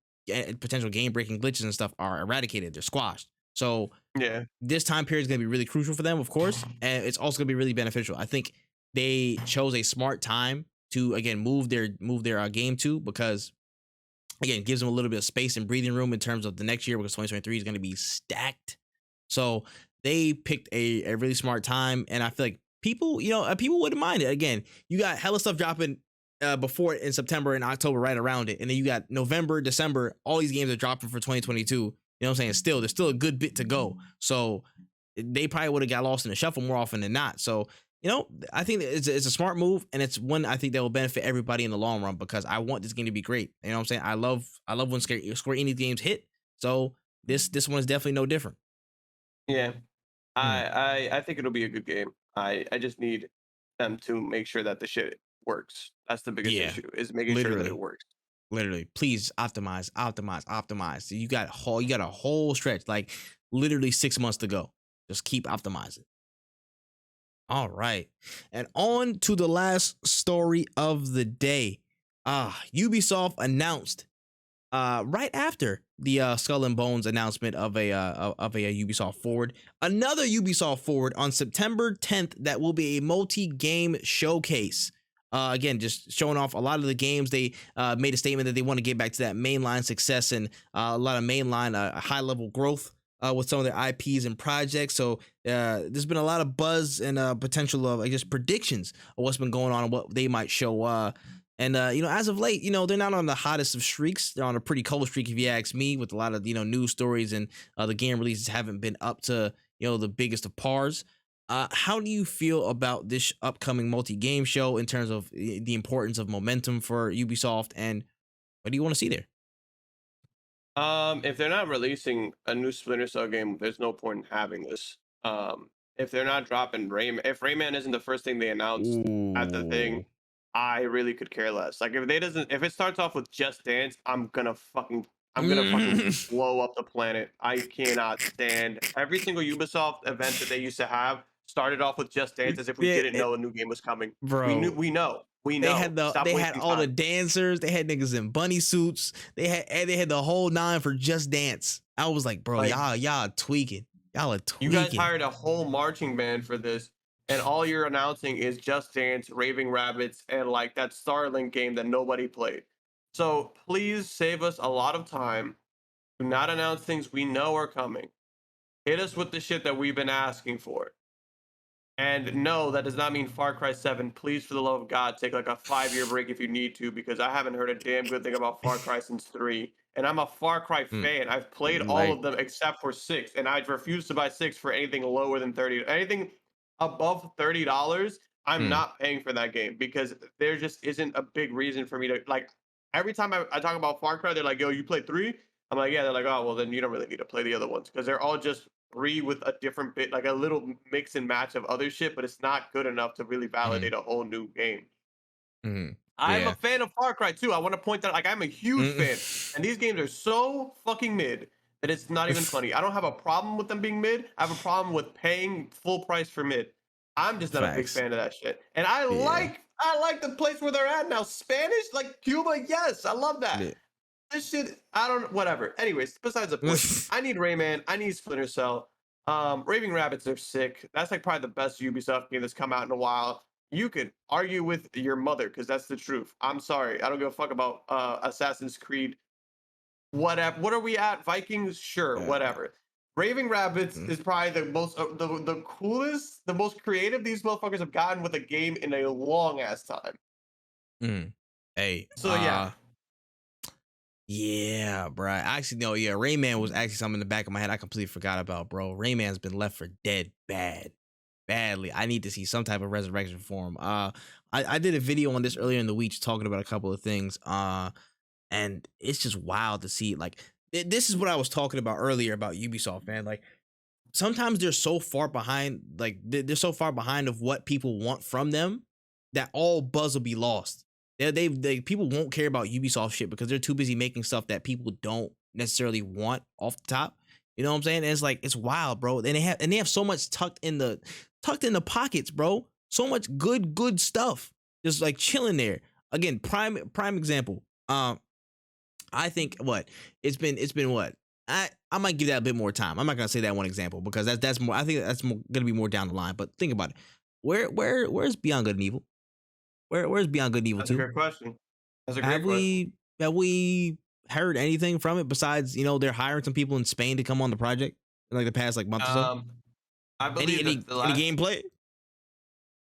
potential game breaking glitches and stuff are eradicated, they're squashed. So
yeah,
this time period is going to be really crucial for them, of course, and it's also going to be really beneficial. I think they chose a smart time to again move their game to, because again it gives them a little bit of space and breathing room in terms of the next year, because 2023 is going to be stacked. So they picked a really smart time, and I feel like people wouldn't mind it. Again, you got hella stuff dropping before in September and October right around it, and then you got November, December, all these games are dropping for 2022. You know what I'm saying? There's still a good bit to go. So they probably would have got lost in the shuffle more often than not. So I think it's a smart move, and it's one I think that will benefit everybody in the long run, because I want this game to be great. You know what I'm saying? I love when Square Enix games hit. So this one is definitely no different.
Yeah, I think it'll be a good game. I just need them to make sure that the shit works. That's the biggest issue, is making sure that it works.
Literally, please optimize. You got a whole stretch, like literally 6 months to go. Just keep optimizing. All right, and on to the last story of the day. Ubisoft announced right after the Skull and Bones announcement of a Ubisoft Forward, another Ubisoft Forward on September 10th that will be a multi-game showcase. Again, just showing off a lot of the games. They made a statement that they want to get back to that mainline success and a lot of mainline high-level growth with some of their IPs and projects. So there's been a lot of buzz and potential of, I guess, predictions of what's been going on and what they might show. And as of late, they're not on the hottest of streaks. They're on a pretty cold streak, if you ask me, with a lot of, news stories, and the game releases haven't been up to, the biggest of pars. How do you feel about this upcoming multi-game show in terms of the importance of momentum for Ubisoft, and what do you want to see there?
If they're not releasing a new Splinter Cell game, there's no point in having this. If they're not dropping Rayman, if Rayman isn't the first thing they announced at the thing,
Ooh.
I really could care less. Like if it starts off with Just Dance, I'm gonna fucking blow up the planet. I cannot stand every single Ubisoft event that they used to have started off with Just Dance as if we
Yeah,
didn't know a new game was coming.
bro.
We know. Stop
they had
wasting
all the
time.
dancers. They had niggas in bunny suits. They had the whole nine for Just Dance. I was like, bro,
Like,
y'all tweaking. Y'all are tweaking.
You guys hired a whole marching band for this, and all you're announcing is Just Dance, Raving Rabbits, and like that Starlink game that nobody played. So please save us a lot of time. Do not announce things we know are coming. Hit us with the shit that we've been asking for. And no, that does not mean Far Cry 7. Please, for the love of God, take like a 5-year break if you need to, because I haven't heard a damn good thing about Far Cry since 3. And I'm a Far Cry fan. I've played all of them except for 6, and I refuse to buy 6 for anything lower than 30. Anything above $30, I'm not paying for that game, because there just isn't a big reason for me to like. Every time I talk about Far Cry, they're like, "Yo, you played 3?" I'm like, "Yeah." They're like, "Oh, well, then you don't really need to play the other ones, because they're all just 3 with a different bit, like a little mix and match of other shit, but it's not good enough to really validate a whole new game." I'm a fan of Far Cry too. I want to point that, like, I'm a huge fan, and these games are so fucking mid that it's not even funny. I don't have a problem with them being mid. I have a problem with paying full price for mid. I'm just not a big fan of that shit. And I like the place where they're at now. Spanish, like Cuba, yes, I love that.
Yeah.
This shit, I don't, whatever. Anyways, besides the point, I need Rayman. I need Splinter Cell. Raving Rabbits are sick. That's like probably the best Ubisoft game that's come out in a while. You could argue with your mother, because that's the truth. I'm sorry. I don't give a fuck about Assassin's Creed. Whatever. What are we at? Vikings? Sure, whatever. Raving Rabbits is probably the most, the coolest, the most creative these motherfuckers have gotten with a game in a long ass time.
Hey.
So yeah.
Yeah, bro. Actually, no, yeah. Rayman was actually something in the back of my head I completely forgot about, bro. Rayman's been left for dead badly. I need to see some type of resurrection for him. I did a video on this earlier in the week talking about a couple of things. And it's just wild to see. Like, this is what I was talking about earlier about Ubisoft, man. Like, sometimes they're so far behind, like they're so far behind of what people want from them that all buzz will be lost. They people won't care about Ubisoft shit because they're too busy making stuff that people don't necessarily want off the top. You know what I'm saying? And it's like, it's wild, bro. And they have so much tucked in the pockets, bro. So much good stuff just like chilling there. Again, prime example. I think it's been what? I might give that a bit more time. I'm not gonna say that one example because that's more. I think that's gonna be more down the line. But think about it. Where's Beyond Good and Evil? Where's Beyond Good and Evil?
That's a great question. That's a great question.
Have we heard anything from it besides, you know, they're hiring some people in Spain to come on the project in like the past like month or so?
I believe
any gameplay?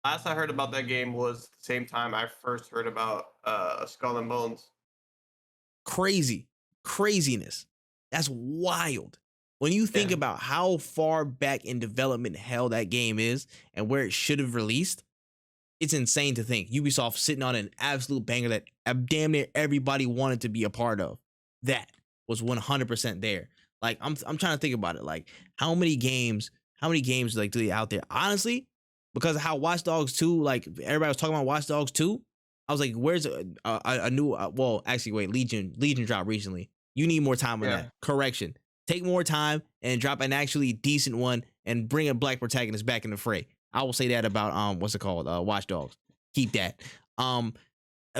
Last I heard about that game was the same time I first heard about Skull and Bones.
Craziness. That's wild. When you think about how far back in development hell that game is and where it should have released, it's insane to think Ubisoft sitting on an absolute banger that damn near everybody wanted to be a part of. That was 100% there. Like, I'm trying to think about it. Like, how many games like do they out there? Honestly, because of how Watch Dogs 2, like everybody was talking about Watch Dogs 2, I was like, where's a new well, actually wait, Legion dropped recently. You need more time on that. Correction. Take more time and drop an actually decent one and bring a black protagonist back in the fray. I will say that about what's it called? Watch Dogs. Keep that.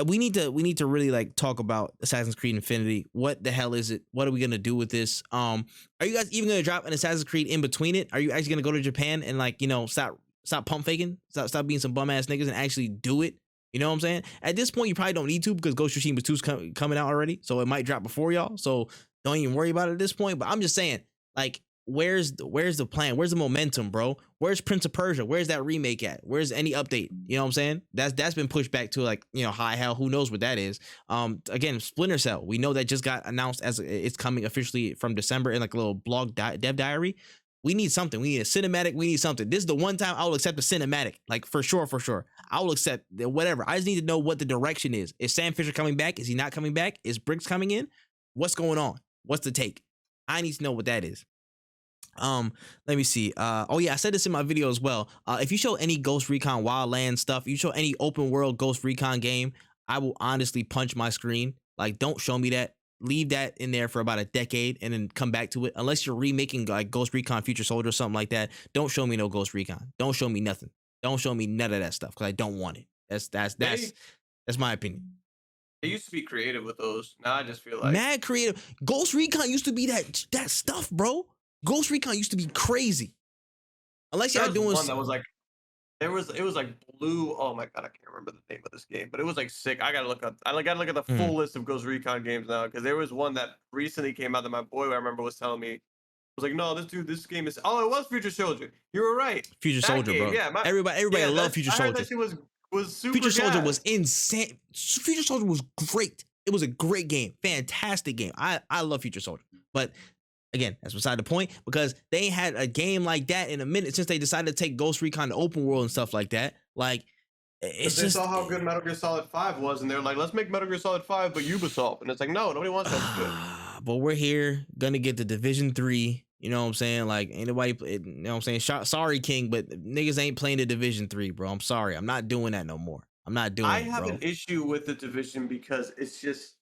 We need to really like talk about Assassin's Creed Infinity. What the hell is it? What are we gonna do with this? Are you guys even gonna drop an Assassin's Creed in between it? Are you actually gonna go to Japan and like, you know, stop pump faking? Stop being some bum ass niggas and actually do it? You know what I'm saying? At this point, you probably don't need to because Ghost of Tsushima 2's coming out already, so it might drop before y'all. So don't even worry about it at this point. But I'm just saying, like, where's the plan? Where's the momentum, bro? Where's Prince of Persia? Where's that remake at? Where's any update? You know what I'm saying? That's been pushed back to like, you know, high hell. Who knows what that is? Again, Splinter Cell. We know that just got announced as it's coming officially from December in like a little blog dev diary. We need something. We need a cinematic. We need something. This is the one time I will accept a cinematic. Like, for sure. I will accept whatever. I just need to know what the direction is. Is Sam Fisher coming back? Is he not coming back? Is Briggs coming in? What's going on? What's the take? I need to know what that is. Let me see. Oh yeah, I said this in my video as well. If you show any Ghost Recon Wildlands stuff, you show any open world Ghost Recon game, I will honestly punch my screen. Like, don't show me that. Leave that in there for about a decade and then come back to it. Unless you're remaking like Ghost Recon Future Soldier or something like that, don't show me no Ghost Recon. Don't show me nothing. Don't show me none of that stuff because I don't want it. That's my opinion.
They used to be creative with those. Now I just feel like
mad creative. Ghost Recon used to be that stuff, bro. Ghost Recon used to be crazy. Unless y'all doing
one that was like it was like blue. Oh my god, I can't remember the name of this game, but it was like sick. I gotta look up. I gotta look at the full list of Ghost Recon games now because there was one that recently came out that my boy I remember was telling me. Was like, no, this game is. Oh, it was Future Soldier. You were right.
Future Soldier, bro. Yeah, everybody loved Future Soldier.
That shit was super.
Future Soldier was insane. Future Soldier was great. It was a great game, fantastic game. I love Future Soldier, but again, that's beside the point because they ain't had a game like that in a minute since they decided to take Ghost Recon to open world and stuff like that. Like, it's
they
just
saw how good Metal Gear Solid 5 was, and they're like, let's make Metal Gear Solid 5, but Ubisoft. And it's like, no, nobody wants that shit.
But we're here, gonna get the Division 3. You know what I'm saying? Like, ain't nobody, you know what I'm saying? Sorry, King, but niggas ain't playing the Division 3, bro. I'm sorry. I'm not doing that no more. I'm not doing it,
I have an issue with the Division because it's just...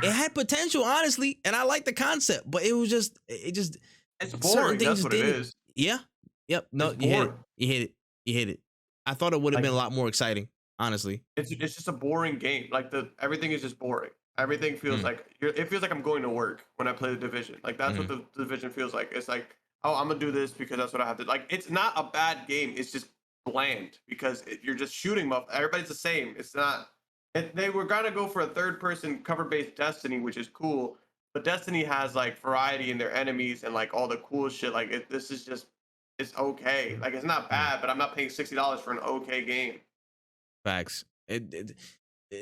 It had potential, honestly, and I like the concept, but it was just,
it's boring. That's what it is.
Yeah. Yep. No, you hit it. I thought it would have been a lot more exciting, honestly.
It's just a boring game. Like everything is just boring. Everything feels like it feels like I'm going to work when I play the Division. Like that's what the Division feels like. It's like, oh, I'm gonna do this because that's what I have to. Like, it's not a bad game. It's just bland because you're just shooting up. Everybody's the same. It's not. They were gonna go for a third-person cover-based Destiny, which is cool, but Destiny has like variety in their enemies and like all the cool shit. Like this is just, it's okay. Like it's not bad, but I'm not paying $60 for an okay game.
Facts.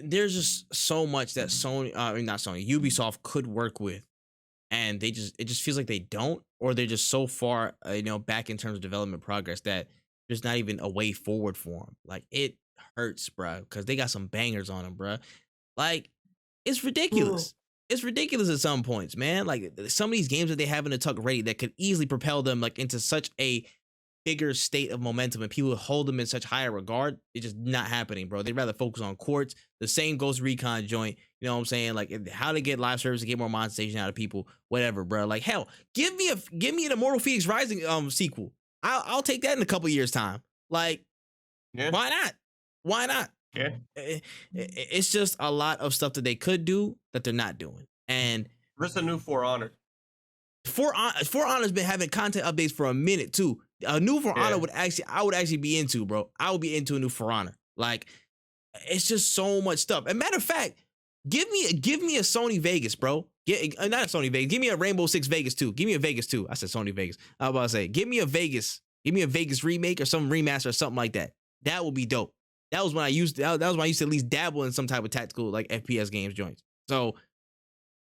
There's just so much that Ubisoft could work with, and it just feels like they don't, or they're just so far back in terms of development progress that there's not even a way forward for them. Like, it hurts, bro, because they got some bangers on them, bro. Like, it's ridiculous. It's ridiculous at some points, man. Like, some of these games that they have in the tuck ready that could easily propel them like into such a bigger state of momentum and people hold them in such higher regard. It's just not happening, bro. They'd rather focus on quartz, the same Ghost Recon joint. You know what I'm saying? Like, how to get live service to get more monetization out of people, whatever, bro. Like, hell, give me an Immortal Phoenix Rising sequel. I'll take that in a couple years time. Like, why not? Why not?
Yeah.
It's just a lot of stuff that they could do that they're not doing. And
what's the new For Honor?
For Honor's been having content updates for a minute too. A new For Honor I would actually be into, bro. I would be into a new For Honor. Like, it's just so much stuff. And matter of fact, give me a Sony Vegas, bro. Not a Sony Vegas. Give me a Rainbow Six Vegas 2. Give me a Vegas 2. I said Sony Vegas. I was about to say, give me a Vegas remake or some remaster or something like that. That would be dope. That was when I used to at least dabble in some type of tactical like FPS games joints. So,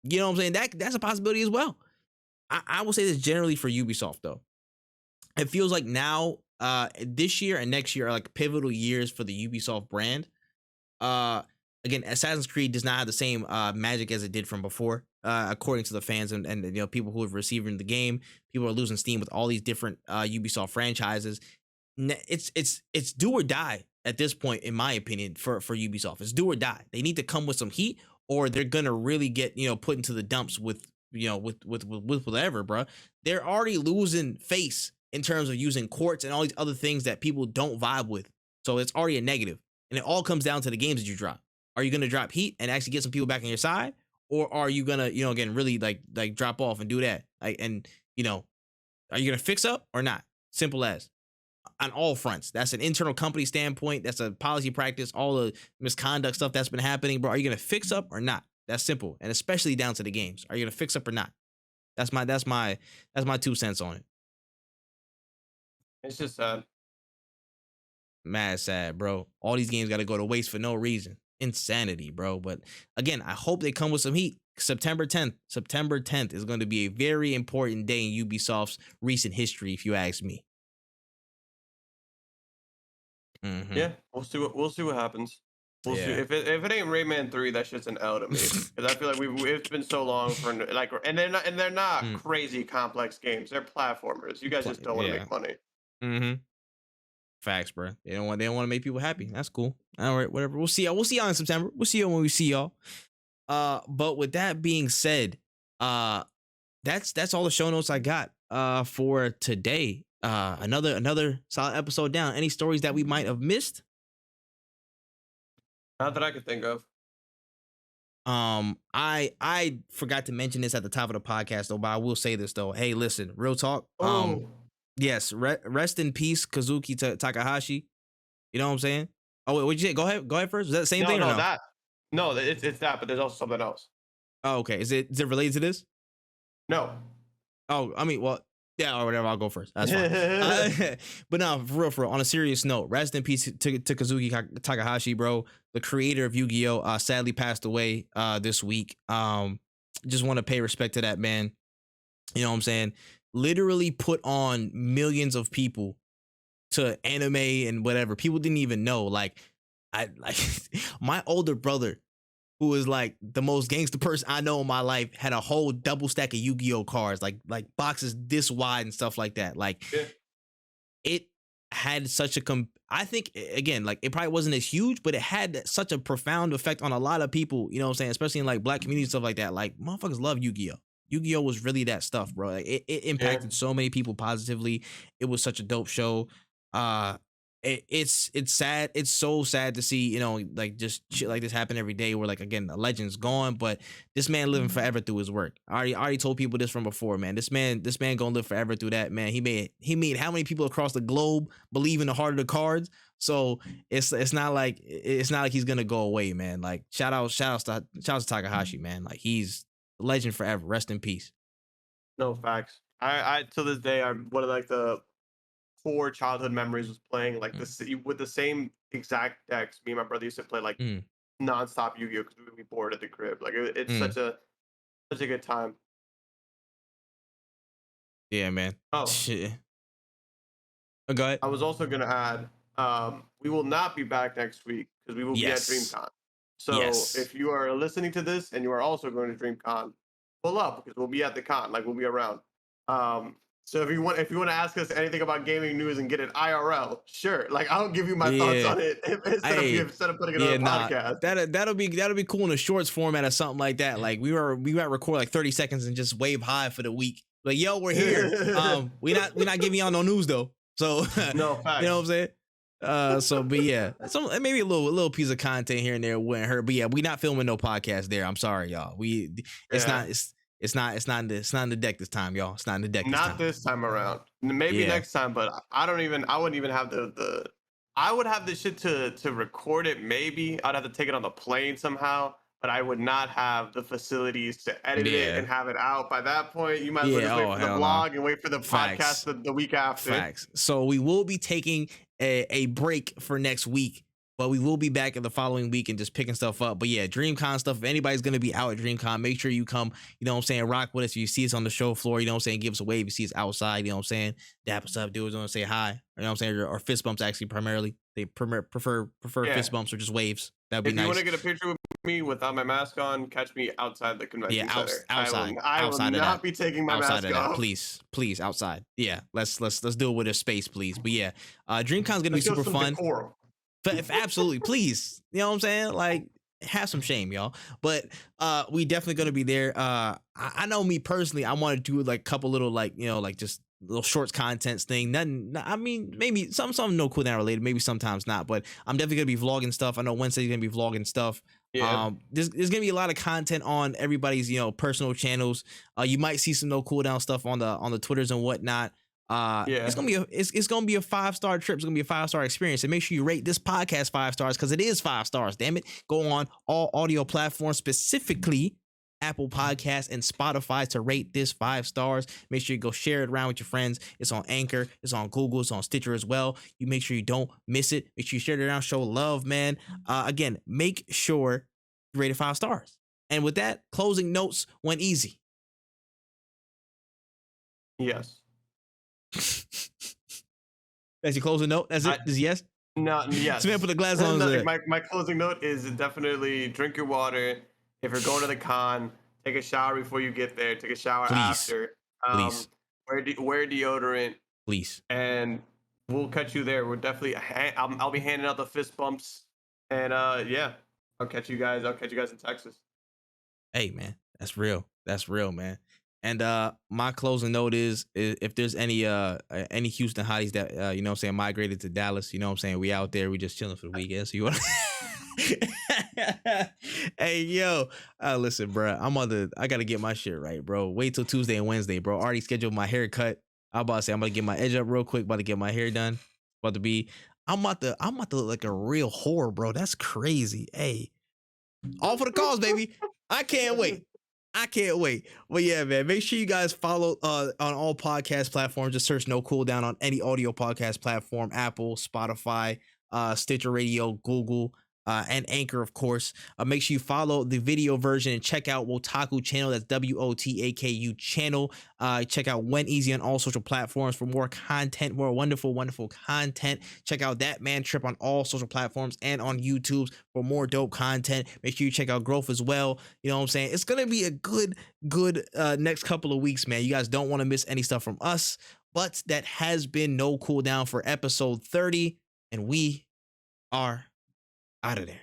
you know what I'm saying? That's a possibility as well. I will say this generally for Ubisoft though. It feels like now, this year and next year are like pivotal years for the Ubisoft brand. Again, Assassin's Creed does not have the same magic as it did from before, according to the fans and people who have received the game. People are losing steam with all these different Ubisoft franchises. It's do or die at this point, in my opinion, for Ubisoft. It's do or die. They need to come with some heat, or they're gonna really get put into the dumps with whatever, bro. They're already losing face in terms of using quartz and all these other things that people don't vibe with. So it's already a negative, and it all comes down to the games that you drop. Are you gonna drop heat and actually get some people back on your side, or are you gonna again really like drop off and do that? Like, and are you gonna fix up or not? Simple as. On all fronts. That's an internal company standpoint. That's a policy practice. All the misconduct stuff that's been happening, bro. Are you gonna fix up or not? That's simple, and especially down to the games. Are you gonna fix up or not? That's my 2 cents on it.
It's just sad.
Mad sad, bro. All these games got to go to waste for no reason. Insanity, bro. But again, I hope they come with some heat. September 10th is going to be a very important day in Ubisoft's recent history, if you ask me.
Yeah, we'll see what happens. We'll see. If it ain't Rayman 3, that's just an L to me. Because I feel like it's been so long for like, and they're not crazy complex games. They're platformers. You guys just don't want to make money.
Mm-hmm. Facts, bro. They don't want to make people happy. That's cool. All right, whatever. We'll see y'all. We'll see y'all in September. We'll see y'all when we see y'all. But with that being said, that's all the show notes I got for today. Another solid episode down. Any stories that we might have missed?
Not that I could think of.
I forgot to mention this at the top of the podcast though, but I will say this though. Hey, listen, real talk. Yes, rest in peace, Kxngviii Takahashi. You know what I'm saying? Oh wait, what'd you say? Go ahead first. Was that the same thing?
No, it's that, but there's also something else.
Oh, okay. Is it related to this?
No.
Oh, I mean, well, yeah, or whatever. I'll go first. That's fine. But no, for real. On a serious note, rest in peace to Kxngviii Takahashi, bro. The creator of Yu-Gi-Oh! Sadly passed away this week. Just want to pay respect to that man. You know what I'm saying? Literally put on millions of people to anime and whatever. People didn't even know. Like my older brother, who is like the most gangster person I know in my life, had a whole double stack of Yu-Gi-Oh cards, like boxes this wide and stuff like that. Like it had such a I think again, like it probably wasn't as huge, but it had such a profound effect on a lot of people, you know what I'm saying? Especially in like black communities, stuff like that. Like motherfuckers love Yu-Gi-Oh. Yu-Gi-Oh was really that stuff, bro. Like it impacted so many people positively. It was such a dope show. It's sad. It's so sad to see, you know, like just shit like this happen every day where like, again, a legend's gone, but this man living forever through his work. I already told people this from before, man. This man gonna live forever through that, man. He made how many people across the globe believe in the heart of the cards. So it's not like he's gonna go away, man. Like shout out to Takahashi, man. Like he's a legend forever. Rest in peace.
No, facts. I to this day, I'm one of like the core childhood memories was playing like with the same exact decks. Me and my brother used to play like nonstop Yu-Gi-Oh because we would be bored at the crib. Like it's such a good time.
Yeah, man.
Oh,
shit. Oh, go ahead.
I was also gonna add, we will not be back next week because we will be at DreamCon. So if you are listening to this and you are also going to DreamCon, pull up because we'll be at the con. Like we'll be around. So if you want to ask us anything about gaming news and get it IRL, sure. Like I'll give you my thoughts on it instead of putting it on a podcast.
That'll be cool in a shorts format or something like that. Like we might record like 30 seconds and just wave hi for the week. Like yo, we're here. we not giving y'all no news though. So
no facts. You
know what I'm saying? But yeah, maybe a little piece of content here and there wouldn't hurt. But yeah, we not filming no podcast there. I'm sorry, y'all. It's not in the deck this time, y'all. It's not in the deck.
Not this time around. Maybe next time, but I wouldn't even have I would have the shit to record it. Maybe I'd have to take it on the plane somehow, but I would not have the facilities to edit it and have it out. By that point, you might as well just wait for the vlog and wait for the podcast the week after.
Facts. So we will be taking a break for next week, but we will be back in the following week and just picking stuff up. But yeah, DreamCon stuff. If anybody's going to be out at DreamCon, make sure you come, you know what I'm saying, rock with us. If you see us on the show floor, you know what I'm saying, give us a wave. If you see us outside, you know what I'm saying, dap us up, do us, say hi. You know what I'm saying, or fist bumps actually primarily. They prefer fist bumps or just waves. That'd be nice.
If you want to get a picture with me without my mask on, catch me outside the convention center.
Outside.
I will not be taking my mask off.
Please, outside. Yeah, let's do it with a space, please. But yeah, DreamCon's gonna be super fun. Absolutely, please. You know what I'm saying? Like, have some shame, y'all. But we definitely gonna be there. I know me personally, I want to do like a couple little like, you know, like just little shorts contents thing. Nothing. I mean, maybe some no cooldown related, maybe sometimes not. But I'm definitely gonna be vlogging stuff. I know Wednesday's gonna be vlogging stuff. Yeah. There's gonna be a lot of content on everybody's, you know, personal channels. You might see some no cooldown stuff on the Twitters and whatnot. It's gonna be a 5-star trip. It's gonna be a 5-star experience. And make sure you rate this podcast 5 stars because it is 5 stars. Damn it! Go on all audio platforms, specifically Apple Podcasts and Spotify, to rate this 5 stars. Make sure you go share it around with your friends. It's on Anchor, it's on Google, it's on Stitcher as well. You make sure you don't miss it. Make sure you share it around. Show love, man. Again, make sure you rate it 5 stars. And with that, closing notes WenEazy.
Yes.
That's your closing note. That's it. Yes.
No, yes.
This man put the glass on.
No,
His head.
my closing note is definitely drink your water. If you're going to the con, take a shower before you get there. Take a shower
Please.
after.
Please.
Wear deodorant,
Please.
and we'll catch you there. We're definitely. I'll be handing out the fist bumps, and yeah, I'll catch you guys. I'll catch you guys in Texas.
Hey man, that's real. That's real, man. And my closing note is if there's any Houston hotties that you know what I'm saying migrated to Dallas, you know what I'm saying, we out there, we just chilling for the weekend. So you want hey yo, listen, bro, I gotta get my shit right, bro. Wait till Tuesday and Wednesday, bro. Already scheduled my haircut. I'm about to say I'm gonna get my edge up real quick, about to get my hair done. I'm about to look like a real whore, bro. That's crazy. Hey, all for the cause, baby. I can't wait. But yeah, man, make sure you guys follow on all podcast platforms. Just search No Cooldown on any audio podcast platform: Apple, Spotify, Stitcher Radio, Google, and Anchor, of course. Make sure you follow the video version and check out Wotaku channel. That's WOTAKU channel. Check out WenEazy on all social platforms for more content, more wonderful content. Check out ThatManTripp on all social platforms and on YouTube for more dope content. Make sure you check out Growth as well. You know what I'm saying? It's gonna be a good next couple of weeks, man. You guys don't want to miss any stuff from us. But that has been No Cooldown for episode 30, and we are out of there.